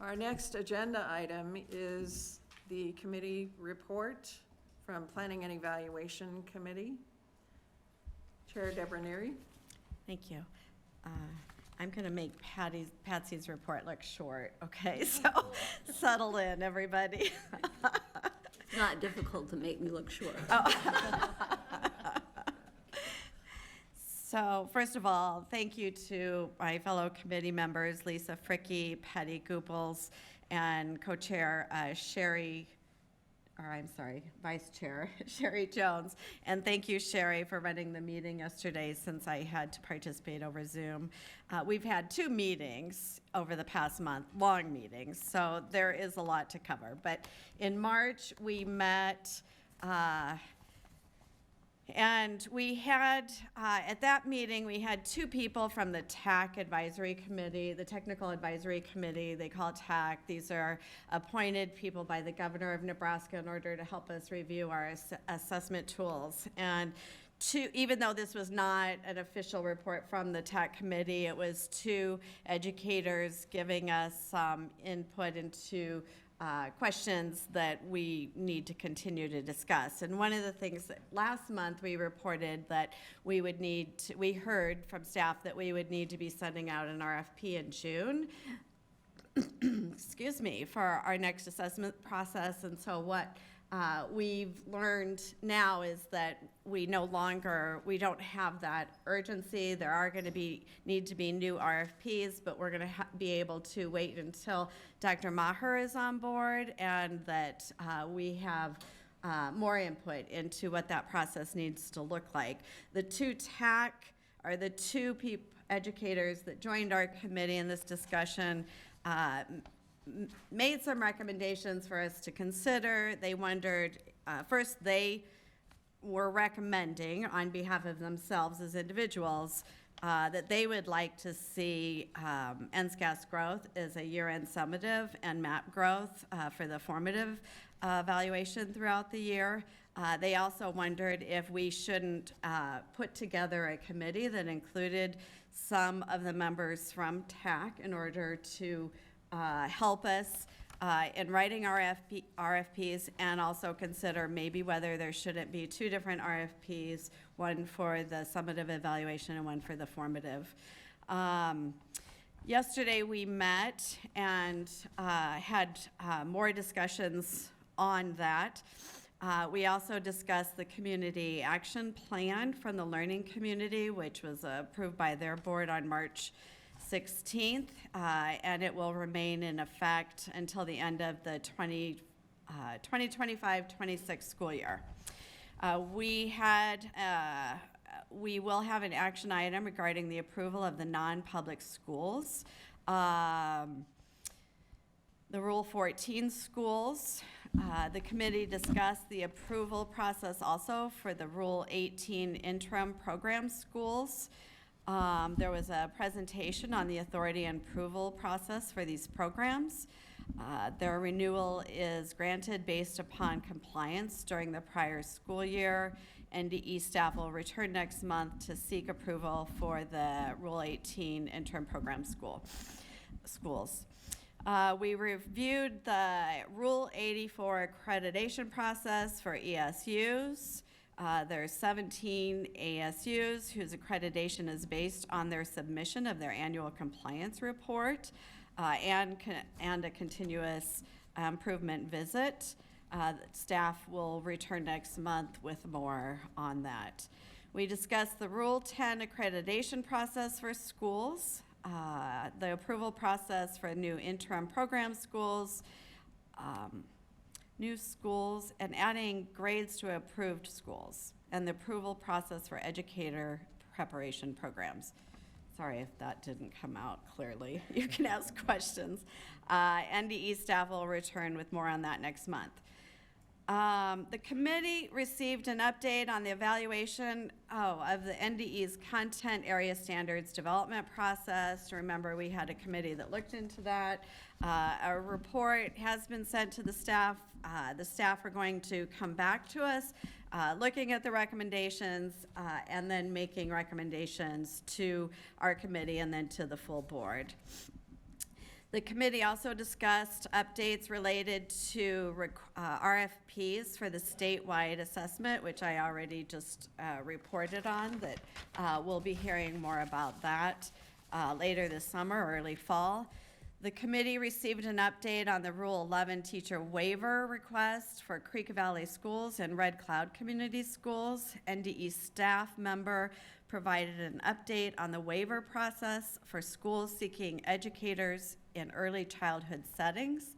Our next agenda item is the committee report from Planning and Evaluation Committee. Chair Deborah Neary. Thank you. I'm going to make Patsy's report look short, okay? So settle in, everybody. It's not difficult to make me look short. So first of all, thank you to my fellow committee members, Lisa Fricky, Patty Goebbels, and co-chair Vice Chair Sherry Jones. And thank you, Sherry, for running the meeting yesterday since I had to participate over Zoom. We've had 2 meetings over the past month, long meetings, so there is a lot to cover. But in March, we met, and we had, at that meeting, we had 2 people from the TAC Advisory Committee, the Technical Advisory Committee, they call it TAC. These are appointed people by the governor of Nebraska in order to help us review our assessment tools. And even though this was not an official report from the TAC committee, it was 2 educators giving us some input into questions that we need to continue to discuss. And one of the things that last month we reported that we heard from staff that we would need to be sending out an RFP in June, excuse me, for our next assessment process. And so what we've learned now is that we don't have that urgency. There are going to need to be new RFPs, but we're going to be able to wait until Dr. Maher is on board and that we have more input into what that process needs to look like. The 2 TAC are the 2 educators that joined our committee in this discussion, made some recommendations for us to consider. They wondered, first they were recommending on behalf of themselves as individuals that they would like to see NSCAS growth as a year-end summative and MAP growth for the formative evaluation throughout the year. They also wondered if we shouldn't put together a committee that included some of the members from TAC in order to help us in writing RFPs and also consider maybe whether there shouldn't be 2 different RFPs, one for the summative evaluation and one for the formative. Yesterday we met and had more discussions on that. We also discussed the community action plan from the learning community, which was approved by their board on March 16th, and it will remain in effect until the end of the 2025-26 school year. We will have an action item regarding the approval of the non-public schools. The Rule 14 schools, the committee discussed the approval process also for the Rule 18 interim program schools. There was a presentation on the authority and approval process for these programs. Their renewal is granted based upon compliance during the prior school year. NDE staff will return next month to seek approval for the Rule 18 interim program schools. We reviewed the Rule 84 accreditation process for ESUs. There's 17 ASUs whose accreditation is based on their submission of their annual compliance report and a continuous improvement visit. Staff will return next month with more on that. We discussed the Rule 10 accreditation process for schools, the approval process for new interim program schools, new schools, and adding grades to approved schools, and the approval process for educator preparation programs. Sorry if that didn't come out clearly. You can ask questions. NDE staff will return with more on that next month. The committee received an update on the evaluation of the NDE's content area standards development process. Remember, we had a committee that looked into that. A report has been sent to the staff. The staff are going to come back to us, looking at the recommendations, and then making recommendations to our committee and then to the full board. The committee also discussed updates related to RFPs for the statewide assessment, which I already just reported on, that we'll be hearing more about that later this summer, early fall. The committee received an update on the Rule 11 teacher waiver request for Creek Valley Schools and Red Cloud Community Schools. NDE staff member provided an update on the waiver process for schools seeking educators in early childhood settings.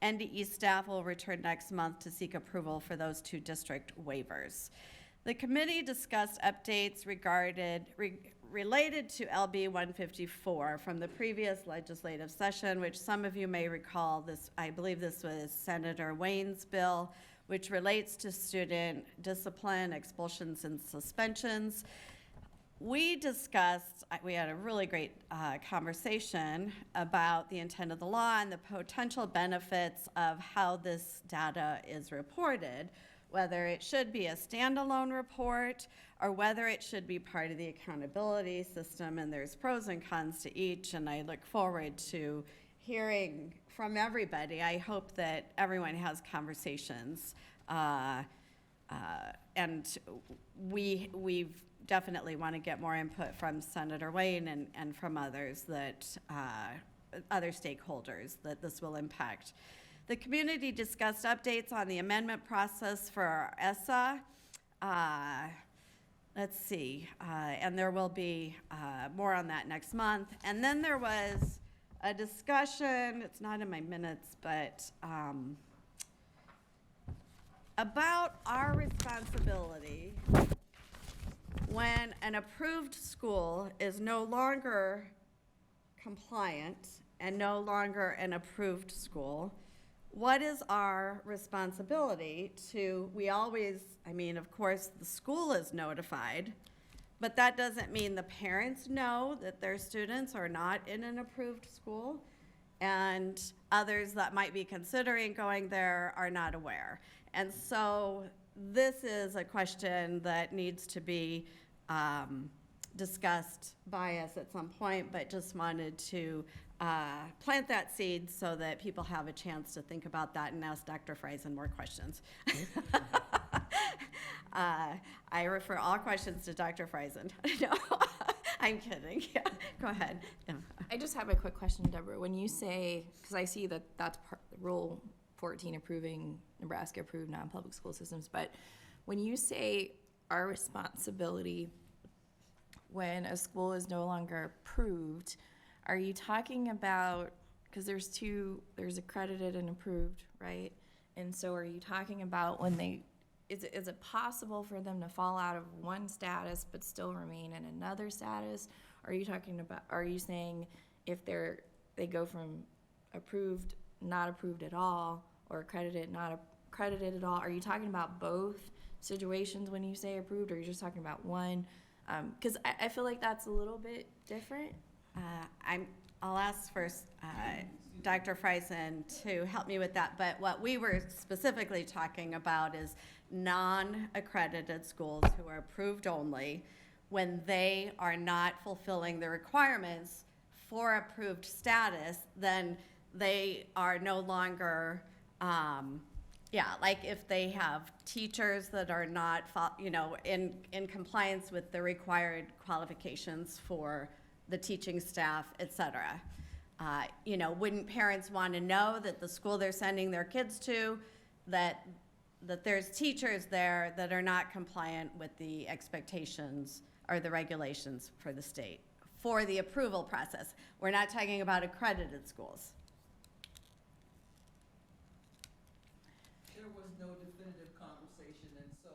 NDE staff will return next month to seek approval for those two district waivers. The committee discussed updates related to LB 154 from the previous legislative session, which some of you may recall. I believe this was Senator Wayne's bill, which relates to student discipline, expulsions, and suspensions. We had a really great conversation about the intent of the law and the potential benefits of how this data is reported, whether it should be a standalone report or whether it should be part of the accountability system, and there's pros and cons to each, and I look forward to hearing from everybody. I hope that everyone has conversations, and we've definitely want to get more input from Senator Wayne and from others other stakeholders that this will impact. The community discussed updates on the amendment process for our ESSA. And there will be more on that next month. And then there was a discussion, it's not in my minutes, but about our responsibility when an approved school is no longer compliant and no longer an approved school. What is our responsibility of course, the school is notified, but that doesn't mean the parents know that their students are not in an approved school, and others that might be considering going there are not aware. And so this is a question that needs to be discussed by us at some point, but just wanted to plant that seed so that people have a chance to think about that and ask Dr. Friesen more questions. I refer all questions to Dr. Friesen. No, I'm kidding. Yeah, go ahead. Yeah. I just have a quick question, Deborah. When you say, because I see that that's Rule 14 approving Nebraska approved non-public school systems, but when you say our responsibility when a school is no longer approved, are you talking about, because there's accredited and approved, right? And so are you talking about when is it possible for them to fall out of one status but still remain in another status? Are you saying if they go from approved, not approved at all, or accredited, not accredited at all? Are you talking about both situations when you say approved, or are you just talking about one? Because I feel like that's a little bit different. I'll ask first Dr. Friesen to help me with that, but what we were specifically talking about is non-accredited schools who are approved only. When they are not fulfilling the requirements for approved status, then they are no longer, like if they have teachers that are not, in compliance with the required qualifications for the teaching staff, et cetera. Wouldn't parents want to know that the school they're sending their kids to, that there's teachers there that are not compliant with the expectations or the regulations for the state for the approval process? We're not talking about accredited schools. There was no definitive conversation, and so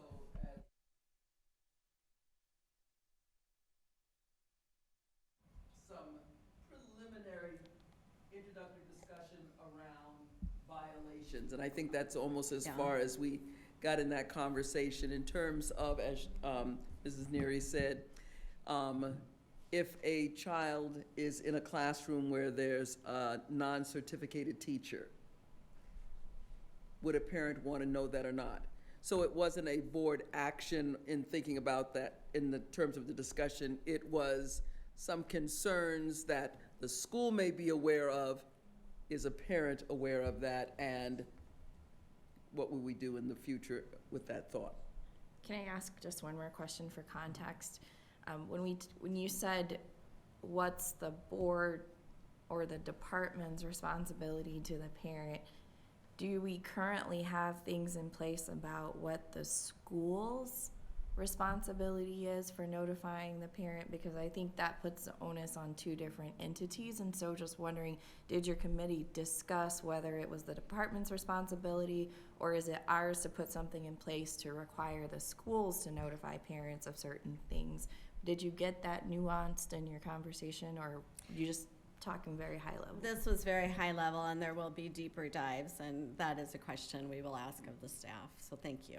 some preliminary introductory discussion around violations, and I think that's almost as far as we got in that conversation in terms of, as Mrs. Neary said, if a child is in a classroom where there's a non-certificated teacher, would a parent want to know that or not? So it wasn't a board action in thinking about that in the terms of the discussion. It was some concerns that the school may be aware of. Is a parent aware of that? And what will we do in the future with that thought? Can I ask just one more question for context? When you said what's the board or the department's responsibility to the parent, do we currently have things in place about what the school's responsibility is for notifying the parent? Because I think that puts the onus on two different entities, and so just wondering, did your committee discuss whether it was the department's responsibility or is it ours to put something in place to require the schools to notify parents of certain things? Did you get that nuanced in your conversation, or you just talking very high level? This was very high level, and there will be deeper dives, and that is a question we will ask of the staff, so thank you.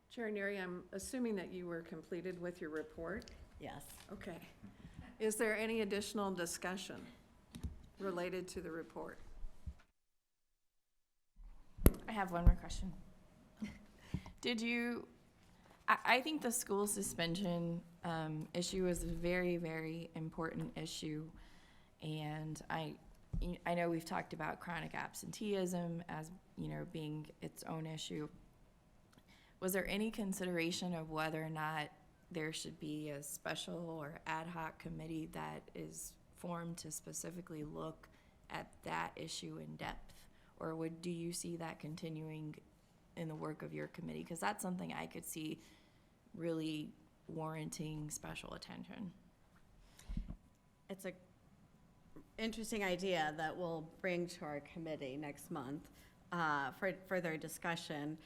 Chair Neary, I'm assuming that you were completed with your report? Yes. Okay. Is there any additional discussion related to the report? I have one more question. I think the school suspension issue is a very, very important issue, and I know we've talked about chronic absenteeism as, being its own issue. Was there any consideration of whether or not there should be a special or ad hoc committee that is formed to specifically look at that issue in depth? Or do you see that continuing in the work of your committee? Because that's something I could see really warranting special attention. It's an interesting idea that we'll bring to our committee next month for further discussion.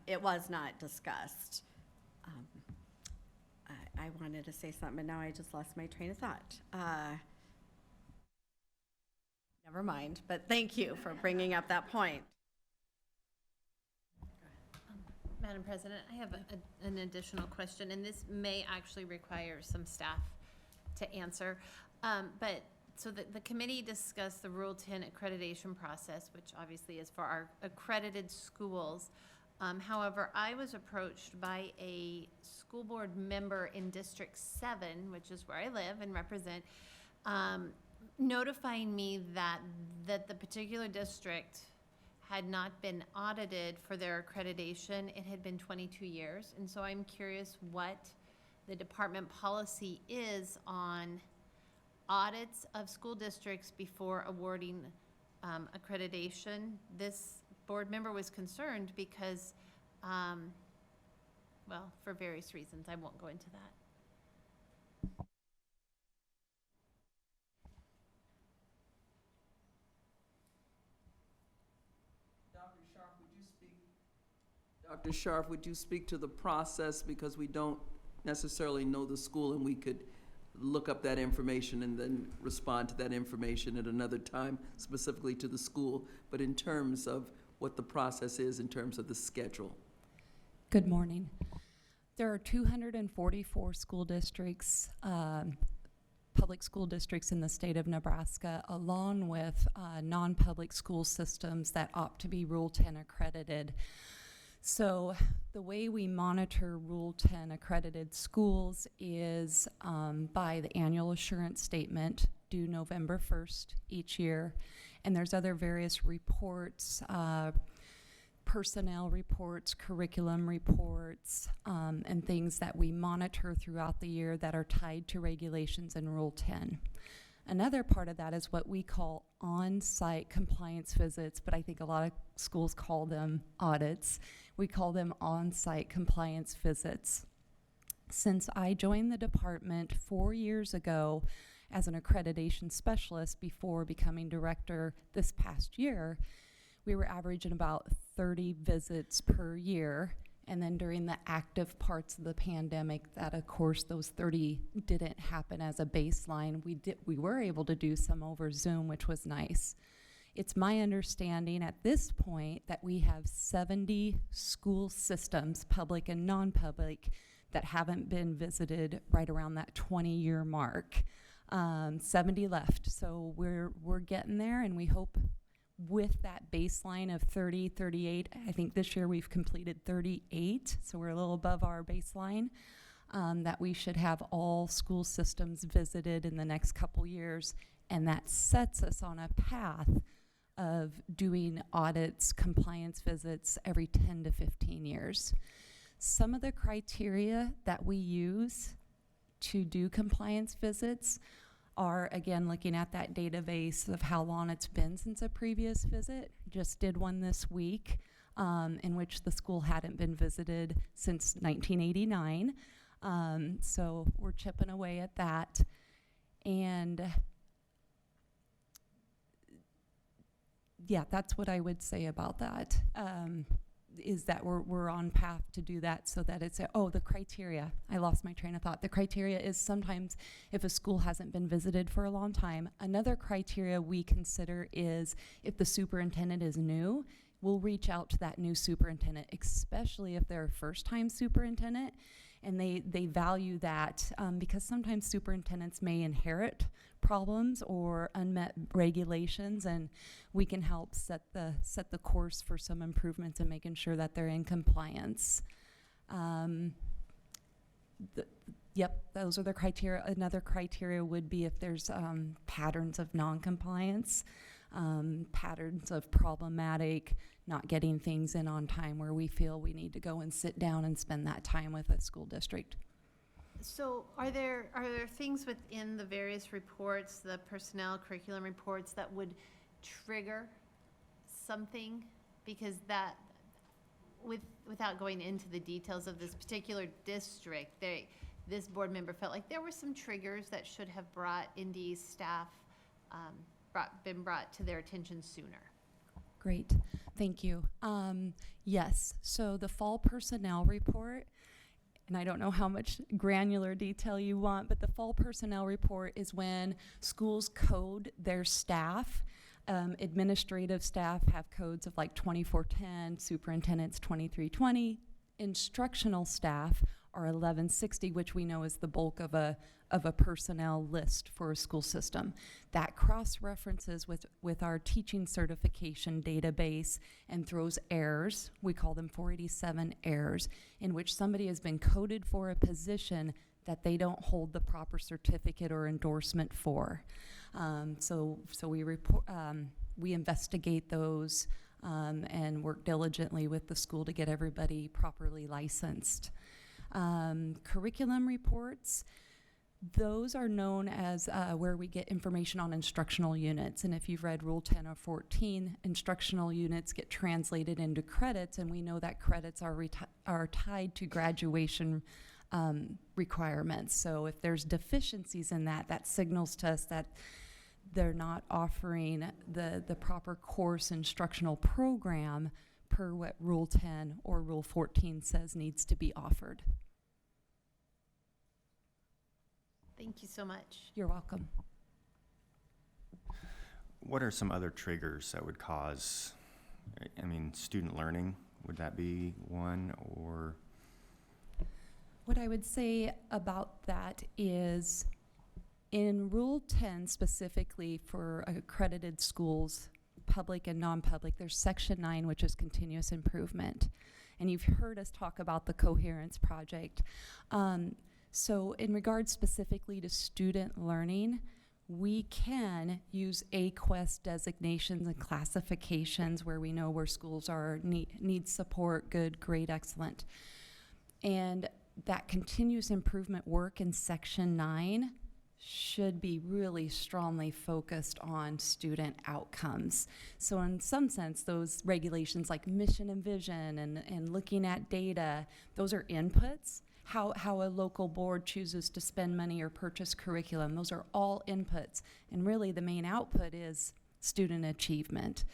It was not discussed. I wanted to say something, and now I just lost my train of thought. Never mind, but thank you for bringing up that point. Madam President, I have an additional question, and this may actually require some staff to answer. So the committee discussed the Rule 10 accreditation process, which obviously is for our accredited schools. However, I was approached by a school board member in District 7, which is where I live and represent, notifying me that the particular district had not been audited for their accreditation. It had been 22 years. And so I'm curious what the department policy is on audits of school districts before awarding accreditation. This board member was concerned because, well, for various reasons. I won't go into that. Dr. Sharp, would you speak to the process, because we don't necessarily know the school and we could look up that information and then respond to that information at another time specifically to the school, but in terms of what the process is in terms of the schedule? Good morning. There are 244 school districts, public school districts in the state of Nebraska, along with non-public school systems that opt to be Rule 10 accredited. So the way we monitor Rule 10 accredited schools is by the annual assurance statement due November 1st each year. And there's other various reports, personnel reports, curriculum reports, and things that we monitor throughout the year that are tied to regulations in Rule 10. Another part of that is what we call on-site compliance visits, but I think a lot of schools call them audits. We call them on-site compliance visits. Since I joined the department 4 years ago as an accreditation specialist before becoming director this past year, we were averaging about 30 visits per year. And then during the active parts of the pandemic, that of course those 30 didn't happen as a baseline. We were able to do some over Zoom, which was nice. It's my understanding at this point that we have 70 school systems, public and non-public, that haven't been visited right around that 20-year mark. 70 left, so we're getting there, and we hope with that baseline of 30, 38, I think this year we've completed 38, so we're a little above our baseline, that we should have all school systems visited in the next couple years, and that sets us on a path of doing audits, compliance visits every 10 to 15 years. Some of the criteria that we use to do compliance visits are, again, looking at that database of how long it's been since a previous visit. Just did one this week in which the school hadn't been visited since 1989. So we're chipping away at that. And yeah, that's what I would say about that. Is that we're on path to do that, so that it's the criteria. I lost my train of thought. The criteria is sometimes if a school hasn't been visited for a long time. Another criteria we consider is if the superintendent is new, we'll reach out to that new superintendent, especially if they're a first-time superintendent, and they value that because sometimes superintendents may inherit problems or unmet regulations, and we can help set the course for some improvements and making sure that they're in compliance. Yep, those are the criteria. Another criteria would be if there's patterns of non-compliance, patterns of problematic, not getting things in on time where we feel we need to go and sit down and spend that time with a school district. So are there things within the various reports, the personnel curriculum reports, that would trigger something? Because that, without going into the details of this particular district, this board member felt like there were some triggers that should have brought Indy's staff, been brought to their attention sooner. Great, thank you. Yes, so the fall personnel report, and I don't know how much granular detail you want, but the fall personnel report is when schools code their staff. Administrative staff have codes of like 2410, superintendents 2320, instructional staff are 1160, which we know is the bulk of a personnel list for a school system. That cross-references with our teaching certification database and throws errors, we call them 487 errors, in which somebody has been coded for a position that they don't hold the proper certificate or endorsement for. So we investigate those and work diligently with the school to get everybody properly licensed. Curriculum reports, Those are known as where we get information on instructional units. And if you've read Rule 10 or 14, instructional units get translated into credits, and we know that credits are tied to graduation requirements. So if there's deficiencies in that, that signals to us that they're not offering the proper course instructional program per what Rule 10 or Rule 14 says needs to be offered. Thank you so much. You're welcome. What are some other triggers that would cause, I mean, student learning? Would that be one, or? What I would say about that is in Rule 10 specifically for accredited schools, public and non-public, there's Section 9, which is continuous improvement. And you've heard us talk about the Coherence Project. So in regards specifically to student learning, we can use AQuest designations and classifications where we know where schools are need support, good, great, excellent. And that continuous improvement work in Section 9 should be really strongly focused on student outcomes. So in some sense, those regulations like mission and vision and looking at data, those are inputs. How a local board chooses to spend money or purchase curriculum, those are all inputs. And really the main output is student achievement.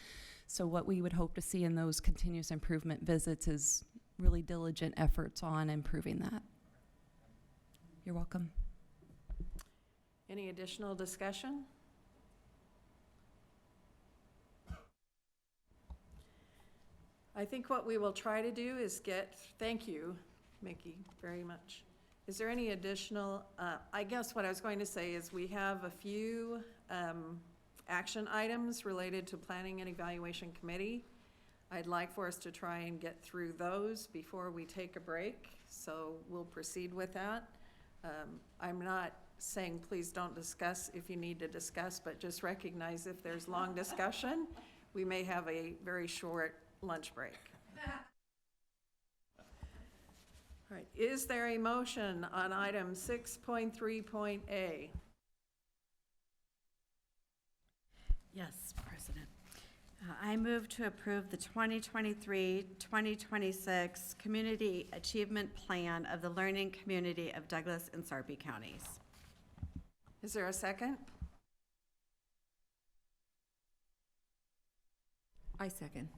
So what we would hope to see in those continuous improvement visits is really diligent efforts on improving that. You're welcome. Any additional discussion? I think what we will try to do is thank you, Mickey, very much. Is there any additional, I guess what I was going to say is we have a few action items related to Planning and Evaluation Committee. I'd like for us to try and get through those before we take a break, so we'll proceed with that. I'm not saying please don't discuss if you need to discuss, but just recognize if there's long discussion, we may have a very short lunch break. All right, is there a motion on item 6.3.A? Yes, President. I move to approve the 2023-2026 Community Achievement Plan of the Learning Community of Douglas and Sarpy Counties. Is there a second? I second.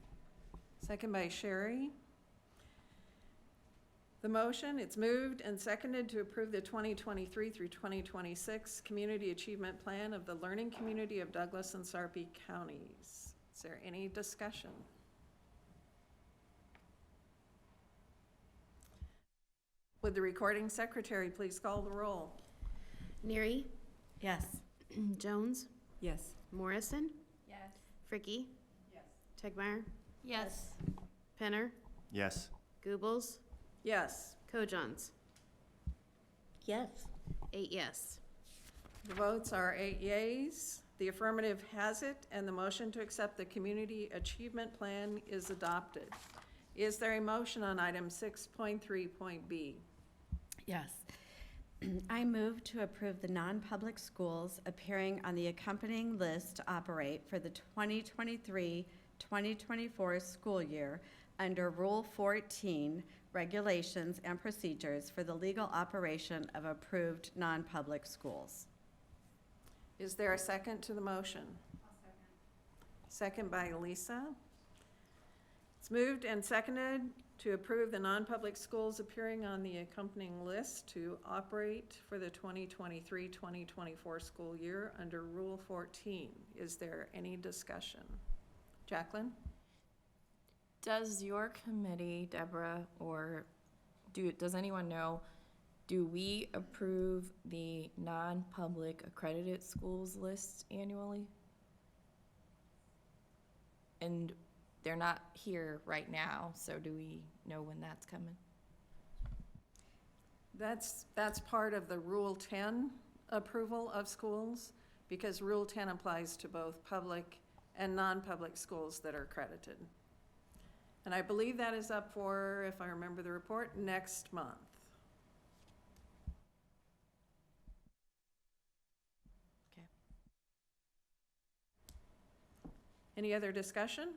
Second by Sherry. The motion, it's moved and seconded to approve the 2023 through 2026 Community Achievement Plan of the Learning Community of Douglas and Sarpy Counties. Is there any discussion? Would the recording secretary please call the roll? Neary, Yes. Jones, Yes. Morrison, Yes. Fricky, Yes. Tegmeyer, Yes. Penner, Yes. Goebbels, Yes. Kojons. Yes. 8 yes. The votes are 8 yeas. The affirmative has it, and the motion to accept the Community Achievement Plan is adopted. Is there a motion on item 6.3.B? Yes. I move to approve the non-public schools appearing on the accompanying list to operate for the 2023-2024 school year under Rule 14, Regulations and Procedures for the legal operation of approved non-public schools. Is there a second to the motion? Second by Lisa. It's moved and seconded to approve the non-public schools appearing on the accompanying list to operate for the 2023-2024 school year under Rule 14. Is there any discussion? Jacqueline? Does your committee, Deborah, or does anyone know, do we approve the non-public accredited schools list annually? And they're not here right now, so do we know when that's coming? That's part of the Rule 10 approval of schools, because Rule 10 applies to both public and non-public schools that are accredited. And I believe that is up for, if I remember the report, next month. Any other discussion?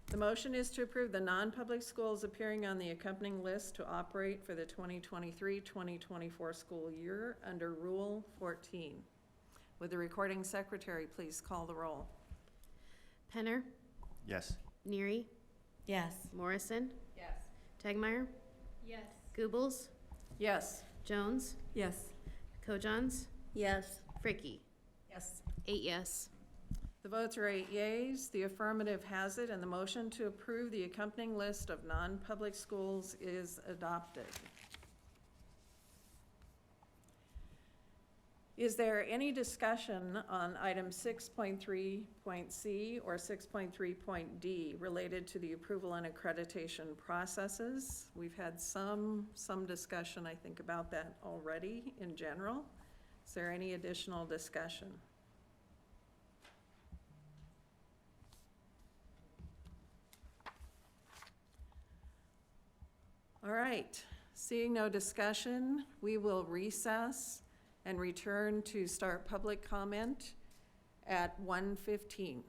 The motion is to approve the non-public schools appearing on the accompanying list to operate for the 2023-2024 school year under Rule 14. Would the recording secretary please call the roll? Penner, Yes. Neary, Yes. Morrison, Yes. Tegmeyer, Yes. Goebbels, Yes. Jones, Yes. Kojans, Yes. Fricky. Yes. 8 yes. The votes are 8 yeas. The affirmative has it, and the motion to approve the accompanying list of non-public schools is adopted. Is there any discussion on item 6.3.c or 6.3.d related to the approval and accreditation processes? We've had some discussion, I think, about that already in general. Is there any additional discussion? All right, seeing no discussion, we will recess and return to start public comment at 1:15.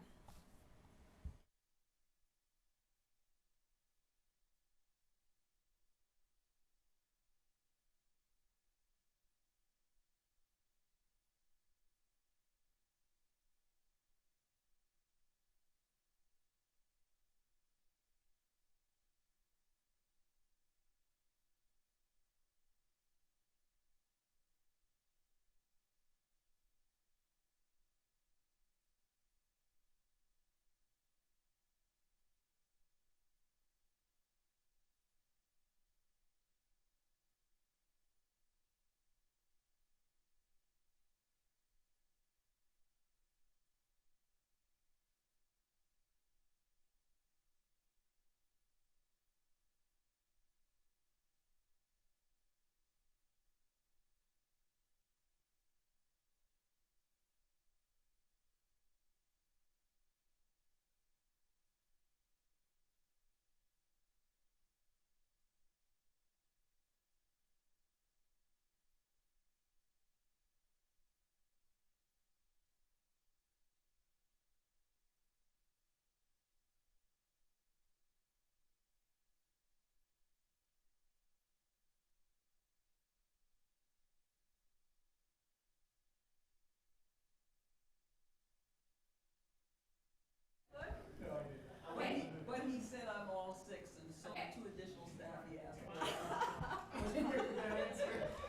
When he said I'm all six and so two additional staff he asked.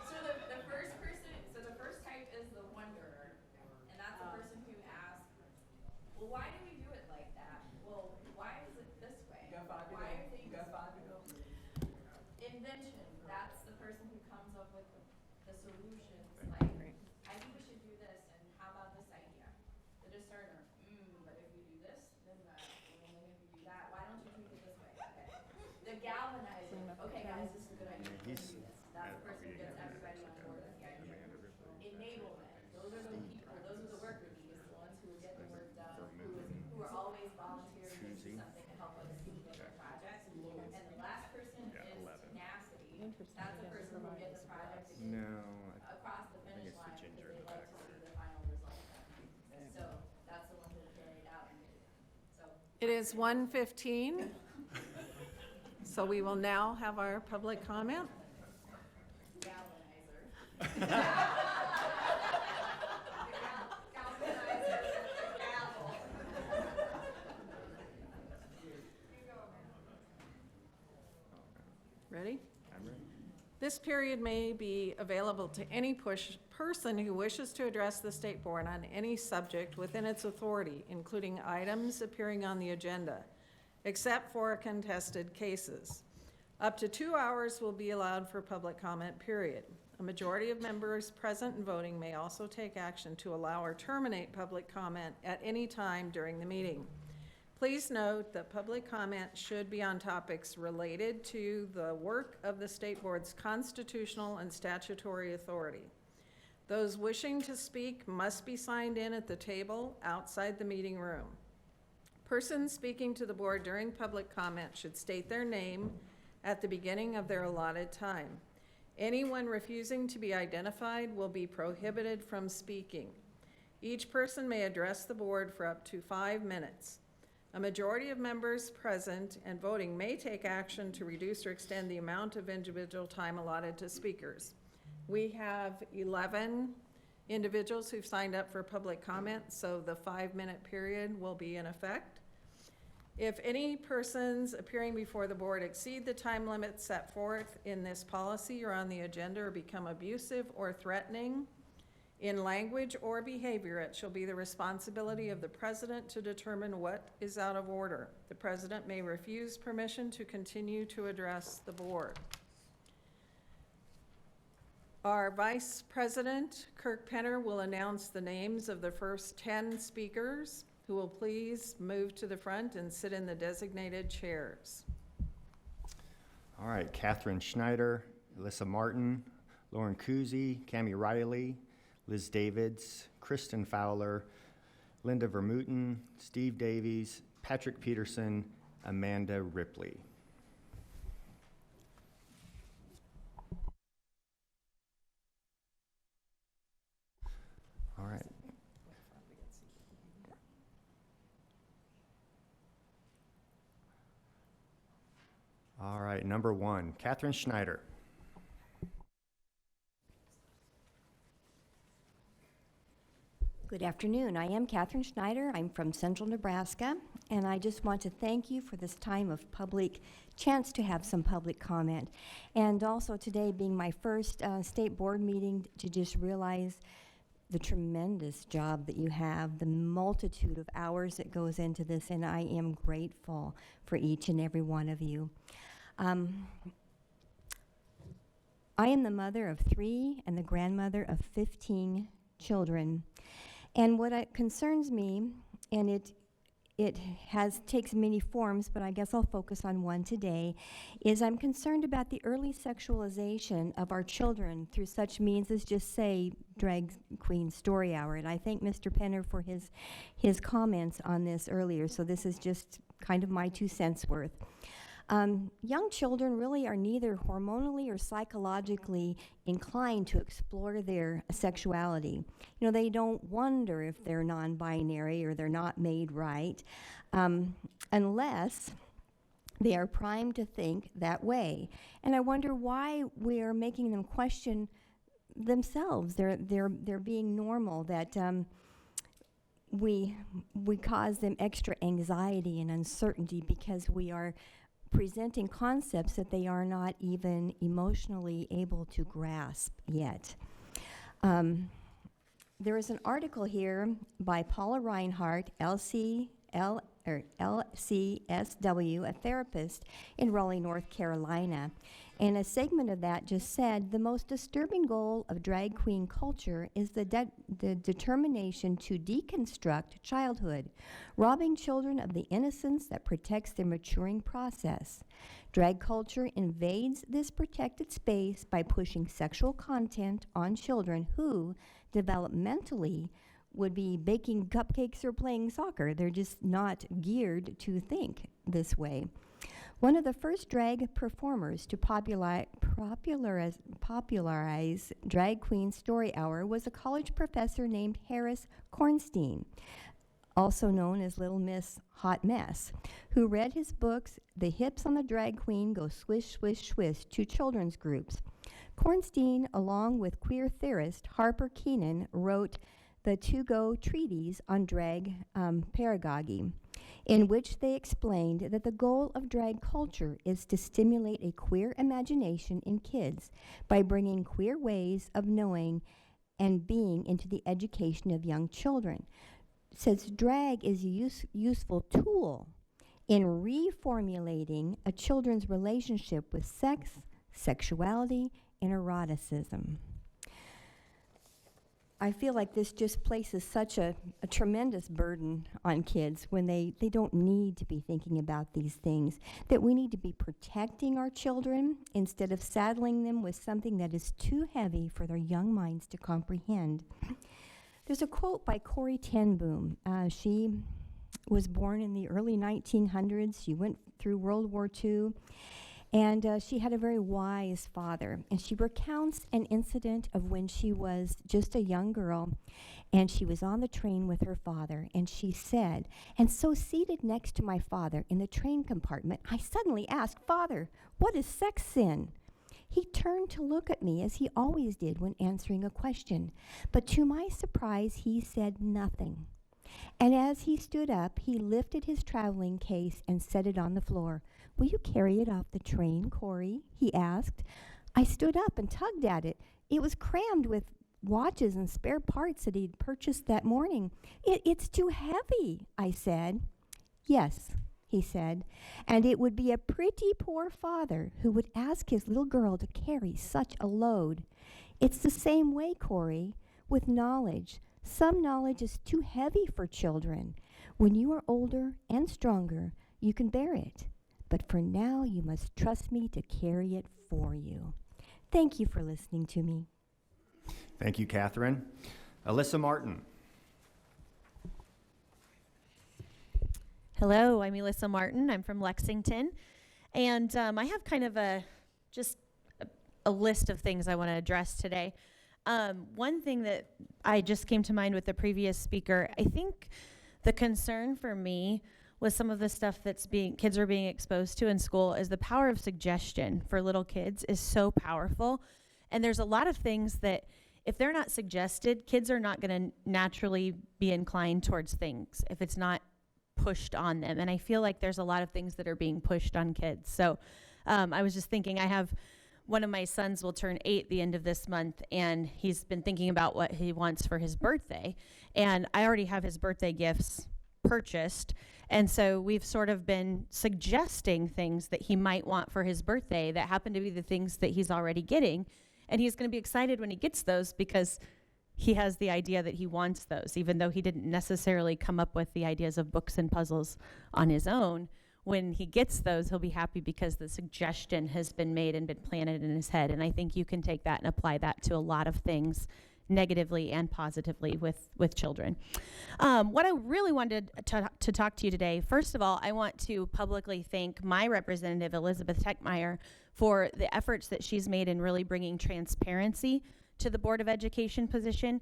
So the first type is the wonderer, and that's the person who asks, well, why do we do it like that? Well, why is it this way? You got 5 to go. Why are things You got 5 to go. invention? That's the person who comes up with the solutions, like, I think we should do this, and how about this idea? The discerner, but if we do this, then that, and then if we do that, why don't you tweak it this way? Okay. The galvanizer, okay guys, this is a good idea. We're gonna do this. That's the person who gets everybody on board with the idea. Enablement, those are the people, those are the worker bees, the ones who are getting the work done, who are always volunteering to do something to help us see their projects. And the last person is tenacity. That's the person who gets the project across the finish line because they like to see the final result done. So that's the one who will carry it out. So It is 1:15, so we will now have our public comment. galvanizer. Ready? I'm ready. This period may be available to any person who wishes to address the State Board on any subject within its authority, including items appearing on the agenda, except for contested cases. Up to 2 hours will be allowed for public comment period. A majority of members present and voting may also take action to allow or terminate public comment at any time during the meeting. Please note that public comment should be on topics related to the work of the State Board's constitutional and statutory authority. Those wishing to speak must be signed in at the table outside the meeting room. Persons speaking to the board during public comment should state their name at the beginning of their allotted time. Anyone refusing to be identified will be prohibited from speaking. Each person may address the board for up to 5 minutes. A majority of members present and voting may take action to reduce or extend the amount of individual time allotted to speakers. We have 11 individuals who've signed up for public comment, so the 5-minute period will be in effect. If any persons appearing before the board exceed the time limit set forth in this policy or on the agenda or become abusive or threatening in language or behavior, it shall be the responsibility of the president to determine what is out of order. The president may refuse permission to continue to address the board. Our Vice President, Kirk Penner, will announce the names of the first 10 speakers, who will please move to the front and sit in the designated chairs. All right, Catherine Schneider, Alyssa Martin, Lauren Kuzi, Cami Riley, Liz Davids, Kristen Fowler, Linda Vermooten, Steve Davies, Patrick Peterson, Amanda Ripley. All right. All right, number 1, Catherine Schneider. Good afternoon. I am Catherine Schneider. I'm from Central Nebraska, and I just want to thank you for this time of public chance to have some public comment. And also today being my first state board meeting, to just realize the tremendous job that you have, the multitude of hours that goes into this, and I am grateful for each and every one of you. I am the mother of 3 and the grandmother of 15 children. And what concerns me, and it takes many forms, but I guess I'll focus on one today, is I'm concerned about the early sexualization of our children through such means as just, say, Drag Queen Story Hour. And I thank Mr. Penner for his comments on this earlier, so this is just kind of my 2 cents worth. Young children really are neither hormonally or psychologically inclined to explore their sexuality. You know, they don't wonder if they're non-binary or they're not made right, unless they are primed to think that way. And I wonder why we are making them question themselves. They're being normal, that we cause them extra anxiety and uncertainty because we are presenting concepts that they are not even emotionally able to grasp yet. There is an article here by Paula Reinhardt, LCSW, a therapist in Raleigh, North Carolina. And a segment of that just said, the most disturbing goal of drag queen culture is the determination to deconstruct childhood, robbing children of the innocence that protects their maturing process. Drag culture invades this protected space by pushing sexual content on children who, developmentally, would be baking cupcakes or playing soccer. They're just not geared to think this way. One of the first drag performers to popularize Drag Queen Story Hour was a college professor named Harris Kornstein, also known as Little Miss Hot Mess, who read his books, The Hips on the Drag Queen Go Swish, Swish, Swish, to children's groups. Kornstein, along with queer theorist Harper Keenan, wrote the To-Go Treatise on Drag Pedagogy, in which they explained that the goal of drag culture is to stimulate a queer imagination in kids by bringing queer ways of knowing and being into the education of young children. It says drag is a useful tool in reformulating a children's relationship with sex, sexuality, and eroticism. I feel like this just places such a tremendous burden on kids when they don't need to be thinking about these things, that we need to be protecting our children instead of saddling them with something that is too heavy for their young minds to comprehend. There's a quote by Corrie ten Boom. She was born in the early 1900s. She went through World War II. And she had a very wise father. And she recounts an incident of when she was just a young girl, and she was on the train with her father. And she said, and so seated next to my father in the train compartment, I suddenly asked, Father, what is sex sin? He turned to look at me as he always did when answering a question. But to my surprise, he said nothing. And as he stood up, he lifted his traveling case and set it on the floor. Will you carry it off the train, Corey? He asked. I stood up and tugged at it. It was crammed with watches and spare parts that he'd purchased that morning. It's too heavy, I said. Yes, he said, and it would be a pretty poor father who would ask his little girl to carry such a load. It's the same way, Corey, with knowledge. Some knowledge is too heavy for children. When you are older and stronger, you can bear it. But for now, you must trust me to carry it for you. Thank you for listening to me. Thank you, Catherine. Alyssa Martin. Hello, I'm Elissa Martin. I'm from Lexington. And I have kind of a list of things I want to address today. One thing that I just came to mind with the previous speaker, I think the concern for me with some of the stuff that's kids are being exposed to in school is the power of suggestion for little kids is so powerful. And there's a lot of things that if they're not suggested, kids are not going to naturally be inclined towards things if it's not pushed on them. And I feel like there's a lot of things that are being pushed on kids. So I was just thinking, I have one of my sons will turn 8 the end of this month, and he's been thinking about what he wants for his birthday. And I already have his birthday gifts purchased. And so we've sort of been suggesting things that he might want for his birthday that happen to be the things that he's already getting. And he's going to be excited when he gets those because he has the idea that he wants those, even though he didn't necessarily come up with the ideas of books and puzzles on his own. When he gets those, he'll be happy because the suggestion has been made and been planted in his head. And I think you can take that and apply that to a lot of things, negatively and positively with children. What I really wanted to talk to you today, first of all, I want to publicly thank my representative, Elizabeth Techmeyer, for the efforts that she's made in really bringing transparency to the Board of Education position.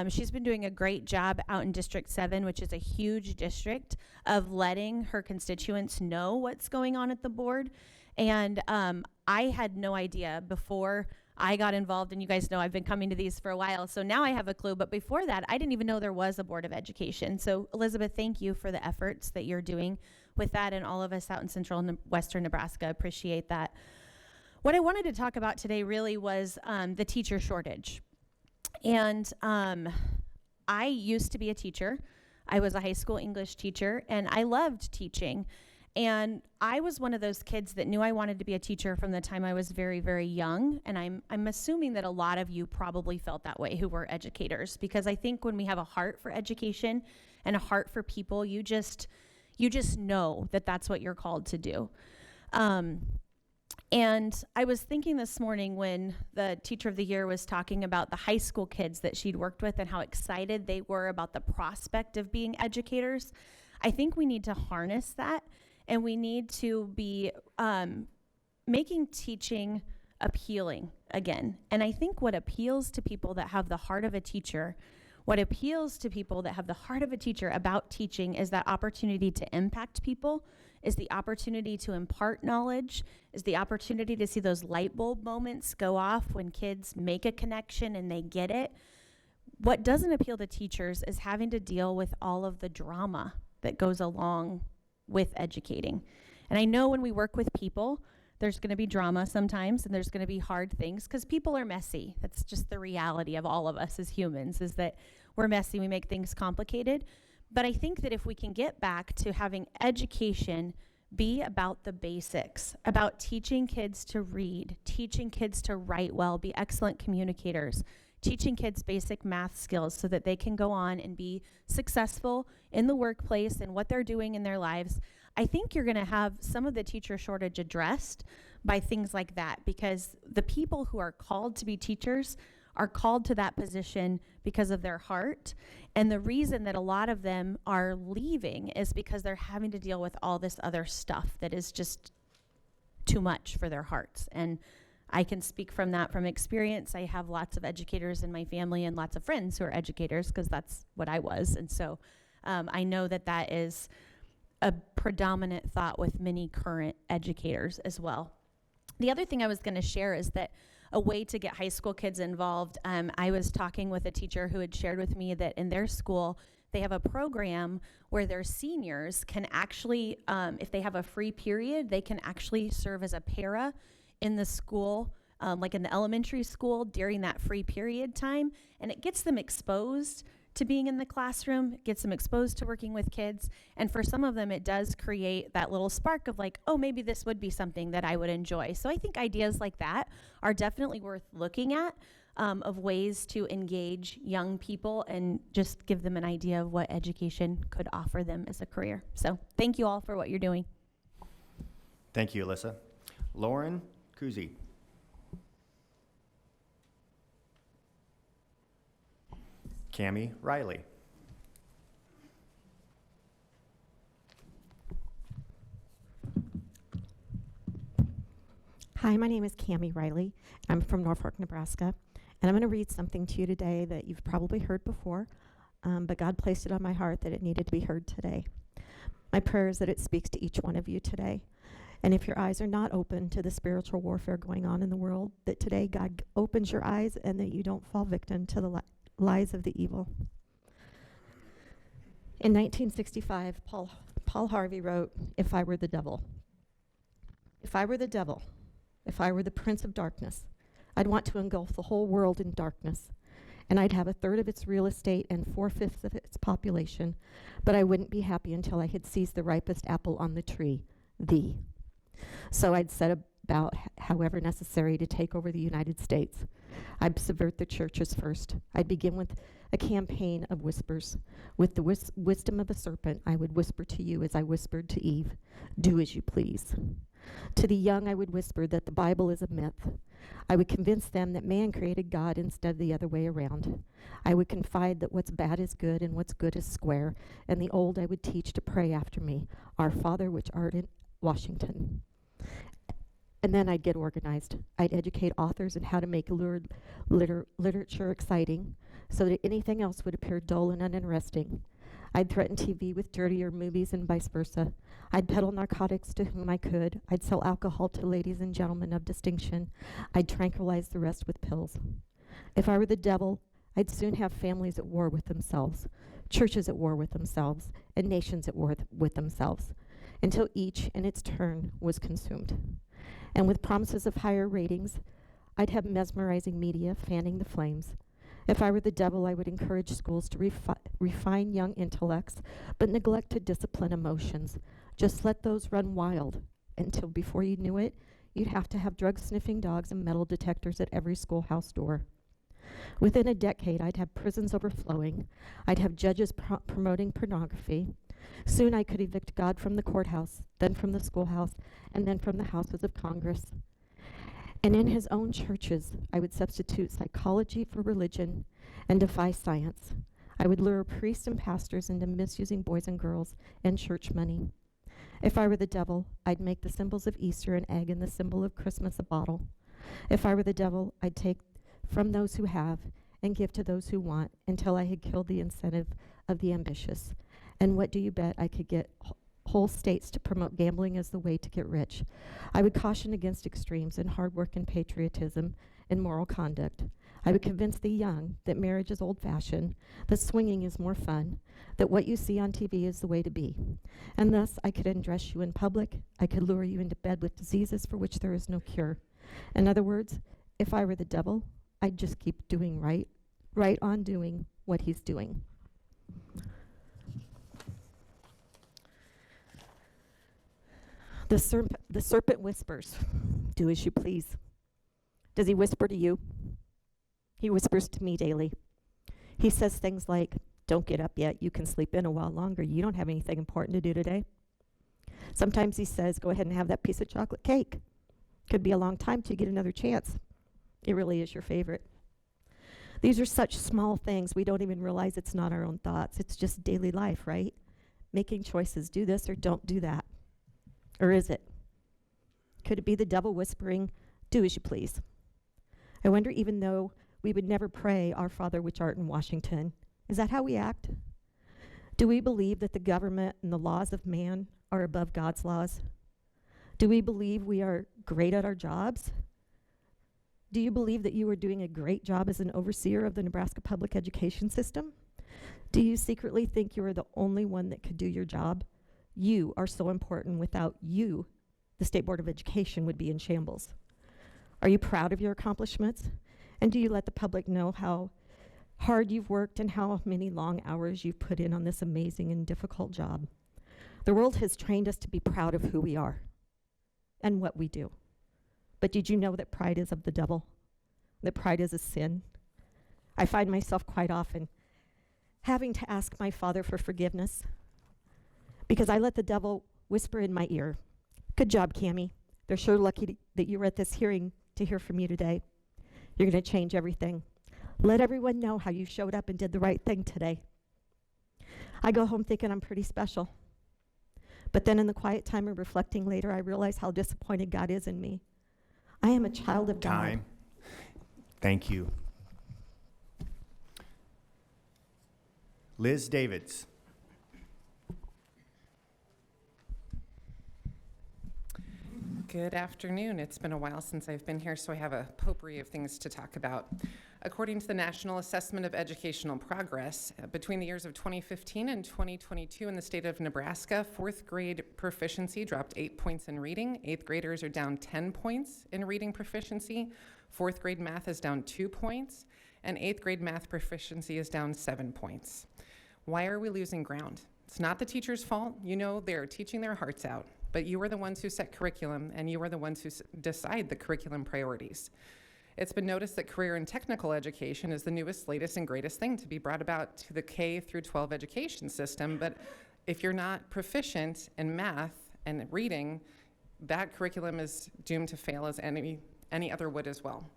She's been doing a great job out in District 7, which is a huge district, of letting her constituents know what's going on at the board. And I had no idea before I got involved, and you guys know I've been coming to these for a while, so now I have a clue. But before that, I didn't even know there was a Board of Education. So Elizabeth, thank you for the efforts that you're doing with that, and all of us out in central and western Nebraska appreciate that. What I wanted to talk about today really was the teacher shortage. And I used to be a teacher. I was a high school English teacher, and I loved teaching. And I was one of those kids that knew I wanted to be a teacher from the time I was very, very young. And I'm assuming that a lot of you probably felt that way who were educators, because I think when we have a heart for education and a heart for people, you just know that that's what you're called to do. And I was thinking this morning when the Teacher of the Year was talking about the high school kids that she'd worked with and how excited they were about the prospect of being educators. I think we need to harness that, and we need to be making teaching appealing again. And I think what appeals to people that have the heart of a teacher, about teaching is that opportunity to impact people, is the opportunity to impart knowledge, is the opportunity to see those light bulb moments go off when kids make a connection and they get it. What doesn't appeal to teachers is having to deal with all of the drama that goes along with educating. And I know when we work with people, there's going to be drama sometimes, and there's going to be hard things because people are messy. That's just the reality of all of us as humans, is that we're messy, we make things complicated. But I think that if we can get back to having education be about the basics, about teaching kids to read, teaching kids to write well, be excellent communicators, teaching kids basic math skills so that they can go on and be successful in the workplace and what they're doing in their lives, I think you're going to have some of the teacher shortage addressed by things like that, because the people who are called to be teachers are called to that position because of their heart. And the reason that a lot of them are leaving is because they're having to deal with all this other stuff that is just too much for their hearts. And I can speak from that from experience. I have lots of educators in my family and lots of friends who are educators, because that's what I was. And so I know that that is a predominant thought with many current educators as well. The other thing I was going to share is that a way to get high school kids involved, I was talking with a teacher who had shared with me that in their school, they have a program where their seniors can actually, if they have a free period, they can actually serve as a para in the school, like in the elementary school during that free period time. And it gets them exposed to being in the classroom, gets them exposed to working with kids. And for some of them, it does create that little spark of like, oh, maybe this would be something that I would enjoy. So I think ideas like that are definitely worth looking at, of ways to engage young people and just give them an idea of what education could offer them as a career. So thank you all for what you're doing. Thank you, Alyssa. Lauren Kuzi. Cammie Riley. Hi, my name is Cammie Riley. I'm from Norfolk, Nebraska, and I'm going to read something to you today that you've probably heard before, but God placed it on my heart that it needed to be heard today. My prayer is that it speaks to each one of you today. And if your eyes are not open to the spiritual warfare going on in the world, that today God opens your eyes and that you don't fall victim to the lies of the evil. In 1965, Paul Harvey wrote, "If I were the devil, if I were the devil, if I were the prince of darkness, I'd want to engulf the whole world in darkness, and I'd have 1/3 of its real estate and 4/5 of its population, but I wouldn't be happy until I had seized the ripest apple on the tree, thee. So I'd set about, however necessary, to take over the United States. I'd subvert the churches first. I'd begin with a campaign of whispers. With the wisdom of a serpent, I would whisper to you as I whispered to Eve, do as you please. To the young, I would whisper that the Bible is a myth. I would convince them that man created God instead of the other way around. I would confide that what's bad is good and what's good is square, and the old I would teach to pray after me, Our Father which art in Washington. And then I'd get organized. I'd educate authors on how to make literature exciting so that anything else would appear dull and uninteresting. I'd threaten TV with dirtier movies and vice versa. I'd peddle narcotics to whom I could. I'd sell alcohol to ladies and gentlemen of distinction. I'd tranquilize the rest with pills. If I were the devil, I'd soon have families at war with themselves, churches at war with themselves, and nations at war with themselves, until each in its turn was consumed. And with promises of higher ratings, I'd have mesmerizing media fanning the flames. If I were the devil, I would encourage schools to refine young intellects, but neglect to discipline emotions. Just let those run wild until before you knew it, you'd have to have drug-sniffing dogs and metal detectors at every schoolhouse door. Within a decade, I'd have prisons overflowing. I'd have judges promoting pornography. Soon I could evict God from the courthouse, then from the schoolhouse, and then from the houses of Congress. And in his own churches, I would substitute psychology for religion and defy science. I would lure priests and pastors into misusing boys and girls and church money. If I were the devil, I'd make the symbols of Easter an egg and the symbol of Christmas a bottle. If I were the devil, I'd take from those who have and give to those who want until I had killed the incentive of the ambitious. And what do you bet I could get whole states to promote gambling as the way to get rich? I would caution against extremes in hard work and patriotism and moral conduct. I would convince the young that marriage is old-fashioned, that swinging is more fun, that what you see on TV is the way to be. And thus, I could undress you in public. I could lure you into bed with diseases for which there is no cure. In other words, if I were the devil, I'd just keep doing right on doing what he's doing. The serpent whispers, do as you please. Does he whisper to you? He whispers to me daily. He says things like, don't get up yet, you can sleep in a while longer, you don't have anything important to do today. Sometimes he says, go ahead and have that piece of chocolate cake. Could be a long time till you get another chance. It really is your favorite. These are such small things, we don't even realize it's not our own thoughts. It's just daily life, right? Making choices, do this or don't do that. Or is it? Could it be the devil whispering, "Do as you please"? I wonder, even though we would never pray, "Our Father which art in Washington," is that how we act? Do we believe that the government and the laws of man are above God's laws? Do we believe we are great at our jobs? Do you believe that you are doing a great job as an overseer of the Nebraska public education system? Do you secretly think you are the only one that could do your job? You are so important. Without you, the State Board of Education would be in shambles. Are you proud of your accomplishments? And do you let the public know how hard you've worked and how many long hours you've put in on this amazing and difficult job? The world has trained us to be proud of who we are and what we do. But did you know that pride is of the devil? That pride is a sin? I find myself quite often having to ask my Father for forgiveness because I let the devil whisper in my ear, "Good job, Cammie. They're sure lucky that you were at this hearing to hear from you today. You're going to change everything. Let everyone know how you showed up and did the right thing today." I go home thinking I'm pretty special. But then in the quiet time of reflecting later, I realize how disappointed God is in me. I am a child of God. Time. Thank you. Liz Davids. Good afternoon. It's been a while since I've been here, so I have a potpourri of things to talk about. According to the National Assessment of Educational Progress, between the years of 2015 and 2022 in the state of Nebraska, 4th grade proficiency dropped 8 points in reading. 8th graders are down 10 points in reading proficiency. 4th grade math is down 2 points, and 8th grade math proficiency is down 7 points. Why are we losing ground? It's not the teacher's fault. You know they're teaching their hearts out, but you are the ones who set curriculum, and you are the ones who decide the curriculum priorities. It's been noticed that career and technical education is the newest, latest, and greatest thing to be brought about to the K through 12 education system, but if you're not proficient in math and reading, that curriculum is doomed to fail as any other would as well.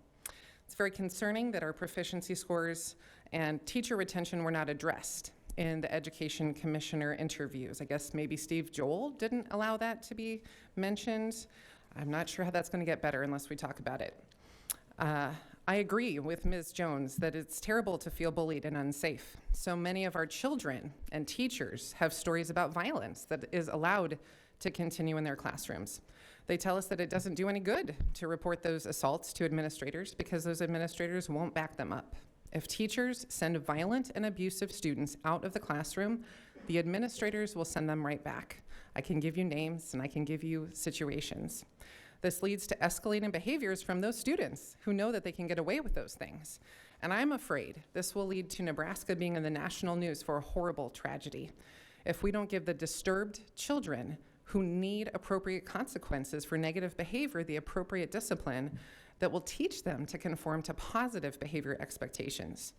It's very concerning that our proficiency scores and teacher retention were not addressed in the education commissioner interviews. I guess maybe Steve Joel didn't allow that to be mentioned. I'm not sure how that's going to get better unless we talk about it. I agree with Ms. Jones that it's terrible to feel bullied and unsafe. So many of our children and teachers have stories about violence that is allowed to continue in their classrooms. They tell us that it doesn't do any good to report those assaults to administrators because those administrators won't back them up. If teachers send violent and abusive students out of the classroom, the administrators will send them right back. I can give you names and I can give you situations. This leads to escalating behaviors from those students who know that they can get away with those things. And I'm afraid this will lead to Nebraska being in the national news for a horrible tragedy. If we don't give the disturbed children who need appropriate consequences for negative behavior the appropriate discipline that will teach them to conform to positive behavior expectations.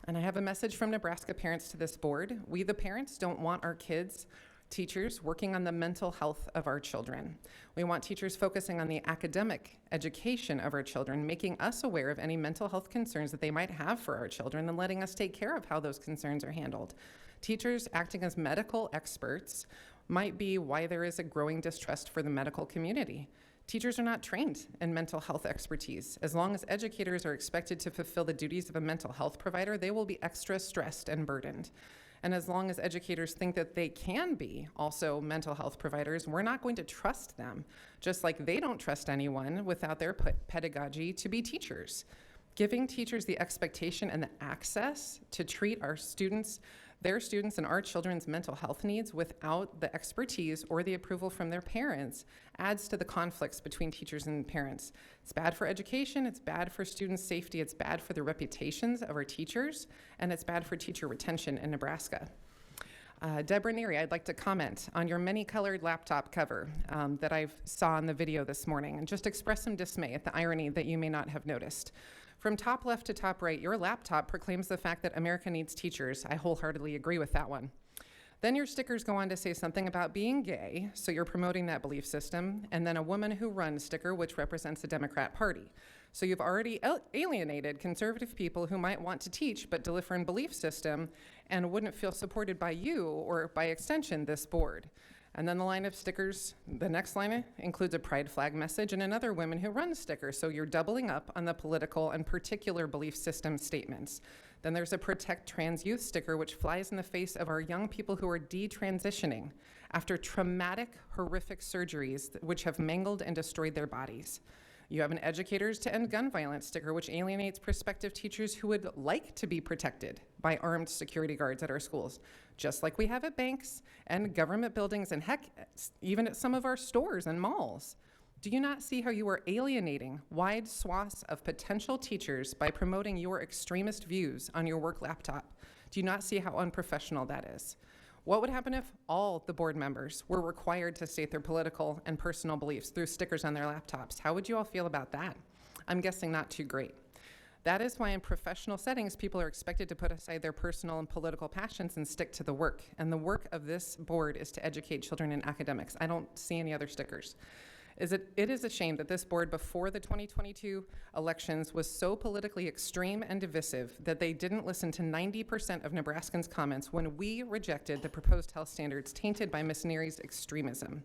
And I have a message from Nebraska parents to this board. We, the parents, don't want our kids, teachers, working on the mental health of our children. We want teachers focusing on the academic education of our children, making us aware of any mental health concerns that they might have for our children and letting us take care of how those concerns are handled. Teachers acting as medical experts might be why there is a growing distrust for the medical community. Teachers are not trained in mental health expertise. As long as educators are expected to fulfill the duties of a mental health provider, they will be extra stressed and burdened. And as long as educators think that they can be also mental health providers, we're not going to trust them, just like they don't trust anyone without their pedagogy to be teachers. Giving teachers the expectation and the access to treat our students, their students and our children's mental health needs without the expertise or the approval from their parents adds to the conflicts between teachers and parents. It's bad for education, it's bad for student safety, it's bad for the reputations of our teachers, and it's bad for teacher retention in Nebraska. Deborah Neary, I'd like to comment on your many-colored laptop cover that I saw in the video this morning and just express some dismay at the irony that you may not have noticed. From top left to top right, your laptop proclaims the fact that America needs teachers. I wholeheartedly agree with that one. Then your stickers go on to say something about being gay, so you're promoting that belief system, and then a woman who runs sticker, which represents the Democrat Party. So you've already alienated conservative people who might want to teach but different belief system and wouldn't feel supported by you or by extension this board. And then the line of stickers, the next line includes a pride flag message and another Women Who Run sticker. So you're doubling up on the political and particular belief system statements. Then there's a protect trans youth sticker, which flies in the face of our young people who are detransitioning after traumatic, horrific surgeries which have mangled and destroyed their bodies. You have an Educators to End Gun Violence sticker, which alienates prospective teachers who would like to be protected by armed security guards at our schools, just like we have at banks and government buildings and heck, even at some of our stores and malls. Do you not see how you are alienating wide swaths of potential teachers by promoting your extremist views on your work laptop? Do you not see how unprofessional that is? What would happen if all the board members were required to state their political and personal beliefs through stickers on their laptops? How would you all feel about that? I'm guessing not too great. That is why in professional settings, people are expected to put aside their personal and political passions and stick to the work. And the work of this board is to educate children in academics. I don't see any other stickers. It is a shame that this board before the 2022 elections was so politically extreme and divisive that they didn't listen to 90% of Nebraskans' comments when we rejected the proposed health standards tainted by Ms. Neary's extremism.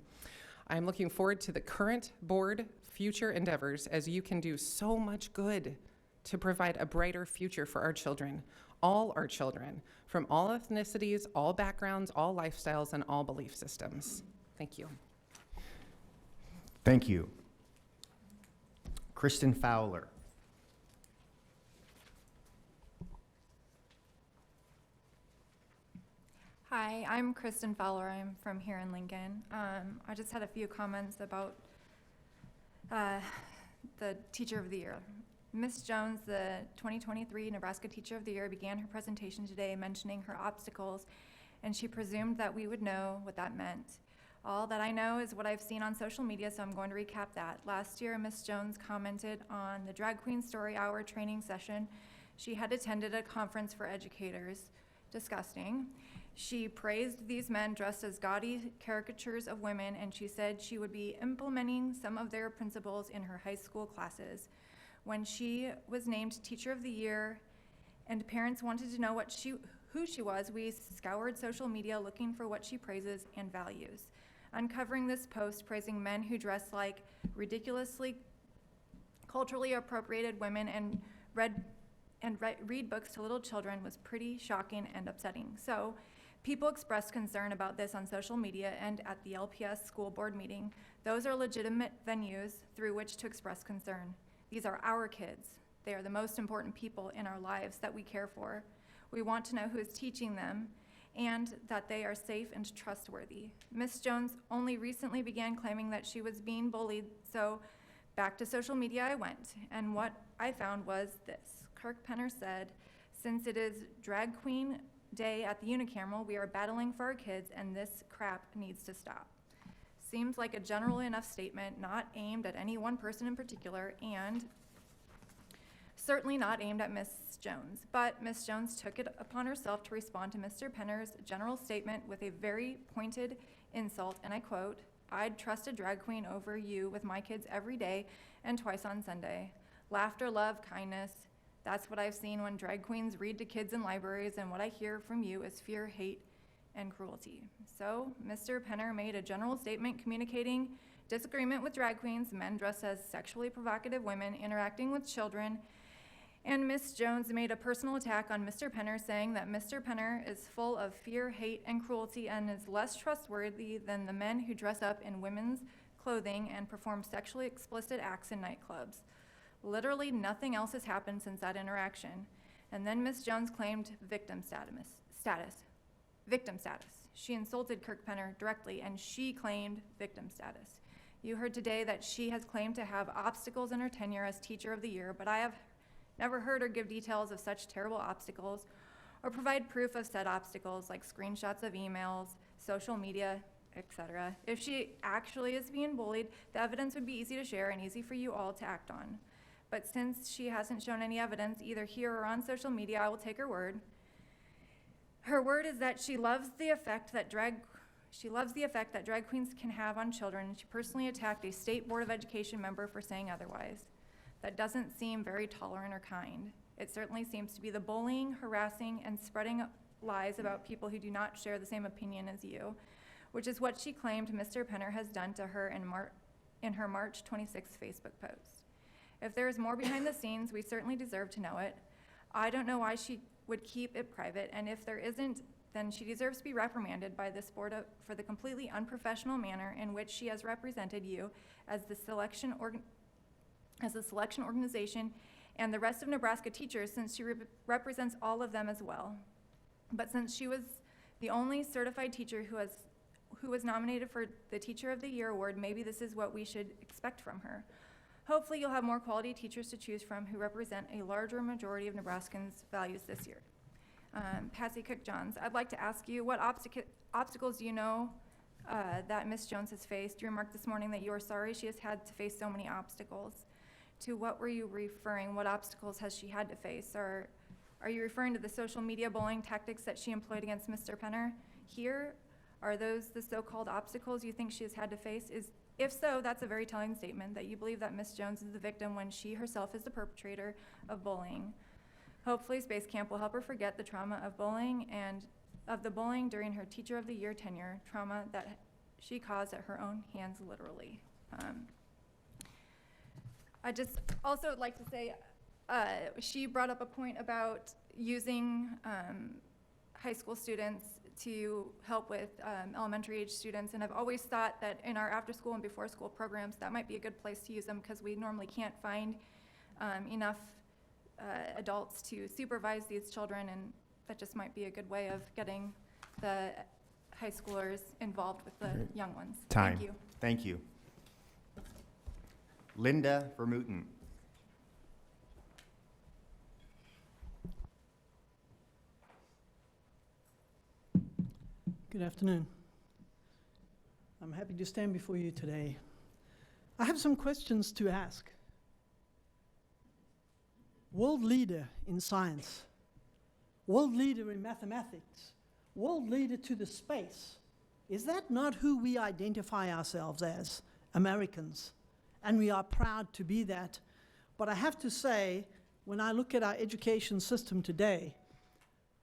I'm looking forward to the current board future endeavors, as you can do so much good to provide a brighter future for our children, all our children, from all ethnicities, all backgrounds, all lifestyles, and all belief systems. Thank you. Thank you. Kristen Fowler. Hi, I'm Kristen Fowler. I'm from here in Lincoln. I just had a few comments about the Teacher of the Year. Ms. Jones, the 2023 Nebraska Teacher of the Year, began her presentation today mentioning her obstacles, and she presumed that we would know what that meant. All that I know is what I've seen on social media, so I'm going to recap that. Last year, Ms. Jones commented on the Drag Queen Story Hour training session. She had attended a conference for educators. Disgusting. She praised these men dressed as gaudy caricatures of women, and she said she would be implementing some of their principles in her high school classes. When she was named Teacher of the Year and parents wanted to know who she was, we scoured social media looking for what she praises and values. Uncovering this post praising men who dress like ridiculously culturally appropriated women and read books to little children was pretty shocking and upsetting. So people expressed concern about this on social media and at the LPS school board meeting. Those are legitimate venues through which to express concern. These are our kids. They are the most important people in our lives that we care for. We want to know who is teaching them and that they are safe and trustworthy. Ms. Jones only recently began claiming that she was being bullied, so back to social media I went, and what I found was this. Kirk Penner said, "Since it is Drag Queen Day at the unicameral, we are battling for our kids, and this crap needs to stop." Seems like a general enough statement, not aimed at any one person in particular, and certainly not aimed at Ms. Jones. But Ms. Jones took it upon herself to respond to Mr. Penner's general statement with a very pointed insult, and I quote, "I'd trust a drag queen over you with my kids every day and twice on Sunday. Laughter, love, kindness. That's what I've seen when drag queens read to kids in libraries, and what I hear from you is fear, hate, and cruelty." So Mr. Penner made a general statement communicating disagreement with drag queens, men dressed as sexually provocative women interacting with children, and Ms. Jones made a personal attack on Mr. Penner, saying that Mr. Penner is full of fear, hate, and cruelty and is less trustworthy than the men who dress up in women's clothing and perform sexually explicit acts in nightclubs. Literally nothing else has happened since that interaction. And then Ms. Jones claimed victim status. She insulted Kirk Penner directly, and she claimed victim status. You heard today that she has claimed to have obstacles in her tenure as Teacher of the Year, but I have never heard her give details of such terrible obstacles or provide proof of said obstacles like screenshots of emails, social media, etc. If she actually is being bullied, the evidence would be easy to share and easy for you all to act on. But since she hasn't shown any evidence either here or on social media, I will take her word. Her word is that she loves the effect that drag queens can have on children, and she personally attacked a state board of education member for saying otherwise. That doesn't seem very tolerant or kind. It certainly seems to be the bullying, harassing, and spreading lies about people who do not share the same opinion as you. which is what she claimed Mr. Penner has done to her in her March 26th Facebook post. If there is more behind the scenes, we certainly deserve to know it. I don't know why she would keep it private, and if there isn't, then she deserves to be reprimanded by this board for the completely unprofessional manner in which she has represented you as the selection organization and the rest of Nebraska teachers, since she represents all of them as well. But since she was the only certified teacher who was nominated for the Teacher of the Year award, maybe this is what we should expect from her. Hopefully you'll have more quality teachers to choose from who represent a larger majority of Nebraskans' values this year. Patsy Cook-Johns, I'd like to ask you, what obstacles do you know that Ms. Jones has faced? You remarked this morning that you are sorry she has had to face so many obstacles. To what were you referring? What obstacles has she had to face? Are you referring to the social media bullying tactics that she employed against Mr. Penner here? Are those the so-called obstacles you think she has had to face? If so, that's a very telling statement that you believe that Ms. Jones is the victim when she herself is the perpetrator of bullying. Hopefully Space Camp will help her forget the trauma of bullying and of the bullying during her Teacher of the Year tenure, trauma that she caused at her own hands, literally. I just also would like to say, she brought up a point about using high school students to help with elementary age students, and I've always thought that in our after school and before school programs that might be a good place to use them, because we normally can't find enough adults to supervise these children, and that just might be a good way of getting the high schoolers involved with the young ones. Time. Thank you. Thank you. Linda Vermooten. Good afternoon. I'm happy to stand before you today. I have some questions to ask. World leader in science, world leader in mathematics, world leader to the space. Is that not who we identify ourselves as, Americans? And we are proud to be that. But I have to say, when I look at our education system today,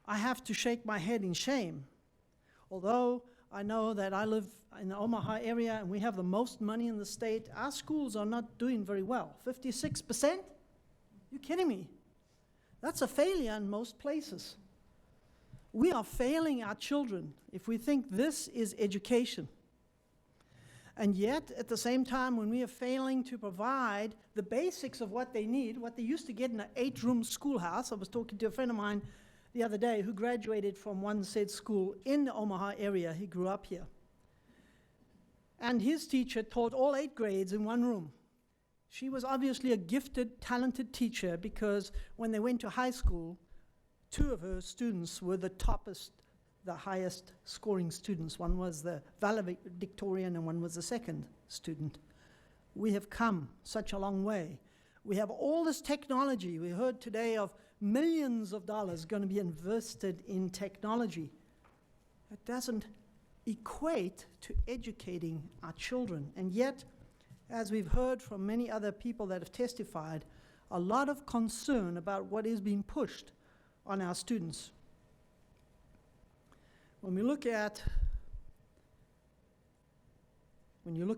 I have to shake my head in shame. Although I know that I live in the Omaha area and we have the most money in the state, our schools are not doing very well. 56%? You kidding me? That's a failure in most places. We are failing our children if we think this is education. And yet, at the same time, when we are failing to provide the basics of what they need, what they used to get in an 8-room schoolhouse. I was talking to a friend of mine the other day who graduated from one said school in the Omaha area. He grew up here. And his teacher taught all 8 grades in one room. She was obviously a gifted, talented teacher, because when they went to high school, 2 of her students were the toppest, the highest scoring students. One was the valedictorian and one was the second student. We have come such a long way. We have all this technology. We heard today of millions of dollars going to be invested in technology. It doesn't equate to educating our children. And yet, as we've heard from many other people that have testified, a lot of concern about what is being pushed on our students. When you look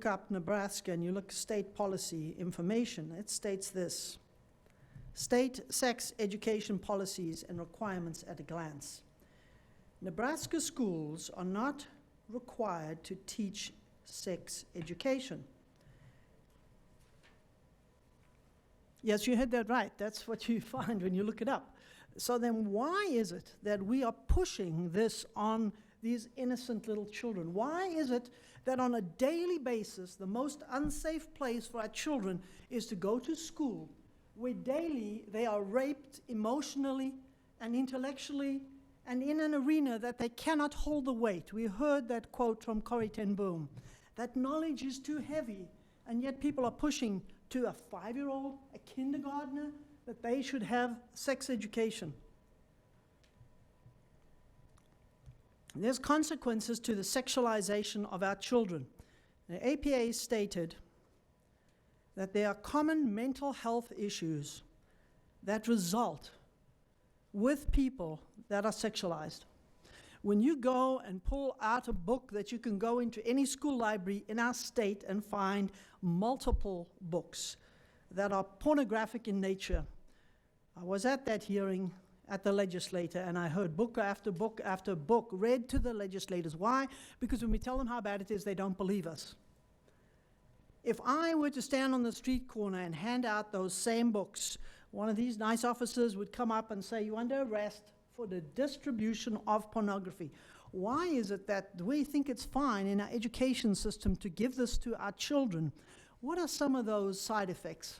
up Nebraska and you look state policy information, it states this: state sex education policies and requirements at a glance. Nebraska schools are not required to teach sex education. Yes, you heard that right. That's what you find when you look it up. So then why is it that we are pushing this on these innocent little children? Why is it that on a daily basis, the most unsafe place for our children is to go to school, where daily they are raped emotionally and intellectually and in an arena that they cannot hold the weight? We heard that quote from Corrie ten Boom, that knowledge is too heavy, and yet people are pushing to a 5-year-old, a kindergartner, that they should have sex education. There's consequences to the sexualization of our children. The APA stated that there are common mental health issues that result with people that are sexualized. When you go and pull out a book that you can go into any school library in our state and find multiple books that are pornographic in nature. I was at that hearing at the legislature, and I heard book after book after book read to the legislators. Why? Because when we tell them how bad it is, they don't believe us. If I were to stand on the street corner and hand out those same books, one of these nice officers would come up and say, "You're under arrest for the distribution of pornography." Why is it that we think it's fine in our education system to give this to our children? What are some of those side effects?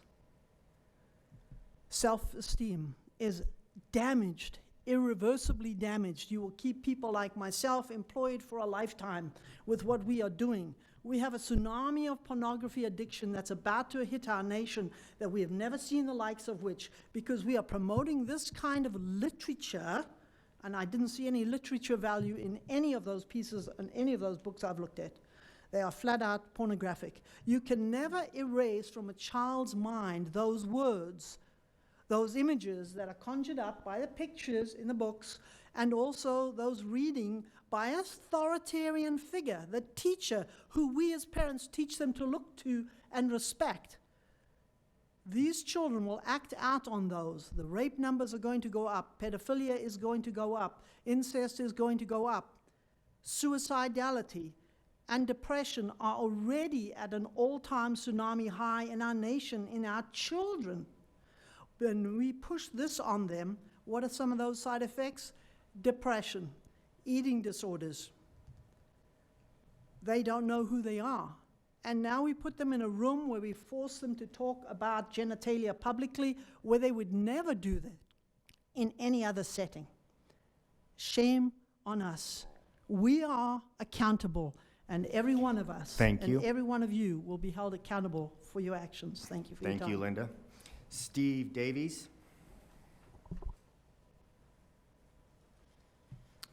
Self-esteem is damaged, irreversibly damaged. You will keep people like myself employed for a lifetime with what we are doing. We have a tsunami of pornography addiction that's about to hit our nation that we have never seen the likes of which, because we are promoting this kind of literature, and I didn't see any literature value in any of those pieces and any of those books I've looked at. They are flat out pornographic. You can never erase from a child's mind those words, those images that are conjured up by the pictures in the books, and also those reading by an authoritarian figure, the teacher, who we as parents teach them to look to and respect. These children will act out on those. The rape numbers are going to go up. Pedophilia is going to go up. Incest is going to go up. Suicidality and depression are already at an all-time tsunami high in our nation, in our children. When we push this on them, what are some of those side effects? Depression, eating disorders. They don't know who they are. And now we put them in a room where we force them to talk about genitalia publicly, where they would never do that in any other setting. Shame on us. We are accountable, and every one of us Thank you. and every one of you will be held accountable for your actions. Thank you for your time. Thank you, Linda. Steve Davies.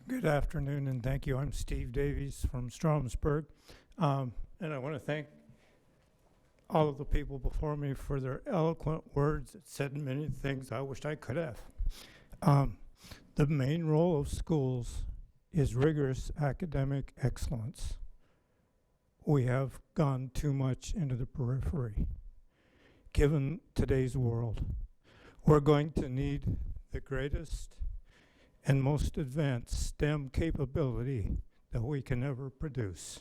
Good afternoon, and thank you. I'm Steve Davies from Stromsburg, and I want to thank all of the people before me for their eloquent words that said many things I wished I could have. The main role of schools is rigorous academic excellence. We have gone too much into the periphery. Given today's world, we're going to need the greatest and most advanced STEM capability that we can ever produce.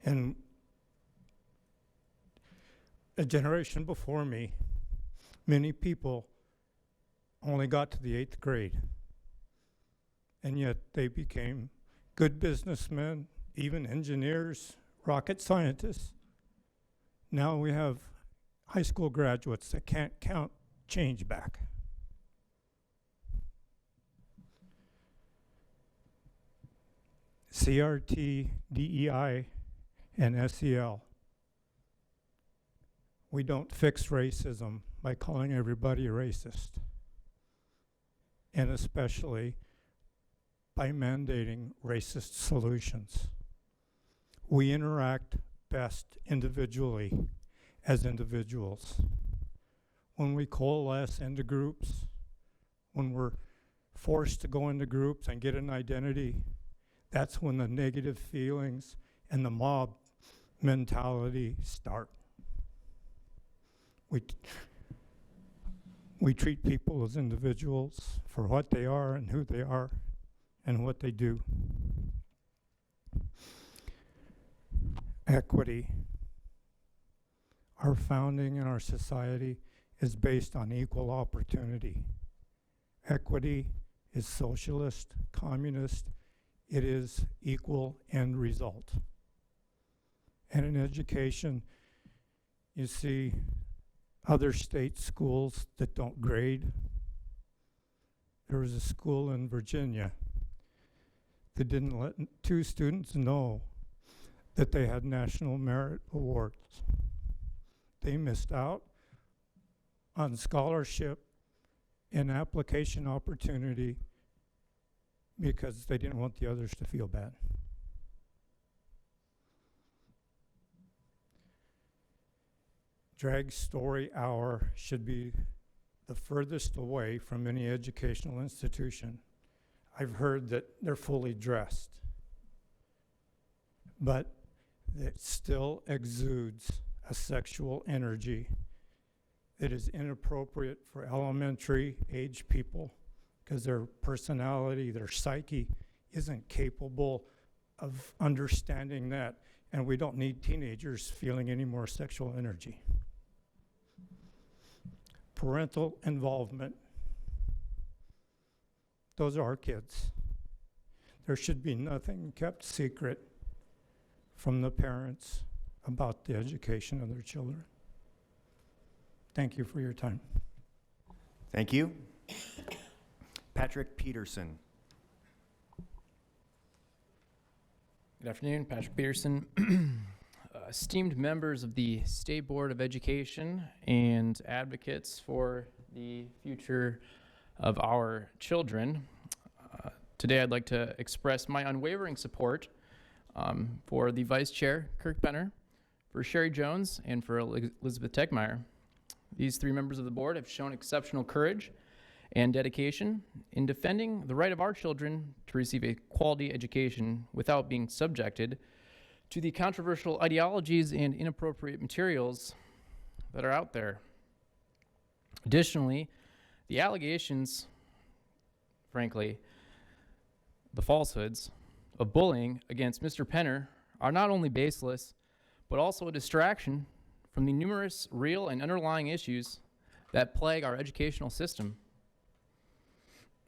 And a generation before me, many people only got to the 8th grade, and yet they became good businessmen, even engineers, rocket scientists. Now we have high school graduates that can't count change back. CRT, DEI, and SEL. We don't fix racism by calling everybody a racist, and especially by mandating racist solutions. We interact best individually as individuals. When we coalesce into groups, when we're forced to go into groups and get an identity, that's when the negative feelings and the mob mentality start. We treat people as individuals for what they are and who they are and what they do. Equity. Our founding in our society is based on equal opportunity. Equity is socialist, communist. It is equal end result. And in education, you see other state schools that don't grade. There was a school in Virginia that didn't let two students know that they had national merit awards. They missed out on scholarship and application opportunity because they didn't want the others to feel bad. Drag Story Hour should be the furthest away from any educational institution. I've heard that they're fully dressed. But it still exudes a sexual energy that is inappropriate for elementary age people because their personality, their psyche isn't capable of understanding that, and we don't need teenagers feeling any more sexual energy. Parental involvement. Those are our kids. There should be nothing kept secret from the parents about the education of their children. Thank you for your time. Thank you. Patrick Peterson. Good afternoon, Patrick Peterson. Esteemed members of the State Board of Education and advocates for the future of our children. Today I'd like to express my unwavering support for the Vice Chair, Kirk Benner, for Sherry Jones, and for Elizabeth Tegmeyer. These three members of the board have shown exceptional courage and dedication in defending the right of our children to receive a quality education without being subjected to the controversial ideologies and inappropriate materials that are out there. Additionally, the allegations, frankly, the falsehoods of bullying against Mr. Penner are not only baseless, but also a distraction from the numerous real and underlying issues that plague our educational system.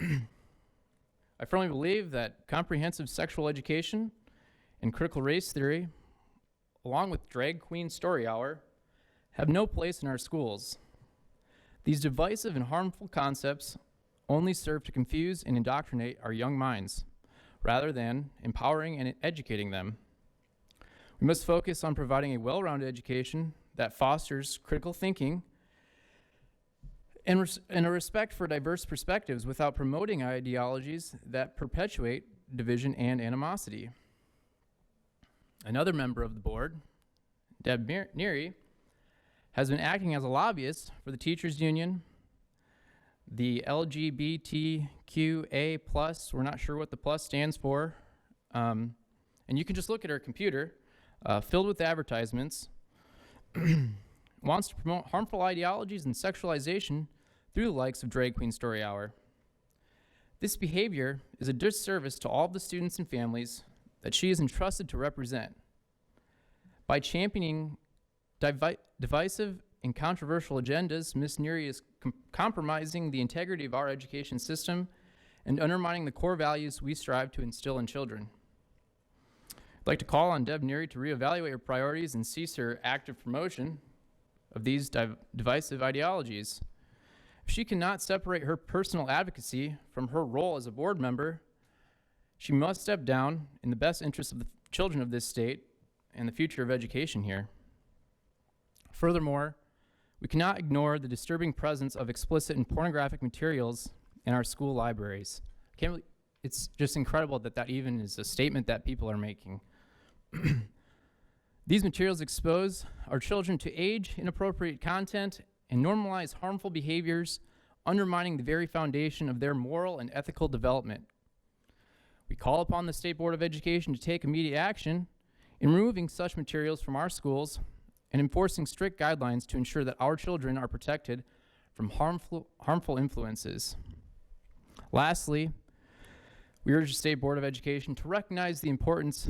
I firmly believe that comprehensive sexual education and critical race theory, along with drag queen story hour, have no place in our schools. These divisive and harmful concepts only serve to confuse and indoctrinate our young minds, rather than empowering and educating them. We must focus on providing a well-rounded education that fosters critical thinking and a respect for diverse perspectives without promoting ideologies that perpetuate division and animosity. Another member of the board, Deb Neary, has been acting as a lobbyist for the teachers union, the LGBTQA+, we're not sure what the plus stands for, and you can just look at her computer, filled with advertisements, wants to promote harmful ideologies and sexualization through the likes of Drag Queen Story Hour. This behavior is a disservice to all of the students and families that she is entrusted to represent. By championing divisive and controversial agendas, Ms. Neary is compromising the integrity of our education system and undermining the core values we strive to instill in children. I'd like to call on Deb Neary to reevaluate her priorities and cease her active promotion of these divisive ideologies. If she cannot separate her personal advocacy from her role as a board member, she must step down in the best interest of the children of this state and the future of education here. Furthermore, we cannot ignore the disturbing presence of explicit and pornographic materials in our school libraries. It's just incredible that that even is a statement that people are making. These materials expose our children to age-inappropriate content and normalize harmful behaviors, undermining the very foundation of their moral and ethical development. We call upon the State Board of Education to take immediate action in removing such materials from our schools and enforcing strict guidelines to ensure that our children are protected from harmful influences. Lastly, we urge the State Board of Education to recognize the importance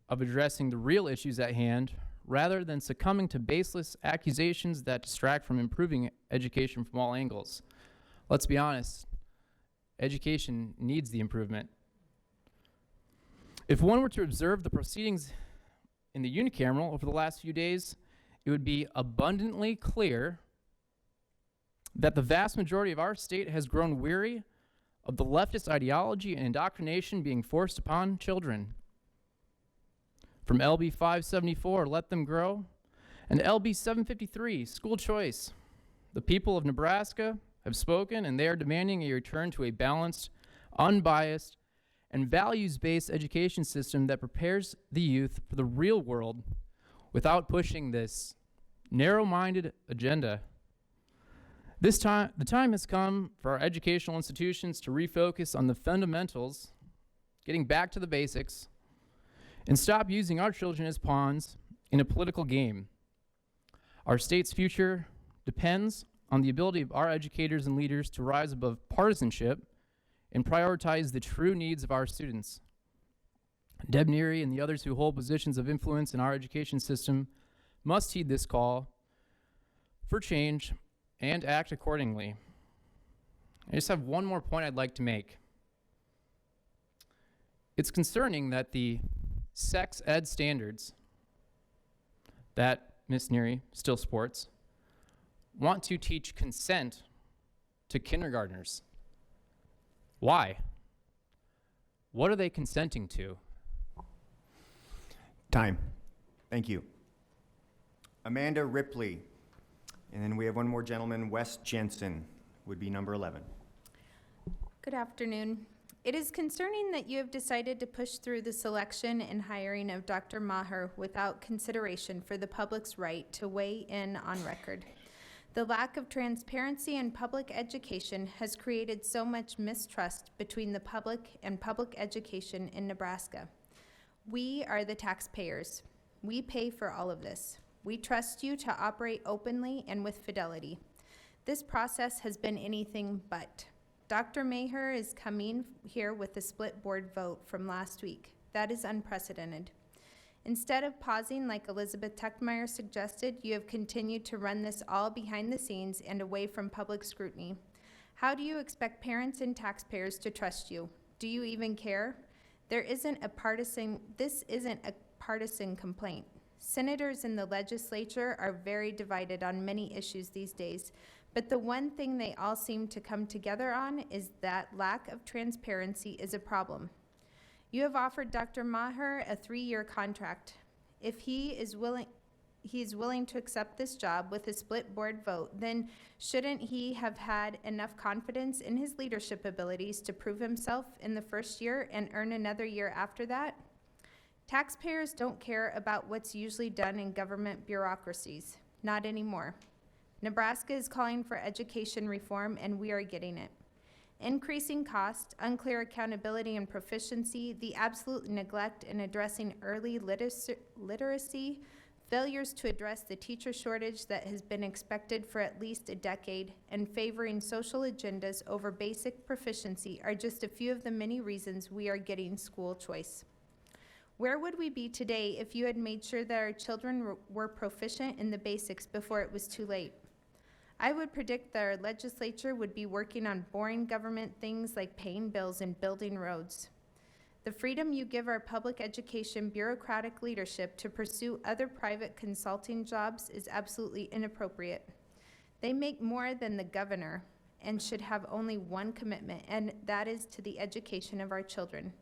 of addressing the real issues at hand rather than succumbing to baseless accusations that distract from improving education from all angles. Let's be honest, education needs the improvement. If one were to observe the proceedings in the unicameral over the last few days, it would be abundantly clear that the vast majority of our state has grown weary of the leftist ideology and indoctrination being forced upon children. From LB 574, Let Them Grow, and LB 753, School Choice, the people of Nebraska have spoken, and they are demanding a return to a balanced, unbiased, and values-based education system that prepares the youth for the real world without pushing this narrow-minded agenda. The time has come for our educational institutions to refocus on the fundamentals, getting back to the basics, and stop using our children as pawns in a political game. Our state's future depends on the ability of our educators and leaders to rise above partisanship and prioritize the true needs of our students. Deb Neary and the others who hold positions of influence in our education system must heed this call for change and act accordingly. I just have one more point I'd like to make. It's concerning that the sex ed standards that Ms. Neary still sports want to teach consent to kindergartners. Why? What are they consenting to? Time. Thank you. Amanda Ripley. And then we have one more gentleman, Wes Jensen, would be number 11. Good afternoon. It is concerning that you have decided to push through the selection and hiring of Dr. Maher without consideration for the public's right to weigh in on record. The lack of transparency in public education has created so much mistrust between the public and public education in Nebraska. We are the taxpayers. We pay for all of this. We trust you to operate openly and with fidelity. This process has been anything but. Dr. Maher is coming here with a split board vote from last week. That is unprecedented. Instead of pausing like Elizabeth Tuckmeyer suggested, you have continued to run this all behind the scenes and away from public scrutiny. How do you expect parents and taxpayers to trust you? Do you even care? This isn't a partisan complaint. Senators in the legislature are very divided on many issues these days, but the one thing they all seem to come together on is that lack of transparency is a problem. You have offered Dr. Maher a 3-year contract. If he is willing to accept this job with a split board vote, then shouldn't he have had enough confidence in his leadership abilities to prove himself in the first year and earn another year after that? Taxpayers don't care about what's usually done in government bureaucracies. Not anymore. Nebraska is calling for education reform, and we are getting it. Increasing cost, unclear accountability and proficiency, the absolute neglect in addressing early literacy, failures to address the teacher shortage that has been expected for at least a decade, and favoring social agendas over basic proficiency are just a few of the many reasons we are getting school choice. Where would we be today if you had made sure that our children were proficient in the basics before it was too late? I would predict that our legislature would be working on boring government things like paying bills and building roads. The freedom you give our public education bureaucratic leadership to pursue other private consulting jobs is absolutely inappropriate. They make more than the governor and should have only one commitment, and that is to the education of our children.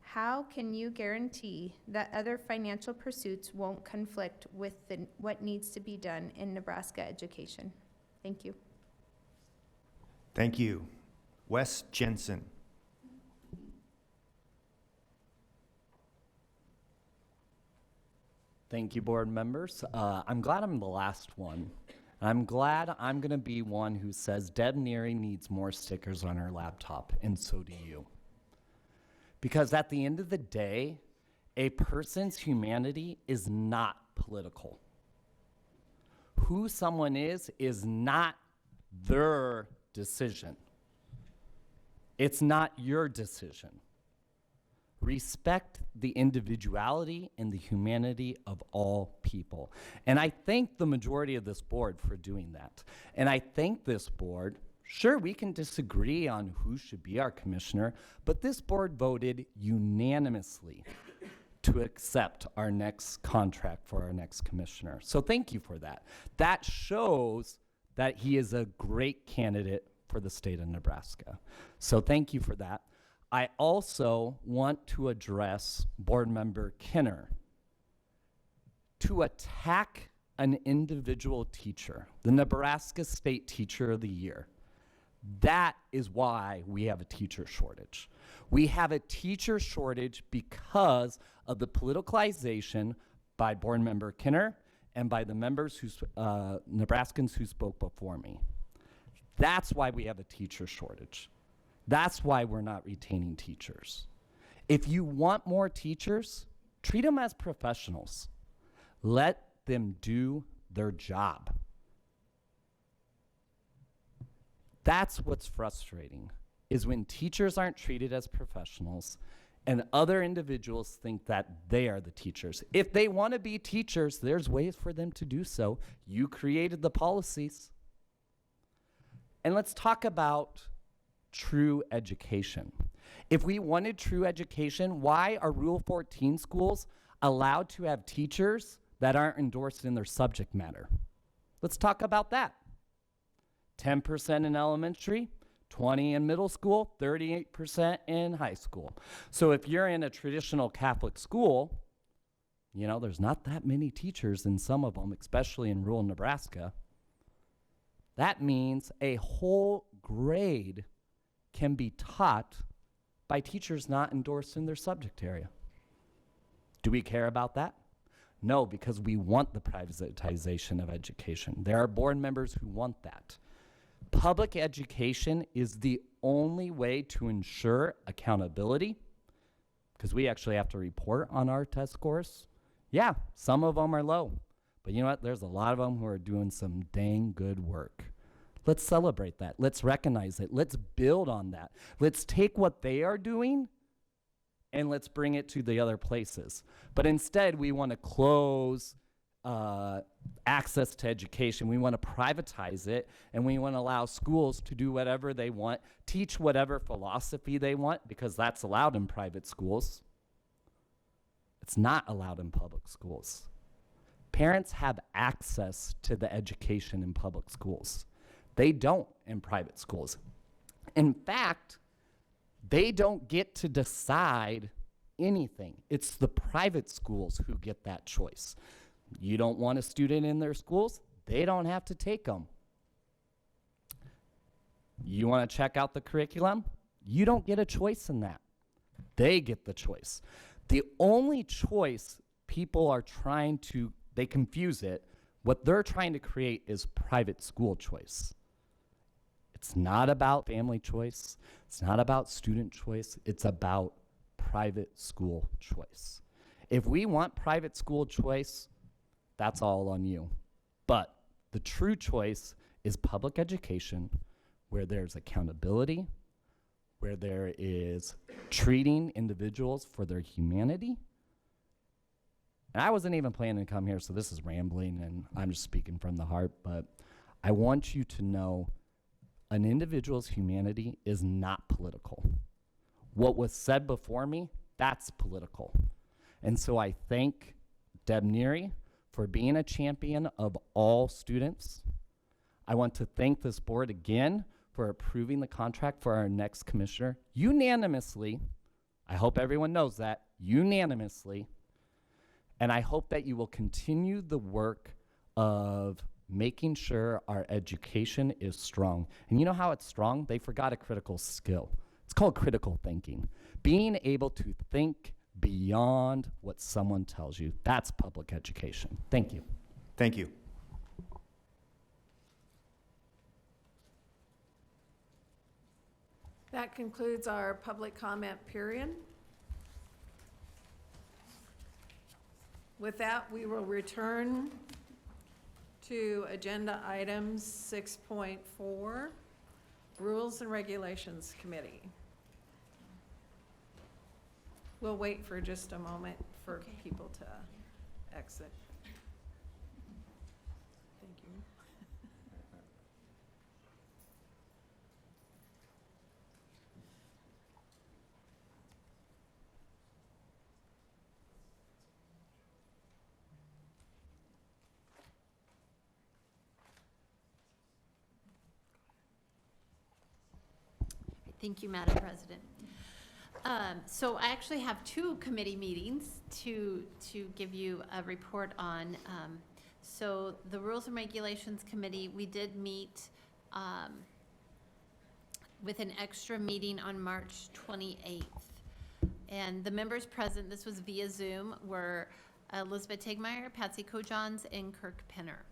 How can you guarantee that other financial pursuits won't conflict with what needs to be done in Nebraska education? Thank you. Thank you. Wes Jensen. Thank you, board members. I'm glad I'm the last one. I'm glad I'm going to be one who says Deb Neary needs more stickers on her laptop, and so do you. Because at the end of the day, a person's humanity is not political. Who someone is not their decision. It's not your decision. Respect the individuality and the humanity of all people. And I thank the majority of this board for doing that. And I thank this board. Sure, we can disagree on who should be our commissioner, but this board voted unanimously to accept our next contract for our next commissioner. So thank you for that. That shows that he is a great candidate for the state of Nebraska. So thank you for that. I also want to address board member Kinner. To attack an individual teacher, the Nebraska State Teacher of the Year, that is why we have a teacher shortage. We have a teacher shortage because of the politicalization by board member Kinner and by the members Nebraskans who spoke before me. That's why we have a teacher shortage. That's why we're not retaining teachers. If you want more teachers, treat them as professionals. Let them do their job. That's what's frustrating, is when teachers aren't treated as professionals and other individuals think that they are the teachers. If they want to be teachers, there's ways for them to do so. You created the policies. And let's talk about true education. If we wanted true education, why are Rule 14 schools allowed to have teachers that aren't endorsed in their subject matter? Let's talk about that. 10% in elementary, 20 in middle school, 38% in high school. So if you're in a traditional Catholic school, you know, there's not that many teachers in some of them, especially in rural Nebraska. That means a whole grade can be taught by teachers not endorsed in their subject area. Do we care about that? No, because we want the privatization of education. There are board members who want that. Public education is the only way to ensure accountability, because we actually have to report on our test scores. Yeah, some of them are low, but you know what? There's a lot of them who are doing some dang good work. Let's celebrate that. Let's recognize it. Let's build on that. Let's take what they are doing and let's bring it to the other places. But instead, we want to close access to education. We want to privatize it, and we want to allow schools to do whatever they want, teach whatever philosophy they want, because that's allowed in private schools. It's not allowed in public schools. Parents have access to the education in public schools. They don't in private schools. In fact, they don't get to decide anything. It's the private schools who get that choice. You don't want a student in their schools, they don't have to take them. You want to check out the curriculum? You don't get a choice in that. They get the choice. The only choice people are trying to, they confuse it, what they're trying to create is private school choice. It's not about family choice. It's not about student choice. It's about private school choice. If we want private school choice, that's all on you. But the true choice is public education, where there's accountability, where there is treating individuals for their humanity. And I wasn't even planning to come here, so this is rambling, and I'm just speaking from the heart, but I want you to know an individual's humanity is not political. What was said before me, that's political. And so I thank Deb Neary for being a champion of all students. I want to thank this board again for approving the contract for our next commissioner unanimously. I hope everyone knows that, unanimously. And I hope that you will continue the work of making sure our education is strong. And you know how it's strong? They forgot a critical skill. It's called critical thinking. Being able to think beyond what someone tells you. That's public education. Thank you. Thank you. That concludes our public comment period. With that, we will return to agenda items 6.4, Rules and Regulations Committee. We'll wait for just a moment for people to exit. Thank you. Thank you, Madam President. So I actually have two committee meetings to give you a report on. So the Rules and Regulations Committee, we did meet with an extra meeting on March 28th. And the members present, this was via Zoom, were Elizabeth Tegmeyer, Patsy Kojans, and Kirk Penner.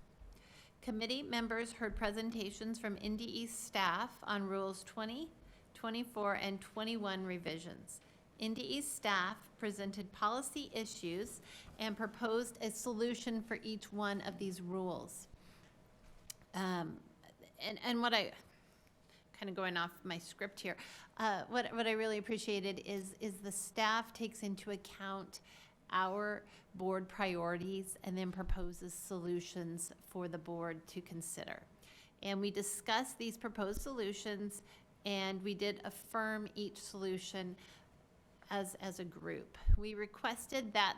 Committee members heard presentations from NDE staff on Rules 20, 24, and 21 revisions. NDE staff presented policy issues and proposed a solution for each one of these rules. And what I, kind of going off my script here, what I really appreciated is the staff takes into account our board priorities and then proposes solutions for the board to consider. And we discussed these proposed solutions, and we did affirm each solution as a group. We requested that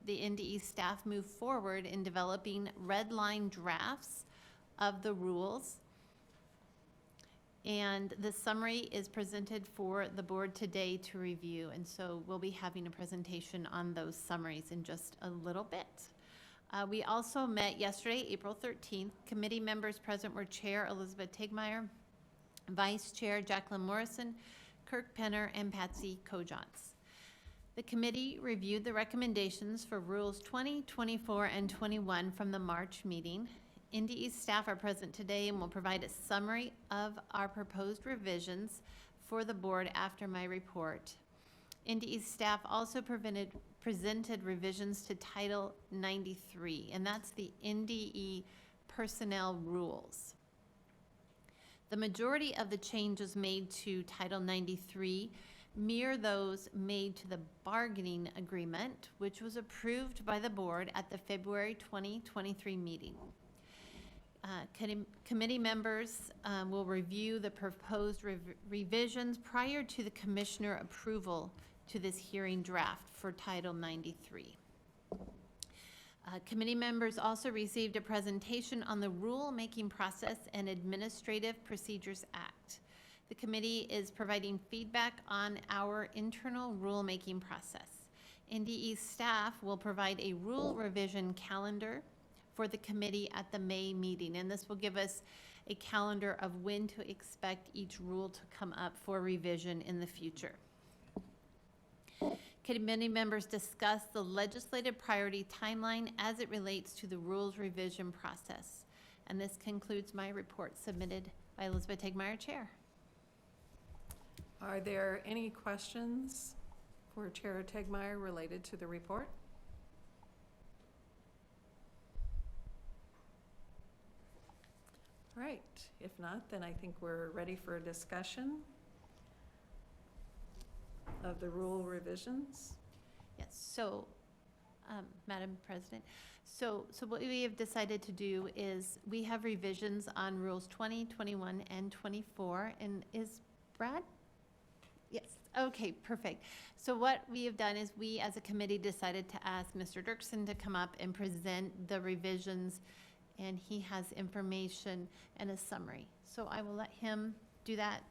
the NDE staff move forward in developing red line drafts of the rules. And the summary is presented for the board today to review. And so we'll be having a presentation on those summaries in just a little bit. We also met yesterday, April 13th. Committee members present were Chair Elizabeth Tegmeyer, Vice Chair Jacqueline Morrison, Kirk Penner, and Patsy Kojans. The committee reviewed the recommendations for Rules 20, 24, and 21 from the March meeting. NDE staff are present today and will provide a summary of our proposed revisions for the board after my report. NDE staff also presented revisions to Title 93, and that's the NDE personnel rules. The majority of the changes made to Title 93 mirror those made to the bargaining agreement, which was approved by the board at the February 2023 meeting. Committee members will review the proposed revisions prior to the commissioner approval to this hearing draft for Title 93. Committee members also received a presentation on the Rule-Making Process and Administrative Procedures Act. The committee is providing feedback on our internal rulemaking process. NDE staff will provide a rule revision calendar for the committee at the May meeting, and this will give us a calendar of when to expect each rule to come up for revision in the future. Committee members discussed the legislative priority timeline as it relates to the rules revision process. And this concludes my report submitted by Elizabeth Tegmeyer, Chair. Are there any questions for Chair Tegmeyer related to the report? All right, if not, then I think we're ready for a discussion of the rule revisions. Yes, so, Madam President, so what we have decided to do is we have revisions on Rules 20, 21, and 24, and is Brad? Yes, okay, perfect. So what we have done is we, as a committee, decided to ask Mr. Dirksen to come up and present the revisions, and he has information and a summary. So I will let him do that.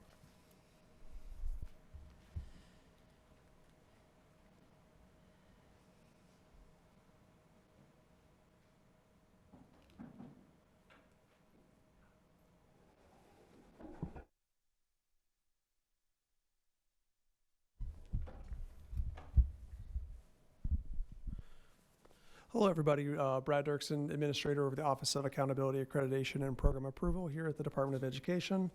Hello, everybody. Brad Dirksen, Administrator over the Office of Accountability, Accreditation, and Program Approval here at the Department of Education.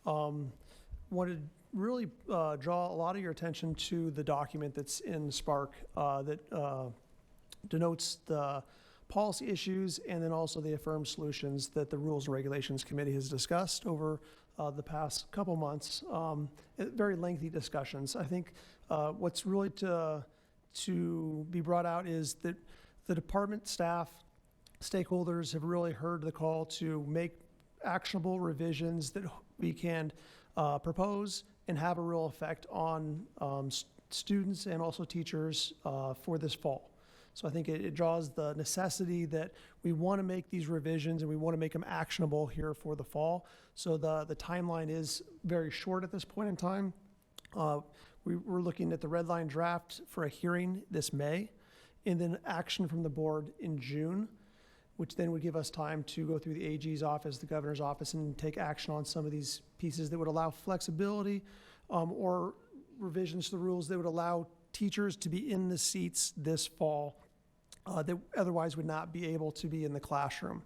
Wanted to really draw a lot of your attention to the document that's in Spark that denotes the policy issues and then also the affirmed solutions that the Rules and Regulations Committee has discussed over the past couple months. Very lengthy discussions. I think what's really to be brought out is that the department staff, stakeholders have really heard the call to make actionable revisions that we can propose and have a real effect on students and also teachers for this fall. So I think it draws the necessity that we want to make these revisions and we want to make them actionable here for the fall. So the timeline is very short at this point in time. We're looking at the red line draft for a hearing this May, and then action from the board in June, which then would give us time to go through the AG's office, the governor's office, and take action on some of these pieces that would allow flexibility or revisions to the rules that would allow teachers to be in the seats this fall that otherwise would not be able to be in the classroom.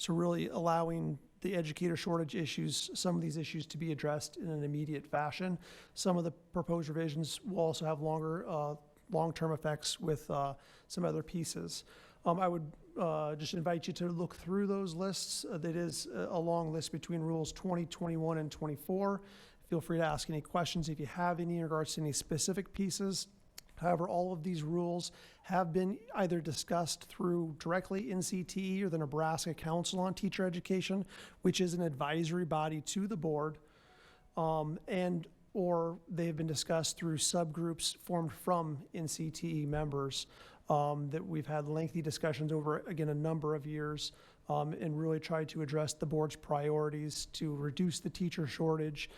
So really allowing the educator shortage issues, some of these issues to be addressed in an immediate fashion. Some of the proposed revisions will also have long-term effects with some other pieces. I would just invite you to look through those lists. That is a long list between rules 20, 21, and 24. Feel free to ask any questions if you have any in regards to any specific pieces. However, all of these rules have been either discussed through directly NCTE or the Nebraska Council on Teacher Education, which is an advisory body to the board, or they have been discussed through subgroups formed from NCTE members that we've had lengthy discussions over, again, a number of years, and really tried to address the board's priorities to reduce the teacher shortage,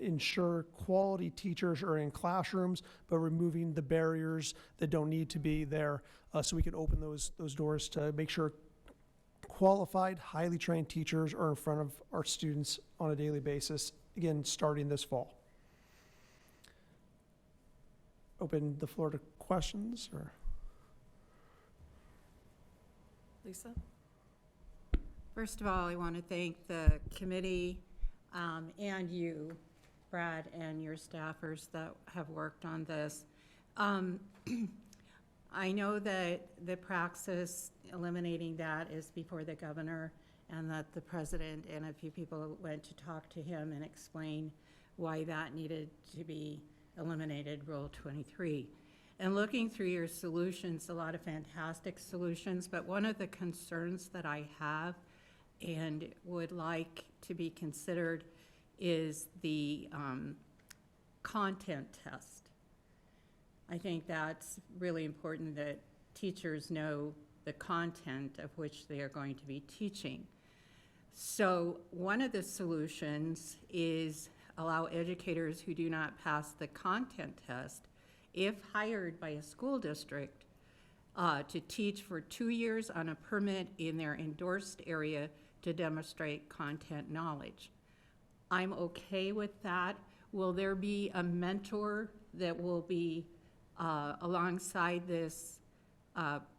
ensure quality teachers are in classrooms, but removing the barriers that don't need to be there, so we can open those doors to make sure qualified, highly trained teachers are in front of our students on a daily basis, again, starting this fall. Open the floor to questions, or? Lisa? First of all, I want to thank the committee and you, Brad, and your staffers that have worked on this. I know that the praxis eliminating that is before the governor, and that the president and a few people went to talk to him and explain why that needed to be eliminated, Rule 23. And looking through your solutions, a lot of fantastic solutions, but one of the concerns that I have and would like to be considered is the content test. I think that's really important, that teachers know the content of which they are going to be teaching. So one of the solutions is allow educators who do not pass the content test, if hired by a school district, to teach for 2 years on a permit in their endorsed area to demonstrate content knowledge. I'm okay with that. Will there be a mentor that will be alongside this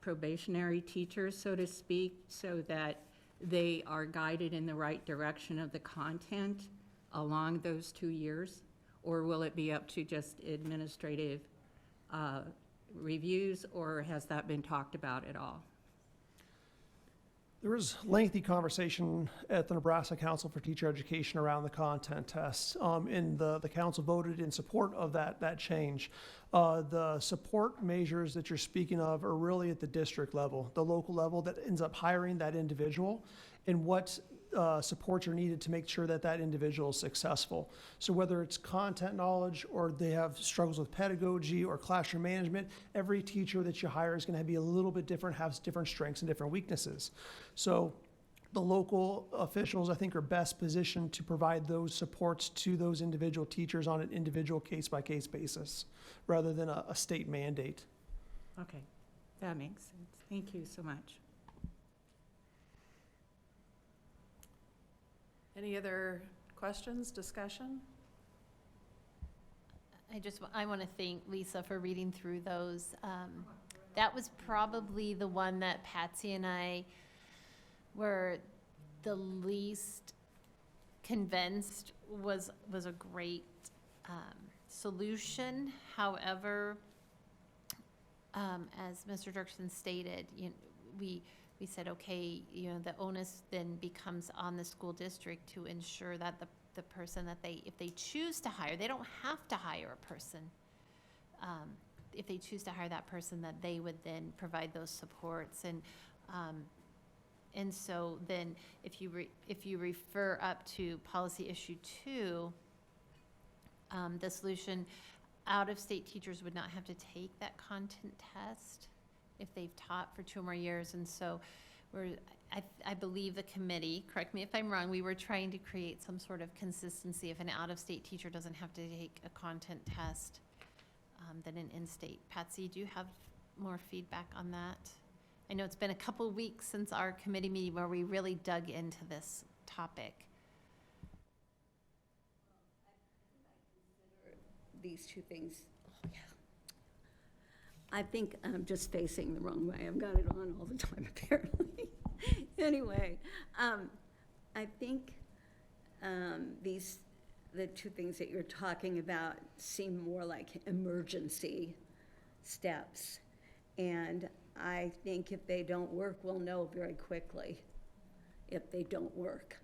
probationary teacher, so to speak, so that they are guided in the right direction of the content along those 2 years? Or will it be up to just administrative reviews, or has that been talked about at all? There was lengthy conversation at the Nebraska Council for Teacher Education around the content test, and the council voted in support of that change. The support measures that you're speaking of are really at the district level, the local level that ends up hiring that individual, and what supports are needed to make sure that that individual is successful. So whether it's content knowledge, or they have struggles with pedagogy or classroom management, every teacher that you hire is going to be a little bit different, has different strengths and different weaknesses. So the local officials, I think, are best positioned to provide those supports to those individual teachers on an individual case-by-case basis, rather than a state mandate. Okay, that makes sense. Thank you so much. Any other questions, discussion? I want to thank Lisa for reading through those. That was probably the one that Patsy and I were the least convinced was a great solution. However, as Mr. Dirksen stated, we said, okay, the onus then becomes on the school district to ensure that the person that if they choose to hire, they don't have to hire a person. If they choose to hire that person, that they would then provide those supports. And so then if you refer up to policy issue 2, the solution, out-of-state teachers would not have to take that content test if they've taught for 2 or more years. And so I believe the committee, correct me if I'm wrong, we were trying to create some sort of consistency. If an out-of-state teacher doesn't have to take a content test, than an in-state. Patsy, do you have more feedback on that? I know it's been a couple weeks since our committee meeting where we really dug into this topic. These two things. Oh, yeah. I think I'm just facing the wrong way. I've got it on all the time, apparently. Anyway, I think the two things that you're talking about seem more like emergency steps. And I think if they don't work, we'll know very quickly if they don't work.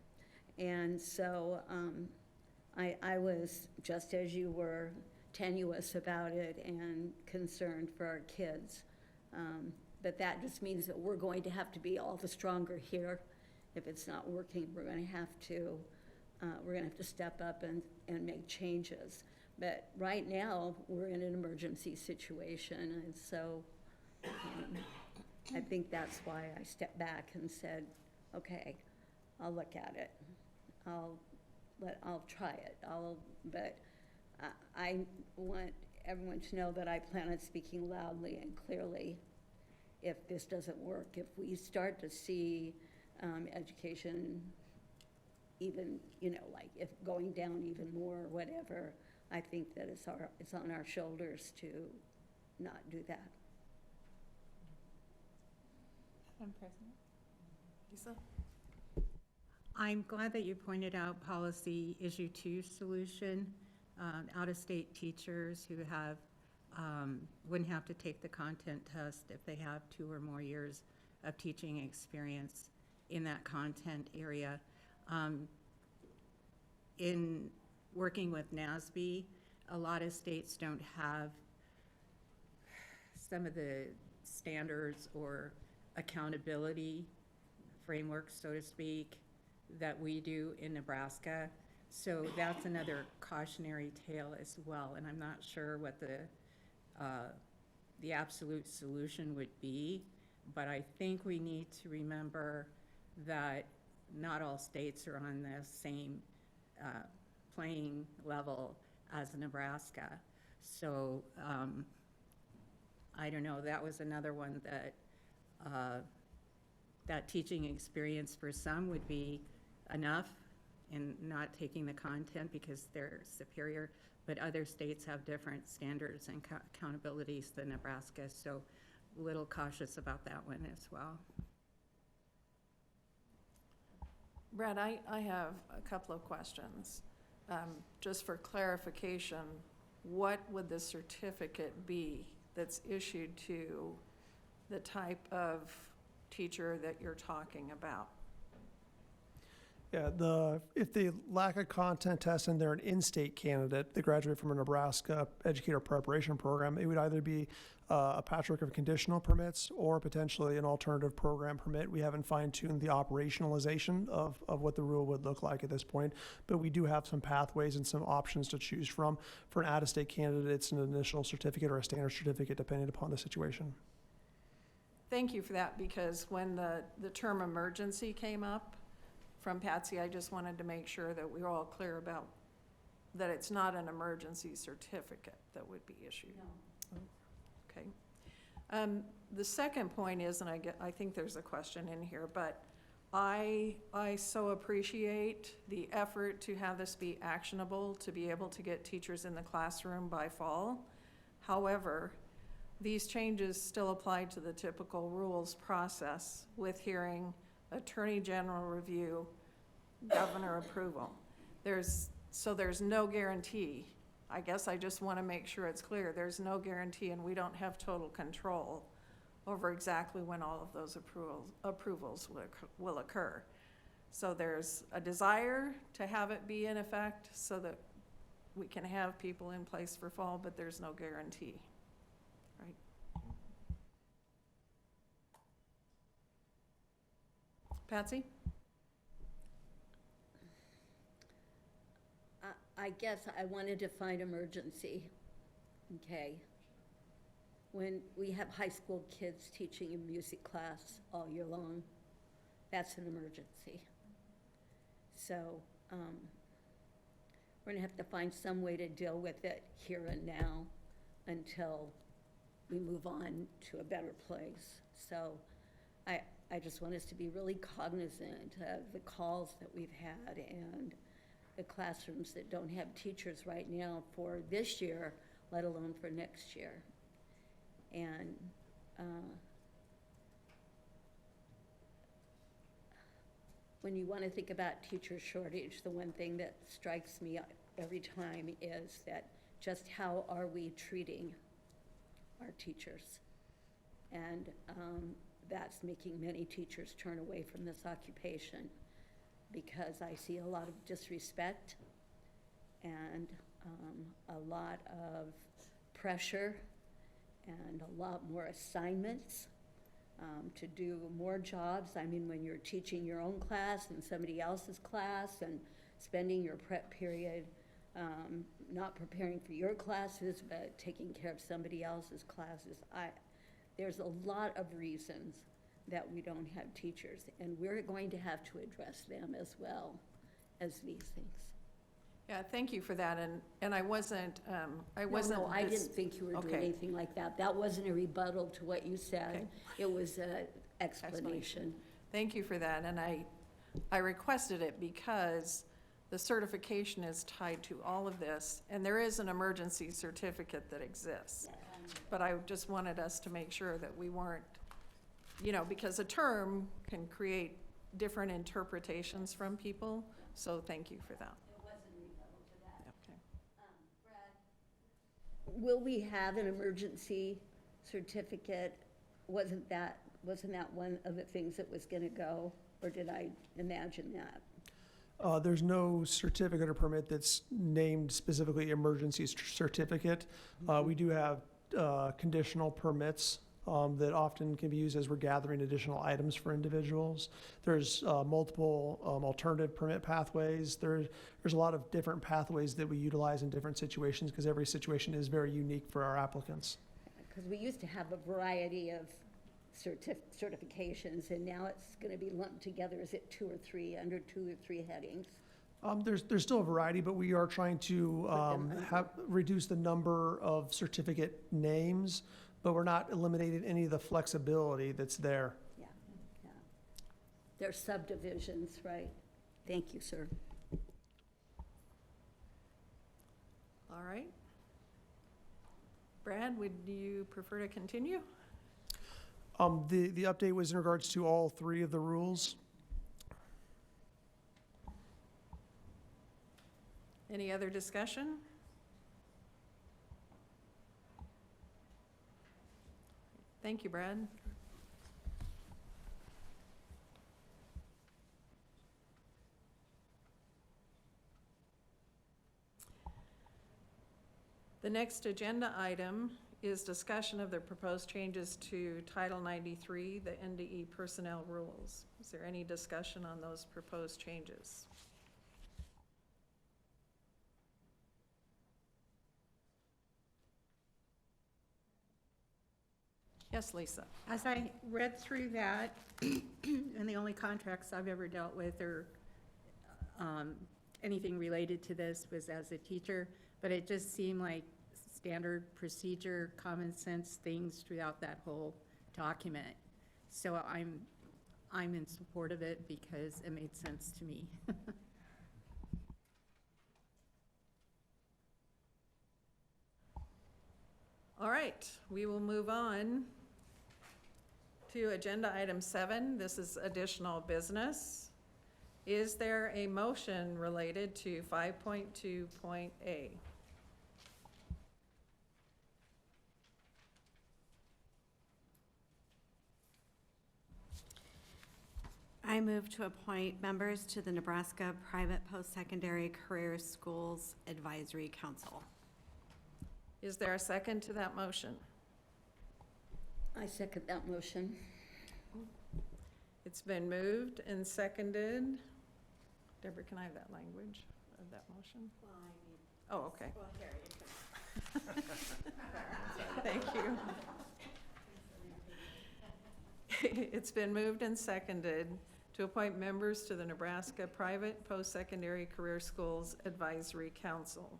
And so I was, just as you were, tenuous about it and concerned for our kids. But that just means that we're going to have to be all the stronger here. If it's not working, we're going to have to step up and make changes. But right now, we're in an emergency situation, and so I think that's why I stepped back and said, okay, I'll look at it. I'll try it. But I want everyone to know that I plan on speaking loudly and clearly if this doesn't work. If we start to see education even, like if going down even more or whatever, I think that it's on our shoulders to not do that. Madam President? Lisa? I'm glad that you pointed out policy issue 2 solution. Out-of-state teachers who wouldn't have to take the content test if they have 2 or more years of teaching experience in that content area. In working with NASB, a lot of states don't have some of the standards or accountability frameworks, so to speak, that we do in Nebraska. So that's another cautionary tale as well. And I'm not sure what the absolute solution would be, but I think we need to remember that not all states are on the same playing level as Nebraska. So I don't know, that was another one that teaching experience for some would be enough in not taking the content because they're superior, but other states have different standards and accountabilities than Nebraska, so a little cautious about that one as well. Brad, I have a couple of questions. Just for clarification, what would the certificate be that's issued to the type of teacher that you're talking about? Yeah, if they lack a content test and they're an in-state candidate, they graduate from a Nebraska educator preparation program, it would either be a patchwork of conditional permits or potentially an alternative program permit. We haven't fine-tuned the operationalization of what the rule would look like at this point, but we do have some pathways and some options to choose from. For an out-of-state candidate, it's an initial certificate or a standard certificate depending upon the situation. Thank you for that, because when the term emergency came up from Patsy, I just wanted to make sure that we were all clear about that it's not an emergency certificate that would be issued. No. Okay. The second point is, and I think there's a question in here, but I so appreciate the effort to have this be actionable, to be able to get teachers in the classroom by fall. However, these changes still apply to the typical rules process with hearing, Attorney General review, Governor approval. There's no guarantee. I guess I just want to make sure it's clear. There's no guarantee, and we don't have total control over exactly when all of those approvals will occur. So there's a desire to have it be in effect so that we can have people in place for fall, but there's no guarantee. Right? Patsy? I guess I want to define emergency, okay? When we have high school kids teaching in music class all year long, that's an emergency. So we're gonna have to find some way to deal with it here and now until we move on to a better place. So I just want us to be really cognizant of the calls that we've had and the classrooms that don't have teachers right now for this year, let alone for next year. And when you want to think about teacher shortage, the one thing that strikes me every time is that just how are we treating our teachers? And that's making many teachers turn away from this occupation, because I see a lot of disrespect and a lot of pressure and a lot more assignments to do more jobs. I mean, when you're teaching your own class and somebody else's class and spending your prep period not preparing for your classes, but taking care of somebody else's classes. There's a lot of reasons that we don't have teachers, and we're going to have to address them as well as these things. Yeah, thank you for that, and I wasn't, No, I didn't think you were doing anything like that. That wasn't a rebuttal to what you said. Okay. It was an explanation. Thank you for that, and I requested it because the certification is tied to all of this, and there is an emergency certificate that exists. But I just wanted us to make sure that we weren't, because a term can create different interpretations from people, so thank you for that. It wasn't a rebuttal to that. Okay. Brad? Will we have an emergency certificate? Wasn't that one of the things that was going to go, or did I imagine that? There's no certificate or permit that's named specifically emergency certificate. We do have conditional permits that often can be used as we're gathering additional items for individuals. There's multiple alternative permit pathways. There's a lot of different pathways that we utilize in different situations, because every situation is very unique for our applicants. Because we used to have a variety of certifications, and now it's going to be lumped together. Is it under 2 or 3 headings? There's still a variety, but we are trying to reduce the number of certificate names, but we're not eliminating any of the flexibility that's there. Yeah. They're subdivisions, right? Thank you, sir. All right. Brad, would you prefer to continue? The update was in regards to all 3 of the rules. Any other discussion? Thank you, Brad. The next agenda item is discussion of the proposed changes to Title 93, the NDE personnel rules. Is there any discussion on those proposed changes? Yes, Lisa. As I read through that, and the only contracts I've ever dealt with or anything related to this was as a teacher, but it just seemed like standard procedure, common sense things throughout that whole document. So I'm in support of it because it made sense to me. All right, we will move on to agenda item 7. This is additional business. Is there a motion related to 5.2.A? I move to appoint members to the Nebraska Private Post-Secondary Career Schools Advisory Council. Is there a second to that motion? I second that motion. It's been moved and seconded. Deborah, can I have that language of that motion? Oh, okay. Well, here you can. Thank you. It's been moved and seconded to appoint members to the Nebraska Private Post-Secondary Career Schools Advisory Council.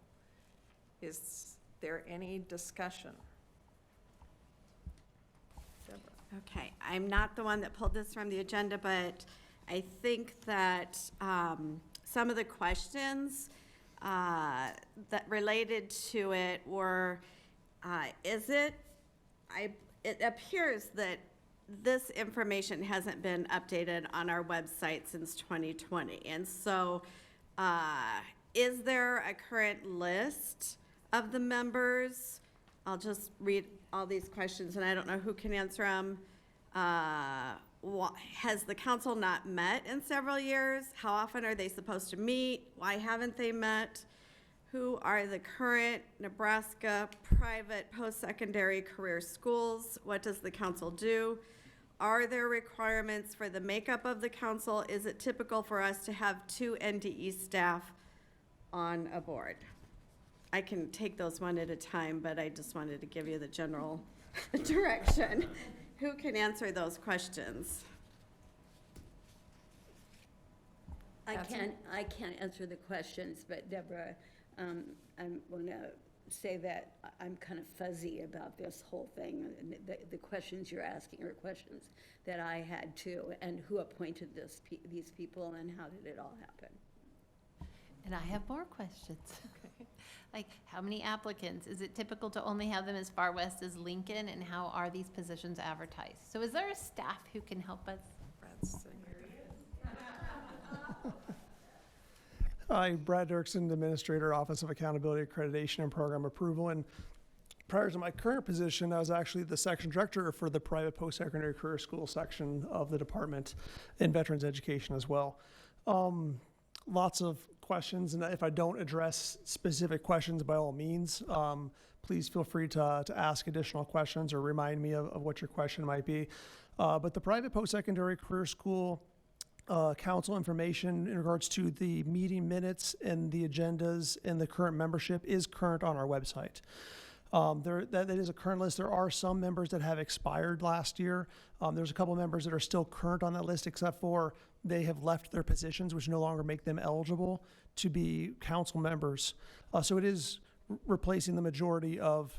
Is there any discussion? Deborah. Okay, I'm not the one that pulled this from the agenda, but I think that some of the questions that related to it were, it appears that this information hasn't been updated on our website since 2020. And so, is there a current list of the members? I'll just read all these questions, and I don't know who can answer them. Has the council not met in several years? How often are they supposed to meet? Why haven't they met? Who are the current Nebraska private post-secondary career schools? What does the council do? Are there requirements for the makeup of the council? Is it typical for us to have 2 NDE staff on a board? I can take those one at a time, but I just wanted to give you the general direction. Who can answer those questions? I can't answer the questions, but Deborah, I want to say that I'm kind of fuzzy about this whole thing. And the questions you're asking are questions that I had too, and who appointed these people and how did it all happen? And I have more questions. Like, how many applicants? Is it typical to only have them as far west as Lincoln? And how are these positions advertised? So is there a staff who can help us? Hi, Brad Dirksen, Administrator, Office of Accountability, Accreditation, and Program Approval. And prior to my current position, I was actually the section director for the private post-secondary career school section of the department in veterans education as well. Lots of questions, and if I don't address specific questions, by all means, please feel free to ask additional questions or remind me of what your question might be. But the private post-secondary career school council information in regards to the meeting minutes and the agendas and the current membership is current on our website. That is a current list. There are some members that have expired last year. There's a couple members that are still current on that list, except for they have left their positions, which no longer make them eligible to be council members. So it is replacing the majority of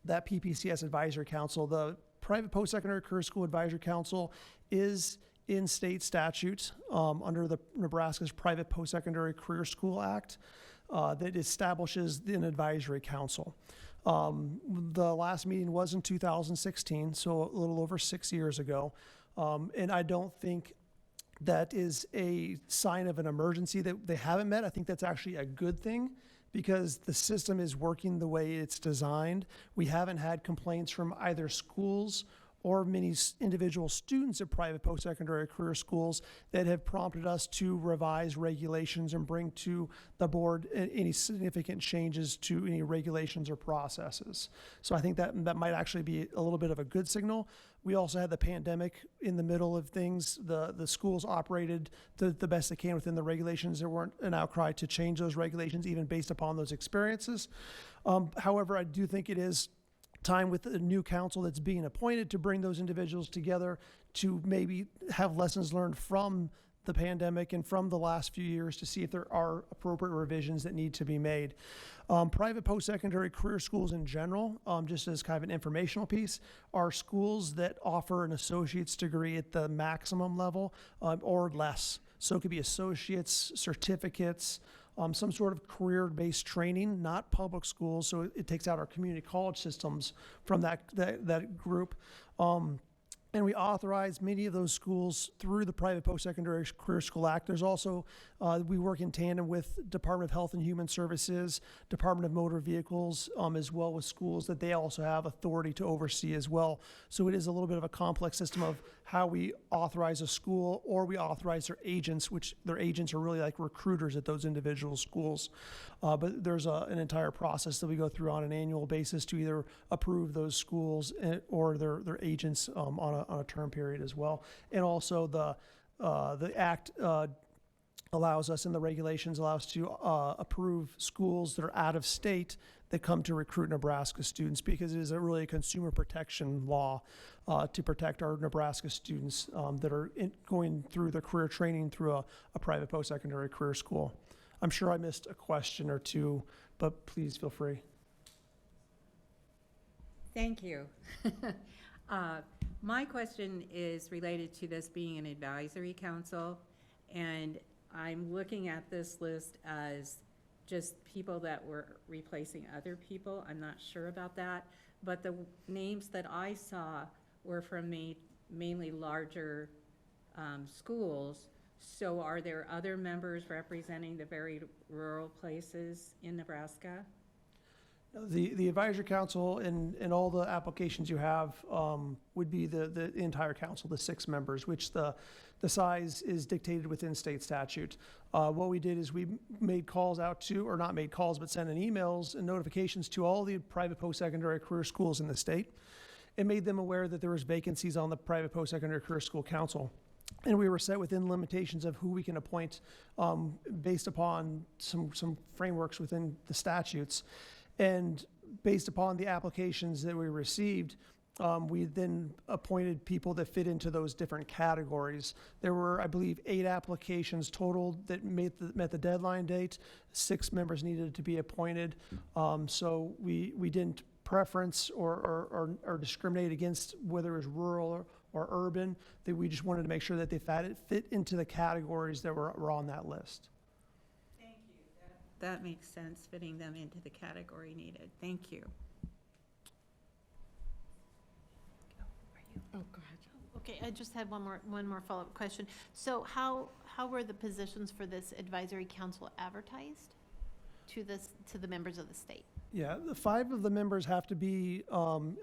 that PPCS Advisory Council. The Private Post-Secondary Career School Advisory Council is in state statute under the Nebraska's Private Post-Secondary Career School Act that establishes an advisory council. The last meeting was in 2016, so a little over 6 years ago. And I don't think that is a sign of an emergency that they haven't met. I think that's actually a good thing because the system is working the way it's designed. We haven't had complaints from either schools or many individual students at private post-secondary career schools that have prompted us to revise regulations and bring to the board any significant changes to any regulations or processes. So I think that might actually be a little bit of a good signal. We also had the pandemic in the middle of things. The schools operated the best they can within the regulations. There weren't an outcry to change those regulations even based upon those experiences. However, I do think it is time with the new council that's being appointed to bring those individuals together to maybe have lessons learned from the pandemic and from the last few years to see if there are appropriate revisions that need to be made. Private post-secondary career schools in general, just as kind of an informational piece, are schools that offer an associate's degree at the maximum level or less. So it could be associates, certificates, some sort of career-based training, not public schools, so it takes out our community college systems from that group. And we authorize many of those schools through the Private Post-Secondary Career School Act. There's also, we work in tandem with Department of Health and Human Services, Department of Motor Vehicles, as well as schools that they also have authority to oversee as well. So it is a little bit of a complex system of how we authorize a school or we authorize their agents, which their agents are really like recruiters at those individual schools. But there's an entire process that we go through on an annual basis to either approve those schools or their agents on a term period as well. And also the act allows us, and the regulations allow us to approve schools that are out of state that come to recruit Nebraska students, because it is really a consumer protection law to protect our Nebraska students that are going through their career training through a private post-secondary career school. I'm sure I missed a question or two, but please feel free. Thank you. My question is related to this being an advisory council, and I'm looking at this list as just people that were replacing other people. I'm not sure about that, but the names that I saw were from the mainly larger schools. So are there other members representing the very rural places in Nebraska? The advisory council and all the applications you have would be the entire council, the 6 members, which the size is dictated within state statute. What we did is we made calls out to, or not made calls, but sent in emails and notifications to all the private post-secondary career schools in the state and made them aware that there was vacancies on the private post-secondary career school council. And we were set within limitations of who we can appoint based upon some frameworks within the statutes. And based upon the applications that we received, we then appointed people that fit into those different categories. There were, I believe, 8 applications total that met the deadline date. 6 members needed to be appointed. So we didn't preference or discriminate against whether it was rural or urban. That we just wanted to make sure that they fit into the categories that were on that list. That makes sense, fitting them into the category needed. Thank you. Oh, go ahead. Okay, I just had one more follow-up question. So how were the positions for this advisory council advertised to the members of the state? Yeah, the 5 of the members have to be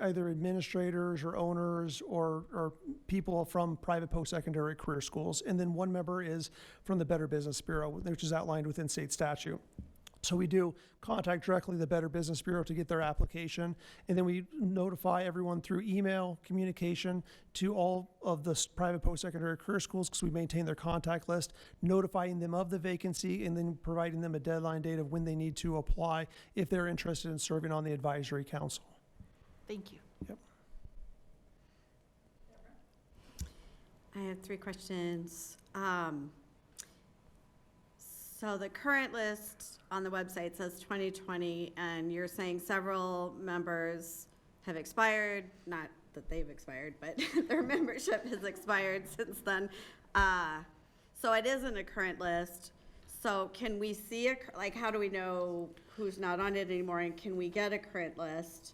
either administrators or owners or people from private post-secondary career schools. And then 1 member is from the Better Business Bureau, which is outlined within state statute. So we do contact directly the Better Business Bureau to get their application. And then we notify everyone through email communication to all of the private post-secondary career schools, because we maintain their contact list, notifying them of the vacancy and then providing them a deadline date of when they need to apply if they're interested in serving on the advisory council. Thank you. Yep. I have 3 questions. So the current list on the website says 2020, and you're saying several members have expired, not that they've expired, but their membership has expired since then. So it isn't a current list. So can we see how do we know who's not on it anymore, and can we get a current list?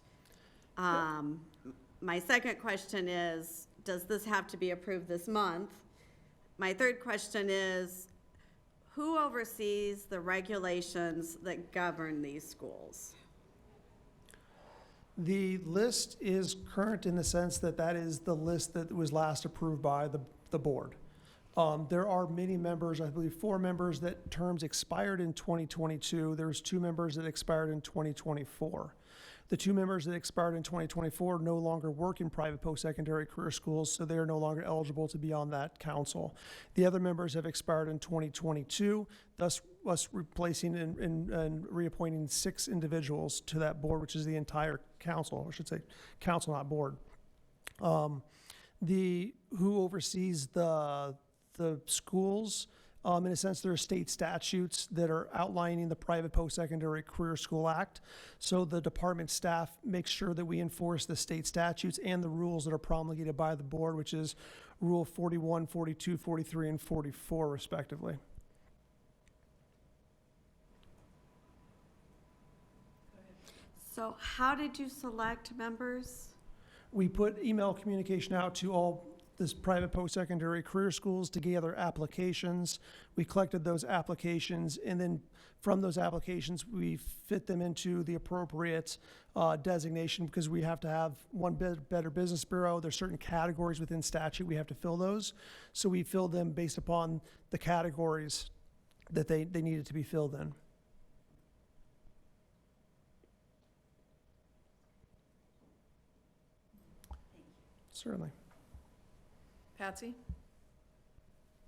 My second question is, does this have to be approved this month? My third question is, who oversees the regulations that govern these schools? The list is current in the sense that that is the list that was last approved by the board. There are many members, I believe 4 members that terms expired in 2022. There's 2 members that expired in 2024. The 2 members that expired in 2024 no longer work in private post-secondary career schools, so they are no longer eligible to be on that council. The other members have expired in 2022, thus us replacing and reappointing 6 individuals to that board, which is the entire council, I should say council, not board. Who oversees the schools, in a sense, there are state statutes that are outlining the Private Post-Secondary Career School Act. So the department staff makes sure that we enforce the state statutes and the rules that are promulgated by the board, which is Rule 41, 42, 43, and 44, respectively. So how did you select members? We put email communication out to all this private post-secondary career schools to gather applications. We collected those applications, and then from those applications, we fit them into the appropriate designation, because we have to have one Better Business Bureau. There's certain categories within statute we have to fill those. So we filled them based upon the categories that they needed to be filled in. Certainly. Patsy?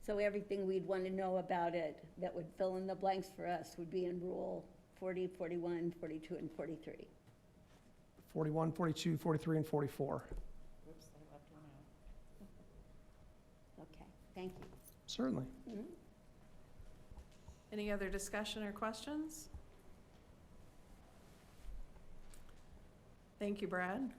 So everything we'd want to know about it that would fill in the blanks for us would be in Rule 40, 41, 42, and 43. 41, 42, 43, and 44. Oops, I left one out. Okay, thank you. Certainly. Mm-hmm. Any other discussion or questions? Thank you, Brad.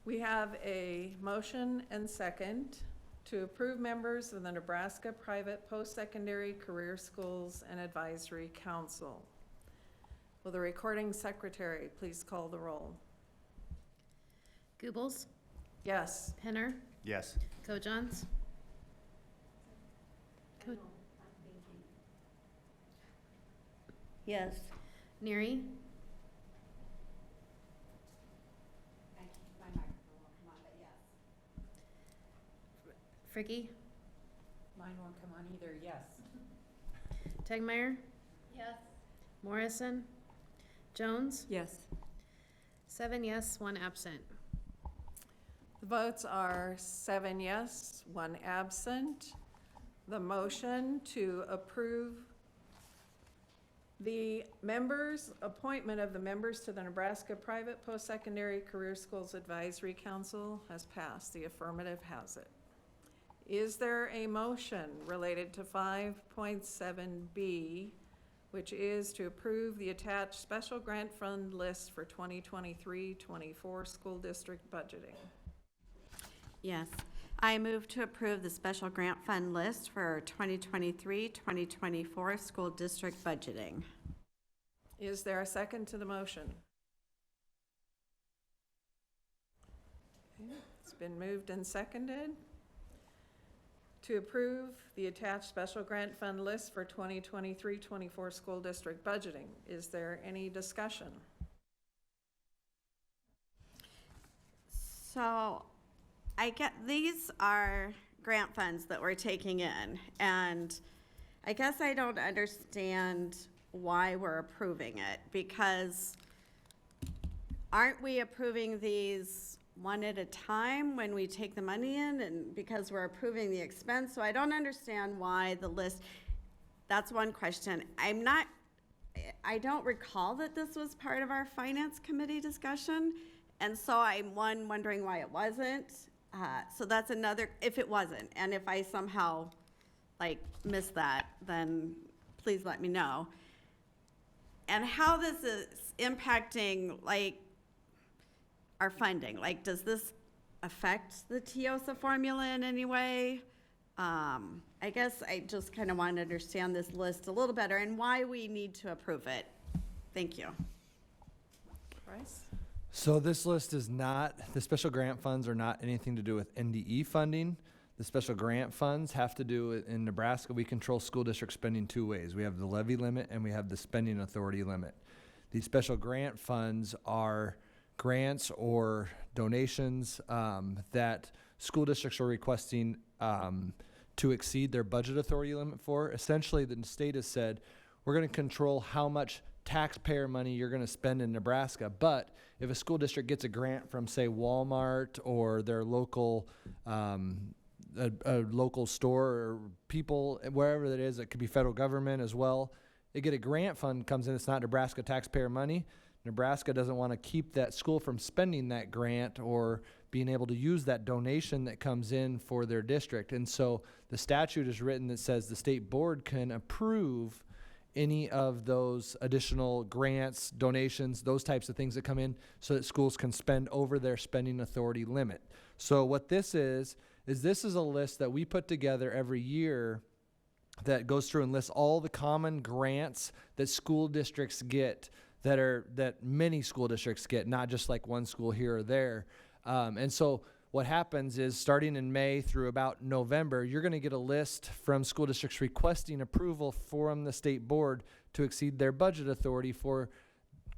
We have a motion and second to approve members of the Nebraska Private Post-Secondary Career Schools and Advisory Council. Will the recording secretary please call the roll? Goebbels, Yes. Penner, Yes. Kojons. Yes. Neary, Frickie, Mine won't come on either, yes. Tegmeyer, Yes. Morrison, Jones. Yes. 7 yes, 1 absent. The votes are 7 yes, 1 absent. The motion to approve the members, appointment of the members to the Nebraska Private Post-Secondary Career Schools Advisory Council has passed. The affirmative has it. Is there a motion related to 5.7B, which is to approve the attached special grant fund list for 2023-24 school district budgeting? Yes. I move to approve the special grant fund list for 2023-2024 school district budgeting. Is there a second to the motion? Okay, it's been moved and seconded to approve the attached special grant fund list for 2023-24 school district budgeting. Is there any discussion? So I get, these are grant funds that we're taking in, and I guess I don't understand why we're approving it, because aren't we approving these one at a time when we take the money in, and because we're approving the expense? So I don't understand why the list, that's one question. I don't recall that this was part of our finance committee discussion, and so I'm wondering why it wasn't. So that's another, if it wasn't, and if I somehow missed that, then please let me know. And how this is impacting our funding. Does this affect the TIOSA formula in any way? I guess I just kind of want to understand this list a little better and why we need to approve it. Thank you. Bryce? So this list is not, the special grant funds are not anything to do with NDE funding. The special grant funds have to do with, in Nebraska, we control school district spending 2 ways. We have the levy limit and we have the spending authority limit. These special grant funds are grants or donations that school districts are requesting to exceed their budget authority limit for. Essentially, the state has said, we're going to control how much taxpayer money you're going to spend in Nebraska, but if a school district gets a grant from, say, Walmart or their local a local store or people, wherever that is, it could be federal government as well, they get a grant fund comes in, it's not Nebraska taxpayer money. Nebraska doesn't want to keep that school from spending that grant or being able to use that donation that comes in for their district. And so the statute is written that says the state board can approve any of those additional grants, donations, those types of things that come in so that schools can spend over their spending authority limit. So what this is this is a list that we put together every year that goes through and lists all the common grants that school districts get, that many school districts get, not just like one school here or there. And so what happens is starting in May through about November, you're going to get a list from school districts requesting approval from the state board to exceed their budget authority for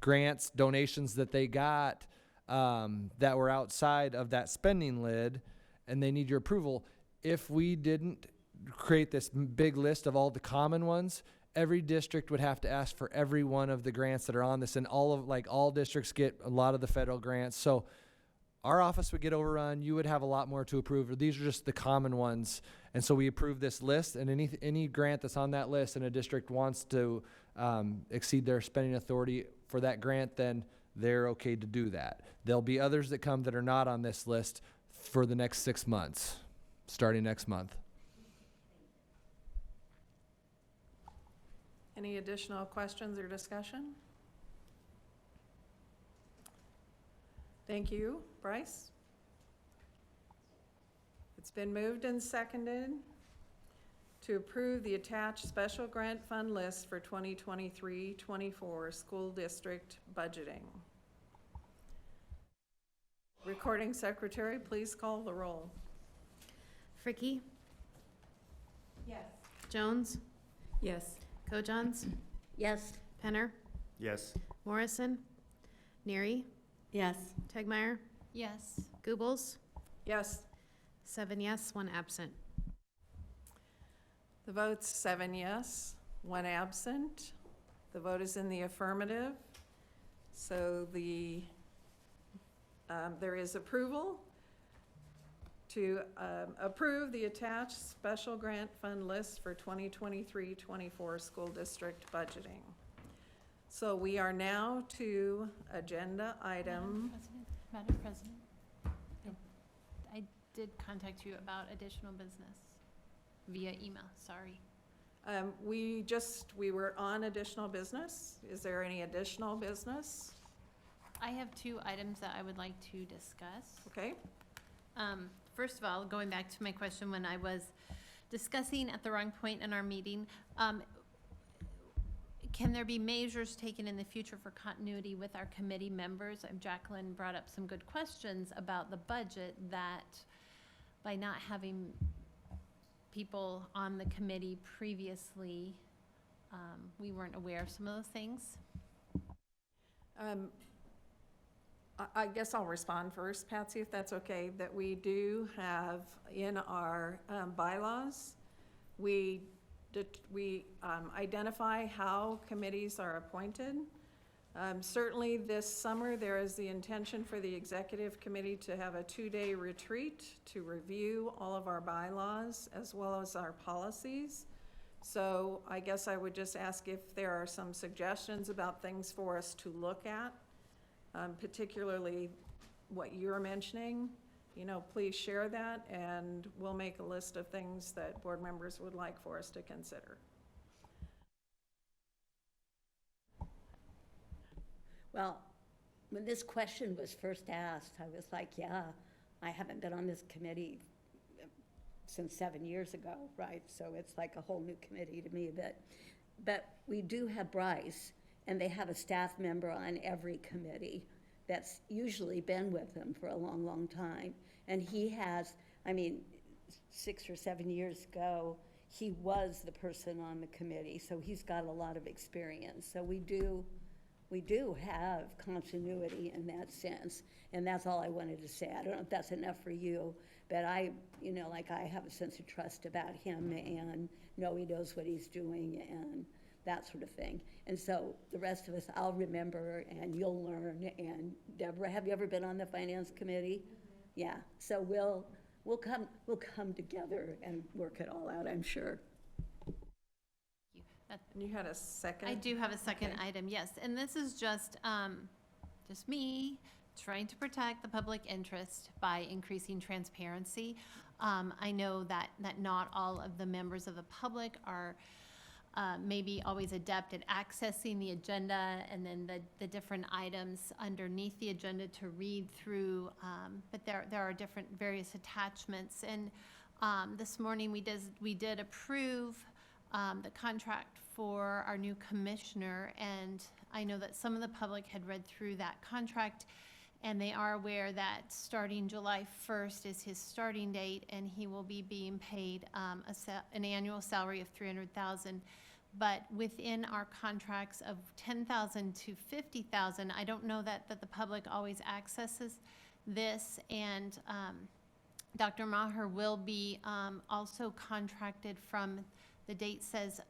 grants, donations that they got that were outside of that spending lid, and they need your approval. If we didn't create this big list of all the common ones, every district would have to ask for every one of the grants that are on this, and all districts get a lot of the federal grants. So our office would get overrun. You would have a lot more to approve. These are just the common ones. And so we approve this list, and any grant that's on that list and a district wants to exceed their spending authority for that grant, then they're okay to do that. There'll be others that come that are not on this list for the next 6 months, starting next month. Any additional questions or discussion? Thank you. Bryce? It's been moved and seconded to approve the attached special grant fund list for 2023-24 school district budgeting. Recording secretary, please call the roll. Fricky? Yes. Jones? Yes. Kojons? Yes. Penner? Yes. Morrison? Neary? Yes. Tegmeyer? Yes. Goebbels? Yes. 7 yes, 1 absent. The vote's 7 yes, 1 absent. The vote is in the affirmative. So there is approval to approve the attached special grant fund list for 2023-24 school district budgeting. So we are now to agenda item. Madam President, I did contact you about additional business via email, sorry. We were on additional business. Is there any additional business? I have 2 items that I would like to discuss. Okay. First of all, going back to my question when I was discussing at the wrong point in our meeting, can there be measures taken in the future for continuity with our committee members? Jacqueline brought up some good questions about the budget, that by not having people on the committee previously, we weren't aware of some of those things. I guess I'll respond first, Patsy, if that's okay, that we do have in our bylaws, we identify how committees are appointed. Certainly this summer, there is the intention for the executive committee to have a 2-day retreat to review all of our bylaws as well as our policies. So I guess I would just ask if there are some suggestions about things for us to look at, particularly what you're mentioning. Please share that, and we'll make a list of things that board members would like for us to consider. Well, when this question was first asked, I was like, yeah, I haven't been on this committee since 7 years ago, right? So it's like a whole new committee to me a bit. But we do have Bryce, and they have a staff member on every committee that's usually been with them for a long, long time. And he has, 6 or 7 years ago, he was the person on the committee, so he's got a lot of experience. So we do have continuity in that sense, and that's all I wanted to say. I don't know if that's enough for you, but I have a sense of trust about him and know he knows what he's doing and that sort of thing. And so the rest of us, I'll remember, and you'll learn. And Deborah, have you ever been on the finance committee? Yeah. So we'll come together and work it all out, I'm sure. And you had a second? I do have a second item, yes. And this is just me trying to protect the public interest by increasing transparency. I know that not all of the members of the public are maybe always adept at accessing the agenda and then the different items underneath the agenda to read through, but there are different various attachments. And this morning we did approve the contract for our new commissioner, and I know that some of the public had read through that contract, and they are aware that starting July 1st is his starting date, and he will be being paid an annual salary of $300,000. But within our contracts of $10,000 to $50,000, I don't know that the public always accesses this, and Dr. Maher will be also contracted from, the date says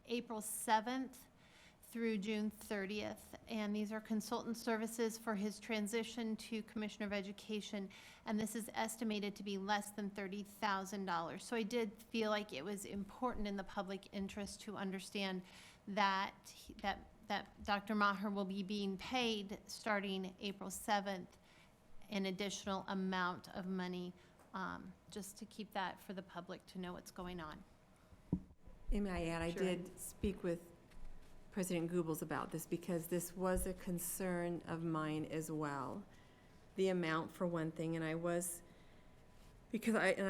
April 7th through June 30th, and these are consultant services for his transition to Commissioner of Education, and this is estimated to be less than $30,000. So I did feel like it was important in the public interest to understand that Dr. Maher will be being paid starting April 7th an additional amount of money, just to keep that for the public to know what's going on. May I add, I did speak with President Goebbels about this because this was a concern of mine as well. The amount, for one thing, and I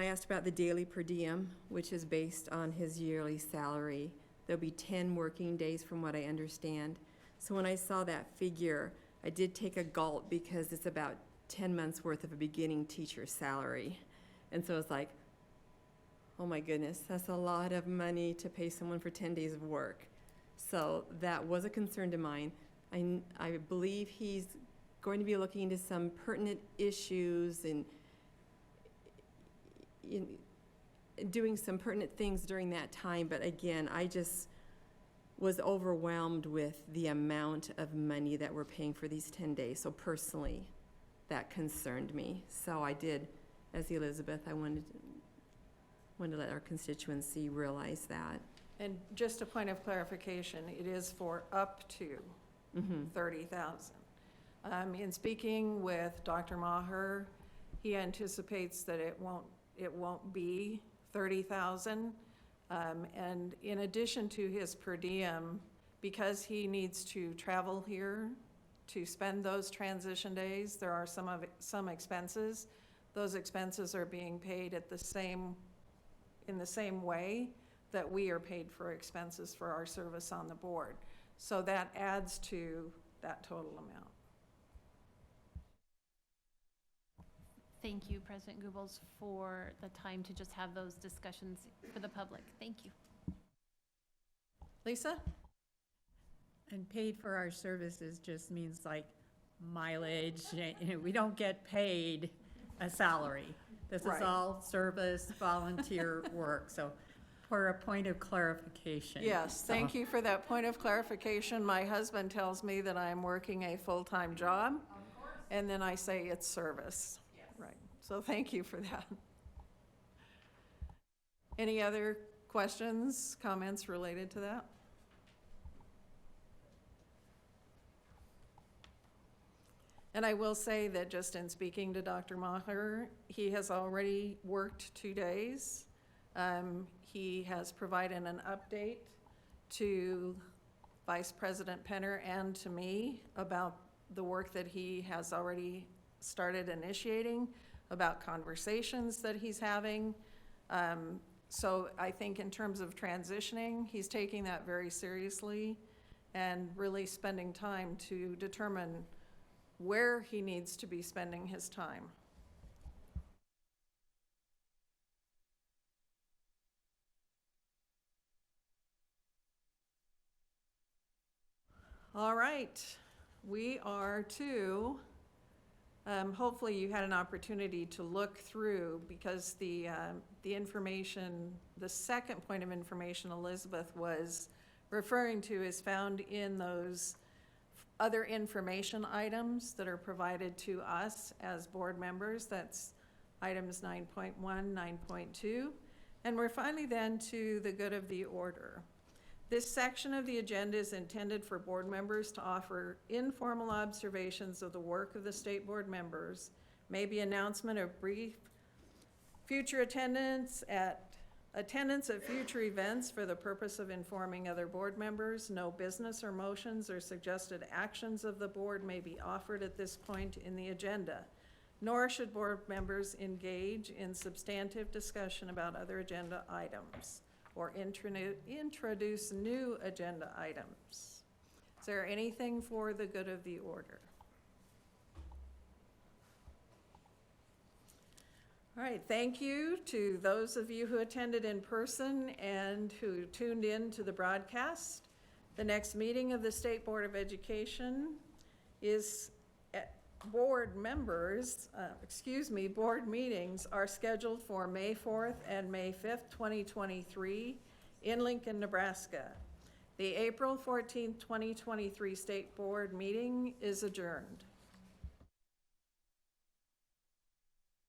asked about the daily per diem, which is based on his yearly salary. There'll be 10 working days from what I understand. So when I saw that figure, I did take a gulp because it's about 10 months worth of a beginning teacher salary. And so it's like, oh my goodness, that's a lot of money to pay someone for 10 days of work. So that was a concern to mine. I believe he's going to be looking into some pertinent issues and doing some pertinent things during that time. But again, I just was overwhelmed with the amount of money that we're paying for these 10 days. So personally, that concerned me. So I did, as Elizabeth, I wanted to let our constituency realize that. And just a point of clarification, it is for up to 30,000. In speaking with Dr. Maher, he anticipates that it won't be 30,000. And in addition to his per diem, because he needs to travel here to spend those transition days, there are some expenses. Those expenses are being paid in the same way that we are paid for expenses for our service on the board. So that adds to that total amount. Thank you, President Goebbels, for the time to just have those discussions for the public. Thank you. Lisa? And paid for our services just means like mileage. We don't get paid a salary. This is all service, volunteer work. So for a point of clarification. Yes, thank you for that point of clarification. My husband tells me that I'm working a full-time job, and then I say it's service. Yes. Right, so thank you for that. Any other questions, comments related to that? And I will say that just in speaking to Dr. Maher, he has already worked 2 days. He has provided an update to Vice President Penner and to me about the work that he has already started initiating, about conversations that he's having. So I think in terms of transitioning, he's taking that very seriously and really spending time to determine where he needs to be spending his time. All right, we are to, hopefully you had an opportunity to look through, because the information, the second point of information Elizabeth was referring to is found in those other information items that are provided to us as board members. That's items 9.1, 9.2. And we're finally then to the good of the order. This section of the agenda is intended for board members to offer informal observations of the work of the state board members, maybe announcement of brief future attendance at future events for the purpose of informing other board members. No business or motions or suggested actions of the board may be offered at this point in the agenda, nor should board members engage in substantive discussion about other agenda items or introduce new agenda items. Is there anything for the good of the order? All right, thank you to those of you who attended in person and who tuned in to the broadcast. The next meeting of the State Board of Education is board meetings are scheduled for May 4th and May 5th, 2023 in Lincoln, Nebraska. The April 14th, 2023 State Board meeting is adjourned.